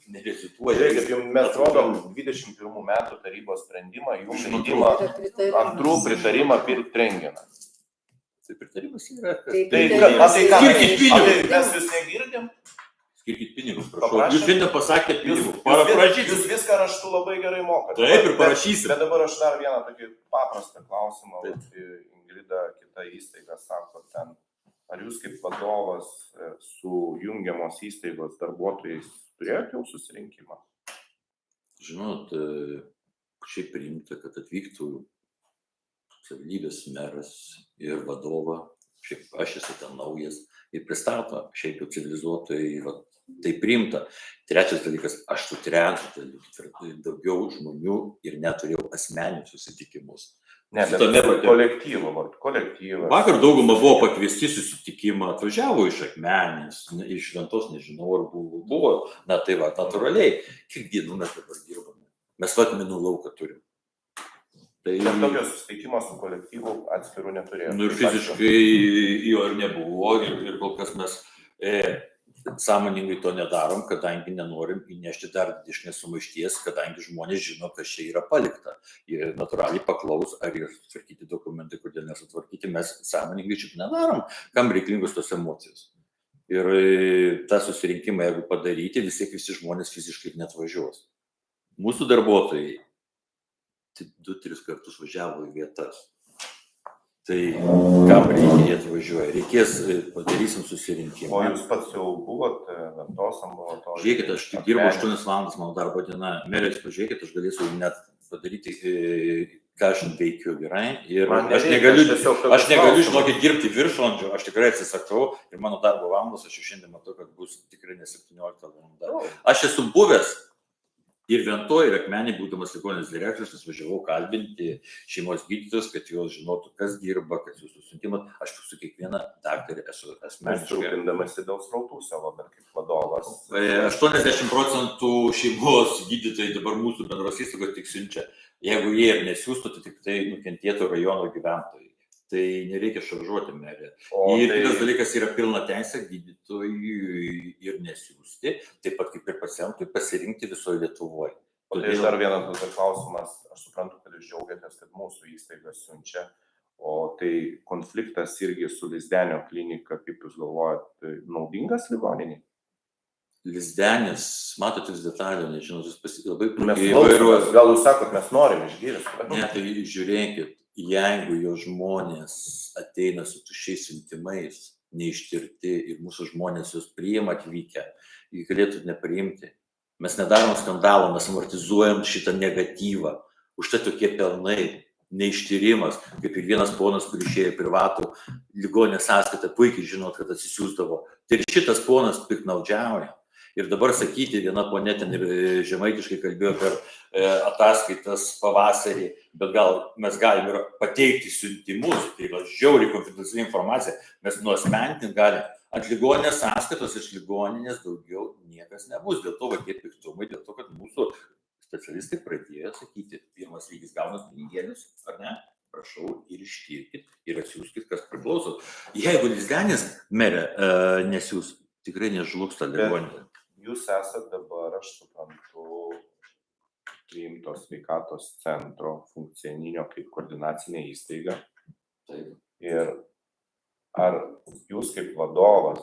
nerecituoja. Žiūrėkit, mes rodom 21 metų tarybos sprendimą, jums leidimą antrų pritarimą pirkti rengeną. Tai pritarimas yra. Skirkit pinigus. Mes jūs negirdim? Skirkit pinigus, prašau. Jūs šiandien pasakėt pinigus. Jūs viską raštu labai gerai mokate. Taip, ir parašysim. Bet dabar aš dar vieną tokį paprastą klausimą. Ingrida, kita įstaiga, sako ten, ar jūs kaip vadovas su jungiamos įstaigos darbuotojais turėjote jau susirinkimą? Žinot, šiaip priimta, kad atvyktų savivaldybės meras ir vadovą, šiaip aš esu ten naujas, ir pristato, šiaip jau civilizuotojai, tai priimta. Trečias dalykas, aš su trečdaliu daugiau žmonių ir neturėjau asmeninius susitikimus. Ne, bet kolektyvą. Vakar dauguma buvo pakviesti susitikimą, atvažiavo iš Akmenės, iš Šventos, nežinau, ar buvo, na tai va, natūraliai, kiek dienų mes dabar dirbame. Mes minų lauką turim. Tai tokio susitikimo su kolektyvu atskirų neturėjome. Nu ir fiziškai jo ir nebuvo, ir kol kas mes sąmoningai to nedarom, kadangi nenorim įnešti dar didesnės sumaišties, kadangi žmonės žino, kas čia yra palikta. Jie natūraliai paklaus, ar yra sutvarkyti dokumentai, kodėl nesutvarkyti, mes sąmoningai šitą nedarom, kam reikalingos tos emocijos. Ir tą susirinkimą, jeigu padaryti, visi žmonės fiziškai net važiuos. Mūsų darbuotojai 2-3 kartus važiavo į vietas. Tai kam reikia, jie atvažiuoja. Reikės, padarysim susirinkimą. O jūs pats jau buvot Ventos ambulatorijos? Žiūrėkit, aš tik dirbu 8 valandas mano darbo diena. Merės, pažiūrėkit, aš galėsiu net padaryti, ką aš veikiu gerai. Ir aš negaliu, žinokit, dirbti viršvalandžių. Aš tikrai atsisakau ir mano darbo valandos, aš jau šiandien matau, kad bus tikrai ne 17 valanda. Aš esu buvęs ir Ventoj, ir Akmenėj, būdamas ligoninės direktorius, važiavau kalbinti šeimos gydytojus, kad jos žinotų, kas dirba, kas jūsų siuntimas. Aš su kiekviena daktarė esu asmeniškai. Rūpindamasi dėl srautų savo, bet kaip vadovas. 80% šeimos gydytojai dabar mūsų bendros įstaigos tik siunčia. Jeigu jie ir nesiųstų, tai tik tai nukentėtų rajono gyventojai. Tai nereikia šaržuoti merė. Ir kitas dalykas yra pilna teisė gydytojui ir nesiųsti, taip pat kaip ir pacientui pasirinkti visoje Lietuvoje. Tai dar vienas klausimas, aš suprantu, kad jūs džiaugiatės, kad mūsų įstaigas siunčia, o tai konfliktas irgi su Lizdenio klinika, kaip jūs galvojat, naudingas ligoniniai? Lizdenis, matot, vis detalių, nežinau, jūs labai įvairiuos. Gal jūs sakot, mes norim išgirsti? Ne, tai žiūrėkit. Jeigu jo žmonės ateina su tuščiais siuntimais, neištirti ir mūsų žmonės juos priima atvykę, jį galėtų nepriimti. Mes nedarom skandalą, mes amortizuojam šitą negatyvą. Už tai tokie pelnai, neištyrimas, kaip ir vienas ponas, kuris išėjo privatų ligoninės sąskaitą, puikiai žinot, kad atsisiųsdavo. Tai ir šitas ponas piknaudžiauja. Ir dabar sakyti, viena ponė ten ir žemaitiškai kalbėjo per ataskaitas pavasarį, bet gal mes galim ir pateikti siuntimus, tai yra žiauriai konfidenciali informacija, mes nuosmentinti galim. Ant ligoninės sąskaitos iš ligoninės daugiau niekas nebus. Dėl to tokie piktumai, dėl to, kad mūsų specialistai pradėjo sakyti, pirmas lygis gauna pinigėlius, ar ne? Prašau ir ištirkit ir atsiųskit, kas priklauso. Jeigu Lizdėnės merė nesiūs, tikrai nežlugs ta ligoninė. Jūs esate dabar, aš suprantu, priimtos sveikatos centro funkcioninio kaip koordinacinė įstaiga. Taip. Ir ar jūs kaip vadovas,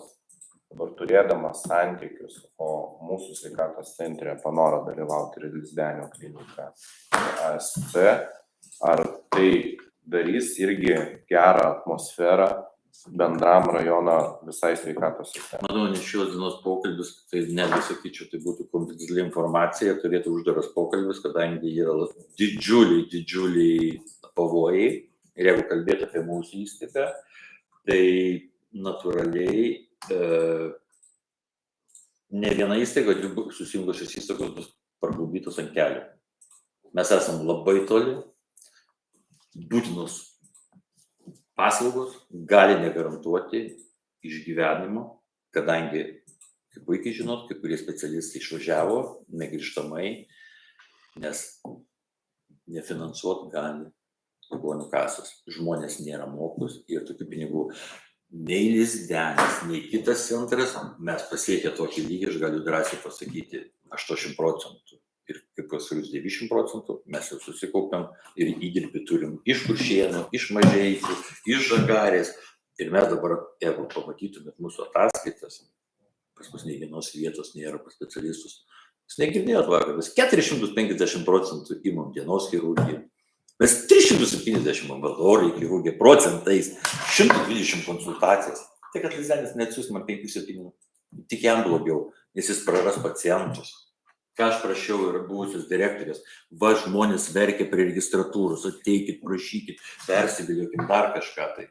dabar turėdamas santykius, o mūsų sveikatos centre panoro dalyvauti ir Lizdėnio klinika, ASC, ar tai darys irgi gerą atmosferą bendram rajono visai sveikatos sistemai? Manau, ne šios dienos pokalbis, tai netgi sakyčiau, tai būtų konfidenciali informacija, turėtų uždaras pokalbis, kadangi yra didžiuliai pavojai. Ir jeigu kalbėti apie mūsų įstaigą, tai natūraliai ne viena įstaiga, susijungusios įstaigos bus parklupdytos ant kelių. Mes esam labai toli, būtinos paslaugos gali negarantuoti išgyvenimo, kadangi, kaip puikiai žinot, kai kurie specialistai išvažiavo negrįžtamai, nes nefinansuot gali ligonių kasos. Žmonės nėra mokus ir tokių pinigų nei Lizdėnės, nei kitas centras, mes pasiekę tokį lygį, aš galiu drąsiai pasakyti, 80%. Ir kaip pasakys 90%, mes jau susikaupiam ir įdirbį turim iš Kuršėnų, iš Mažeikių, iš Žagarės. Ir mes dabar, jeigu pamatytumėt mūsų ataskaitas, pas mus nei vienos vietos nėra pas specialistus. Jūs negirdėjot vakar, mes 450% imam dienos chirurgiją. Mes 370 ambulatoriją chirurgiją procentais, 120 konsultacijas. Tai kad Lizdėnės neatsiųs man 5-7, tik jam blogiau, nes jis praras pacientus. Ką aš prašiau ir buvusius direktorės, va žmonės verkia prie registratūros, ateikit, prašykit, persiviliokim dar kažką tai.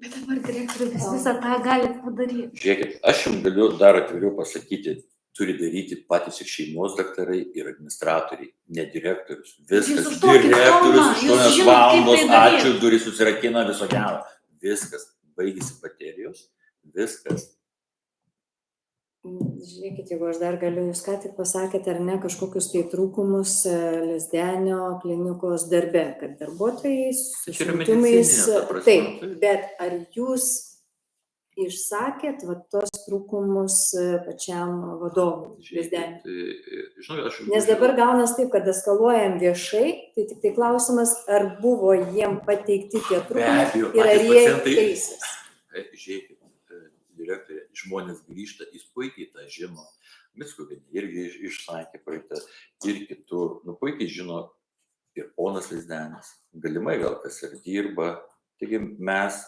Bet dabar direktorius visą tą gali padaryti. Žiūrėkit, aš jums galiu dar atviriau pasakyti, turi daryti patys ir šeimos daktarai, ir administratoriai, ne direktorius. Viskas, direktorius 8 valandos, ačiū, durys susirakina, viso gero. Viskas, baigėsi baterijos, viskas. Žiūrėkit, jeigu aš dar galiu, jūs ką tik pasakėte, ar ne, kažkokius tai trūkumus Lizdėnio klinikos darbe, kad darbuotojai su sunkumais, taip, bet ar jūs išsakėt va tos trūkumus pačiam vadovui Lizdėnio? Nes dabar gaunas taip, kad eskaluojam viešai, tai tik tai klausimas, ar buvo jiem pateikti tie trūkumai ir ar jie teisės. Žiūrėkit, direktorė, žmonės grįžta, jis puikiai tą žino. Mickuvienė irgi išsakė praeitą ir kitur. Puikiai žino ir ponas Lizdėnis. Galimai gal kas ir dirba. Taigi mes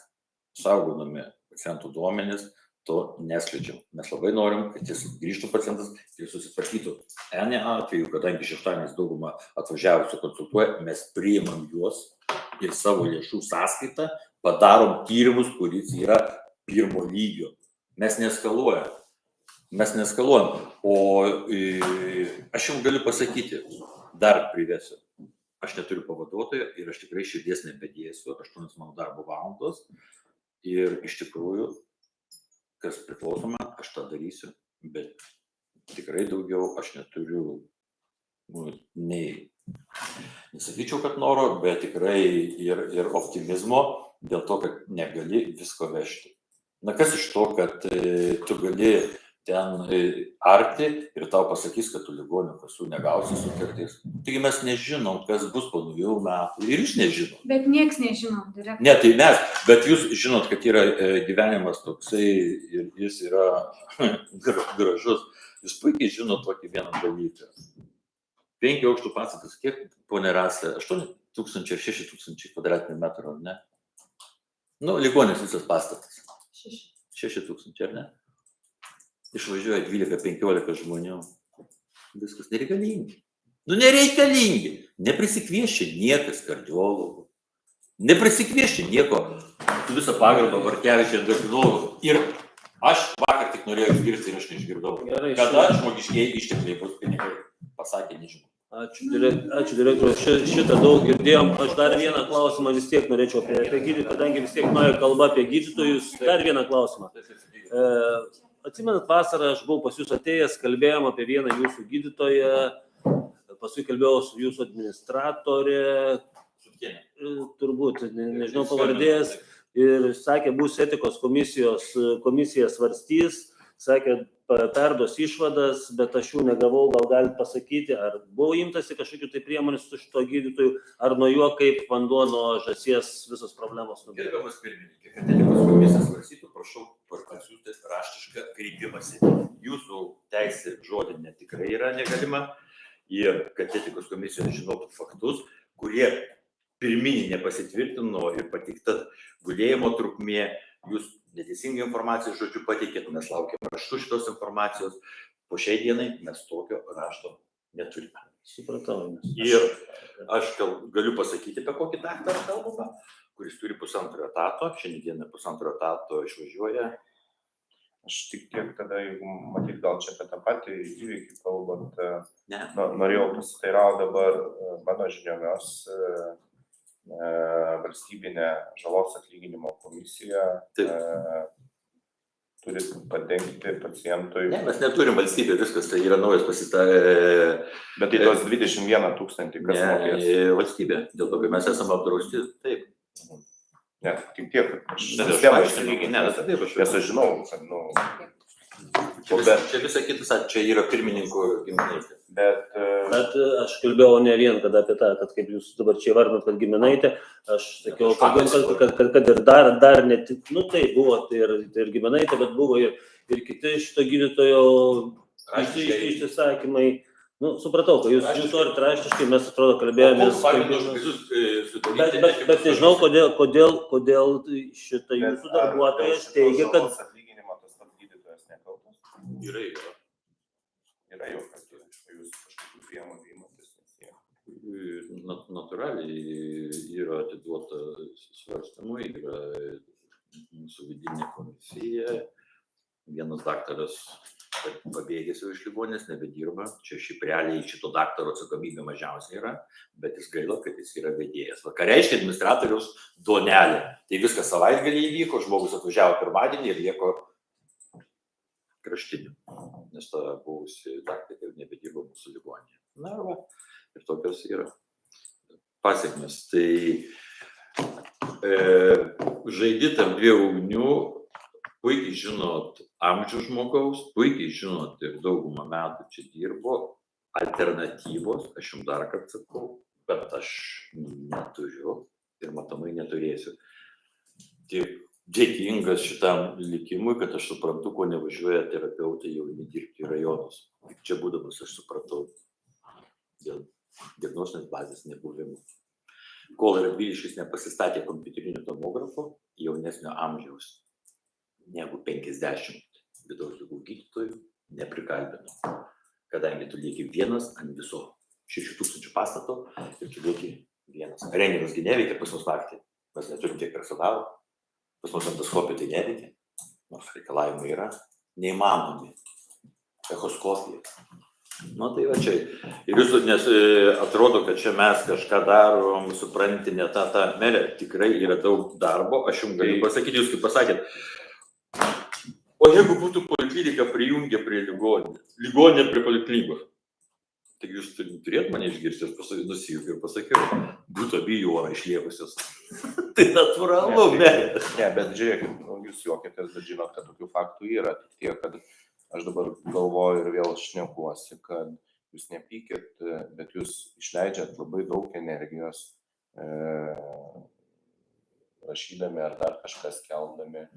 saugodami pacientų duomenis, to neskleidžiam. Mes labai norim, kad jis grįžtų pacientas ir susitvarkytų. N atveju, kadangi šeštadienis daugumą atvažiavusių konsultuoja, mes priimam juos ir savo lėšų sąskaitą padarom tyrimus, kuris yra pirmo lygio. Mes neskaluojam. O aš jums galiu pasakyti, dar privesiu. Aš neturiu pavaduotojo ir aš tikrai širdies nebedėsiu, 8 mano darbo valandos. Ir iš tikrųjų, kas priklausoma, aš tą darysiu, bet tikrai daugiau aš neturiu, nesakyčiau, kad noro, bet tikrai ir optimizmo dėl to, kad negali visko vežti. Na kas iš to, kad tu gali ten arti ir tau pasakys, kad tu ligonių kasų negausi sutarties. Taigi mes nežinom, kas bus po naujų metų ir jūs nežinom. Bet nieks nežinom, direktorius. Ne, tai mes, bet jūs žinot, kad yra gyvenimas toksai ir jis yra gražus. Jūs puikiai žinot tokį vieną dalyką. 5 aukštų pastatas, kiek, ponė Rasa, 8,000 ar 6,000 kvadratinių metrų, ar ne? Ligonis visas pastatas. 6,000, ar ne? Išvažiuoja 12-15 žmonių. Viskas nereikalingi. Nereikalingi. Neprisikviešia niekas kardiologų. Neprisikviešia nieko. Tu visą pagarbą Bartkevičiui endokrinologų. Ir Aš vakar tik norėjau išgirsti ir aš neišgirdau. Gerai, Kada žmogiškieji ištekliai bus pinigai? Pasakė, nežinau. Ačiū direktorius, šitą daug girdėjom. Aš dar vieną klausimą vis tiek norėčiau apie gydytojus, kadangi vis tiek nuėjo kalba apie gydytojus. Dar vieną klausimą. Atsimenat, vasarą aš buvau pas jūs atėjęs, kalbėjom apie vieną jūsų gydytoją, paskui kalbėjau su jūsų administratorė, turbūt, nežinau pavardės, ir sakė, bus etikos komisija svarstys, sakė, perduos išvadas, bet aš jų negavau, gal galite pasakyti, ar buvo imtasi kažkokių tai priemonių su šito gydytoju, ar nuo jo kaip vanduo nuo žąsies visos problemos nubėgo. Gerbiamas pirmininkė, kad etikos komisija svarstytų, prašau atsiųsti raštišką kreipimąsi. Jūsų teisė žodinė tikrai yra negalima ir kad etikos komisija žinotų faktus, kurie pirminį nepasitvirtino ir pateikta gulėjimo trukmė, jūs neteisingai informaciją žodžiu pateikėt, mes laukiam raštų šitos informacijos, po šiai dienai mes tokio rašto neturime. Supratau. Ir aš galiu pasakyti, apie kokį daktarą kalbama, kuris turi 1,5 etato, šiandieną 1,5 etato išvažiuoja. Aš tik tiek tada, jeigu matyt, gal čia apie tą patį įvykį kalbant, Ne. norėjau pasiteirauti dabar mano žiniomis valstybinė žalos atlyginimo komisija turi padengti pacientui. Ne, mes neturim valstybė, viskas, tai yra naujas Bet tai tos 21 000, kas mokės? valstybė, dėl to, kad mes esame apdrausti, taip. Ne, tik tiek, aš Ne, sistemą aš išsilyginti, nes aš žinau, kad, Čia visa kitas, čia yra pirmininko giminaitė. bet Bet aš kalbėjau ne vien kada apie tą, kad kaip jūs dabar čia vardinat, kad giminaitė, aš sakiau, kad ir dar ne tik, nu tai buvo tai ir giminaitė, bet buvo ir kiti šito gydytojo išsisakymai. Nu, supratau, kad jūs norit raštiškai, mes atrodo kalbėjomės. Bet nežinau, kodėl šitą jūsų darbuotojas teigia, kad yra jau, kad jūs kažkokių priemonių imatės. Natūraliai yra atiduota svarstymui, yra mūsų vidinė komisija. Vienas daktaras pabėgęs jau iš ligoninės, nebedirba. Čia šiaip realiai šito daktaro atsakomybė mažiausiai yra, bet jis gaila, kad jis yra vedėjas. Ką reiškia administratoriaus duonelė? Tai viskas savaitgalį įvyko, žmogus atvažiavo pirmadienį ir lieko kraštiniu, nes ta buvusi daktarė nebedirba mūsų ligoninėje. Na, va, ir tokios yra pasiekmes. Tai žaidi tarp dviejų ugnių, puikiai žinot amžių žmogaus, puikiai žinot ir daugumą metų čia dirbo, alternatyvos, aš jums dar kartą sakau, bet aš neturiu ir matomai neturėsiu. Tik dėkingas šitam likimui, kad aš suprantu, ko nevažiuoja terapeutai jauni dirbti į rajonus. Čia būdamas aš supratau dėl diagnostinės bazės nebuvimo. Kol Radviliškis nepasistatė kompiuterinio tomografo jaunesnio amžiaus negu 50 vidaus ligų gydytojų neprikalbino. Kadangi tu lieki vienas ant viso 6000 pastato ir tu lieki vienas. Rentgenas gi neveikia pas mus naktį, mes neturim tiek personalo. Pas mus endoskopija tai neveikia, nors reikalavimai yra neįmanomi. Echoskopija. Nu tai va čia. Ir jūs, nes atrodo, kad čia mes kažką darom, supranti, ne tą merę, tikrai yra daug darbo. Aš jums galiu pasakyti, jūs kaip pasakėt, o jeigu būtų poliklinika prijungę prie ligoninė prie poliklinikos, tai jūs turėt mane išgirsti, aš nusijungiu ir pasakiau, būtų abiejų orą išliekusios. Tai natūralu, ne, bet žiūrėkit, jūs juokitės, bet žinot, kad tokių faktų yra. Tik tiek, kad aš dabar galvoju ir vėl šnekuosi, kad jūs nepykit, bet jūs išleidžiat labai daug energijos rašydami ar dar kažkas keldami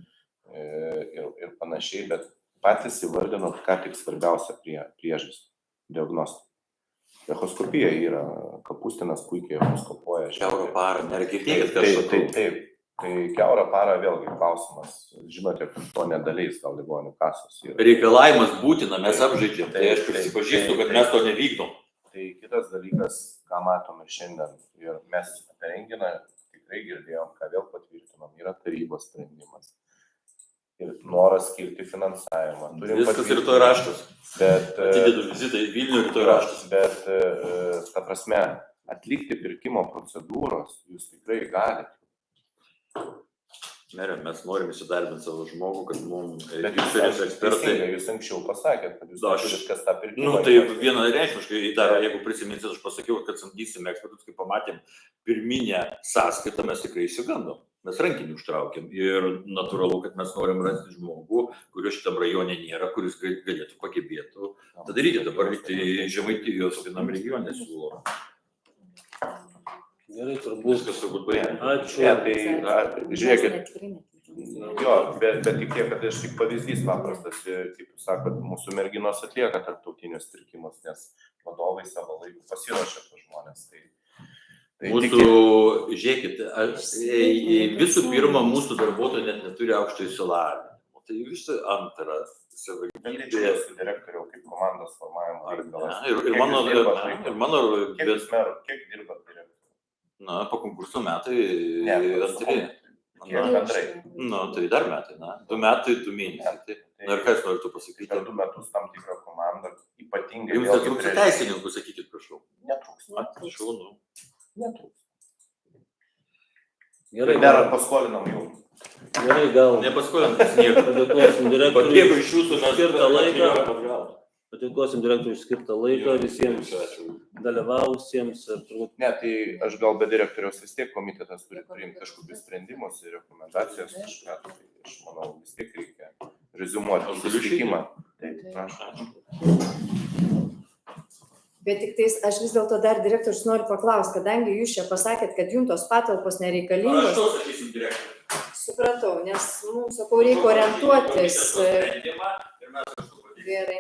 ir panašiai, bet patys įvardinot, ką tik svarbiausia priežastį - diagnostika. Echoskopija yra, Kapustinas puikiai echoskopuoja. Kiaurą parą, nereikėkit kažko. Taip. Tai kiaurą parą vėlgi klausimas. Žinote, to nedaleis gal ligonių kasos yra. Reikalavimas būtina, mes apžaidžiam. Tai aš prisipažįstu, kad mes to nevykdom. Tai kitas dalykas, ką matom ir šiandien. Ir mes apie renginą tikrai girdėjom, ką vėl patvirtinom, yra tarybos sprendimas. ir noras skirti finansavimą. Viskas rytoj raštas. Bet, Atidedu vizitą į Vilnių rytoj raštas. bet ta prasme, atlikti pirkimo procedūros jūs tikrai galite. Merė, mes norim įsidarbinti savo žmogų, kad mums Bet išorės ekspertai. jūs anksčiau pasakėt, kad jūs Aš- turit kas tą pirkimą. Nu, tai vienareikšmiškai, dar jeigu prisiminsit, aš pasakiau, kad samdysime ekspertus, kai pamatėm pirminę sąskaitą, mes tikrai įsigandom. Mes rankinį užtraukėm ir natūralu, kad mes norim rasti žmogų, kurio šitam rajone nėra, kuris galėtų pagebėtų padaryti. Dabar tai Žemaitijos vienam regione siūlo. Gerai, turbūt. Viskas turbūt baigė. Ačiū. Ne, tai žiūrėkit, Tikrai net. jo, bet tik tiek, kad aš tik pavyzdys paprastas, kaip jūs sakot, mūsų merginos atlieka tarptautinius pirkimus, nes vadovai savo laiku pasiruošia tuos žmonės. Tai Mūsų, žiūrėkit, visų pirma, mūsų darbuotojai net neturi aukšto išsilavinimo. Tai visų antra, savivaldybė. su direktoriau kaip komandos formavimo reikalas. Ir mano, Kiek jūs merų, kiek dirbat direktoriau? na, po konkurso metai Ne, antri. Kiek bendrai? Na, tai dar metai, na. 2 metai, 2 mėnesiai. Tai, na ir ką jūs norite pasakyti? Per 2 metus tam tikrą komandą, ypatingai. Jums netrūksta teisininkų, sakykit, prašau. Netrūksta. Prašau, nu. Netrūksta. Gerai, Dar paskolinam jų. gerai, gal Nepaskolintas nieko. padėkosim Pabėgo direktoriui. iš jūsų, mes skirtą laiką. atgal. Padėkosim direktoriui skirtą laiką visiems dalyvavusiems. Ir turbūt Ne, tai aš gal be direktoriaus vis tiek komitetas turi priimti kažkokius sprendimus ir rekomendacijas kažką. Tai aš manau, vis tiek reikia reziumuoti susitikimą. Taip, prašau. Bet tik tais aš vis dėlto dar direktorius noriu paklausti, kadangi jūs čia pasakėt, kad jums tos patalpos nereikalingos. Aš to sakysim direktoriui. Supratau, nes mums, sakau, reikia orientuotis. Ir mes kažkur padėsime. Gerai.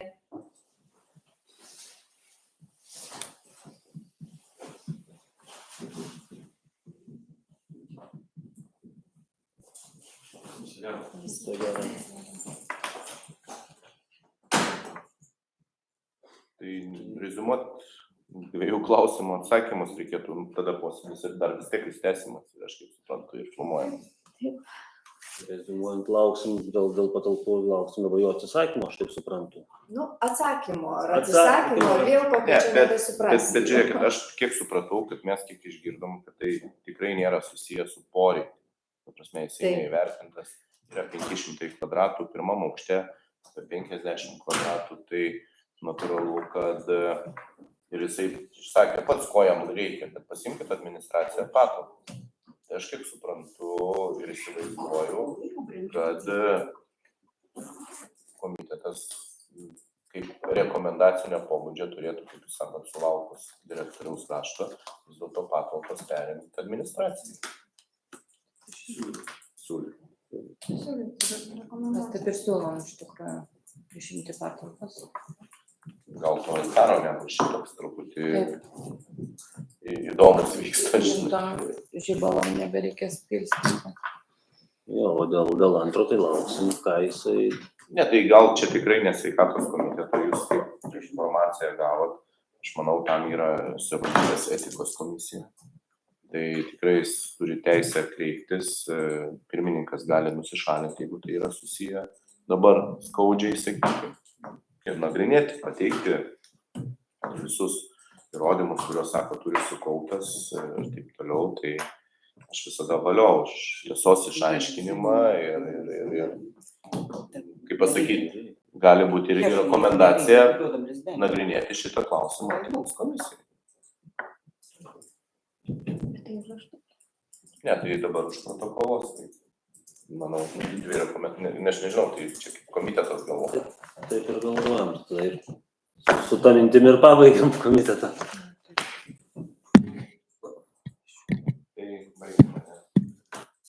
visai gerai. Tai reziumuot 2 klausimų atsakymus reikėtų, tada posėdis ir dar vis tiek jis tęsimas, ir aš kaip suprantu, ir filmuojamas. Reziumuojant, lauksim dėl patalpų, lauksim dabar jo atsisakymo, aš taip suprantu. Nu, atsakymo ar atsisakymo, vėl kokio čia Bet nebesuprasti. žiūrėkit, aš kiek supratau, kad mes kiek išgirdom, kad tai tikrai nėra susijęs su poreikiu. Ta prasme, jis Taip. neįvertintas, yra 500 kvadratų, pirmam aukšte apie 50 kvadratų, tai natūralu, kad ir jisai išsakė pats, ko jam reikia, kad pasimkit administraciją patalpų. Tai aš kiek suprantu ir įsivaizduoju, kad komitetas kaip rekomendacinio pobūdžio turėtų, kaip jūs sakot, sulaukus direktoriaus rašto, vis dėlto patalpas perimti administracijai. Siūlyk. Mes taip ir siūlom iš tikrųjų išimti patalpas. Gal to ir karo nebus šitoks truputį įdomus vyksta. Šimtam žibalom nebereikės pilstyti. Jo, o dėl antro tai lauksim, ką jisai. Ne, tai gal čia tikrai nesveikatos komiteto, jūs kaip informaciją gavot, aš manau, tam yra savivaldybės etikos komisija. Tai tikrai jis turi teisę kreiptis, pirmininkas gali nusišalinti, jeigu tai yra susiję. Dabar skaudžiai, sakykime, ir nagrinėti, pateikti visus įrodymus, kuriuos, sako, turi sukauptas ir taip toliau, tai aš visada valiau už tiesos išaiškinimą ir kaip pasakyti, gali būti irgi rekomendacija nagrinėti šitą klausimą etikos komisijai. Ne, tai dabar už protokolos, tai manau, 2 rekomendacijos, aš nežinau, tai čia kaip komitetas galvoja. Taip ir galvojam, taip. Su ta mintimi ir pabaigiam komitetą.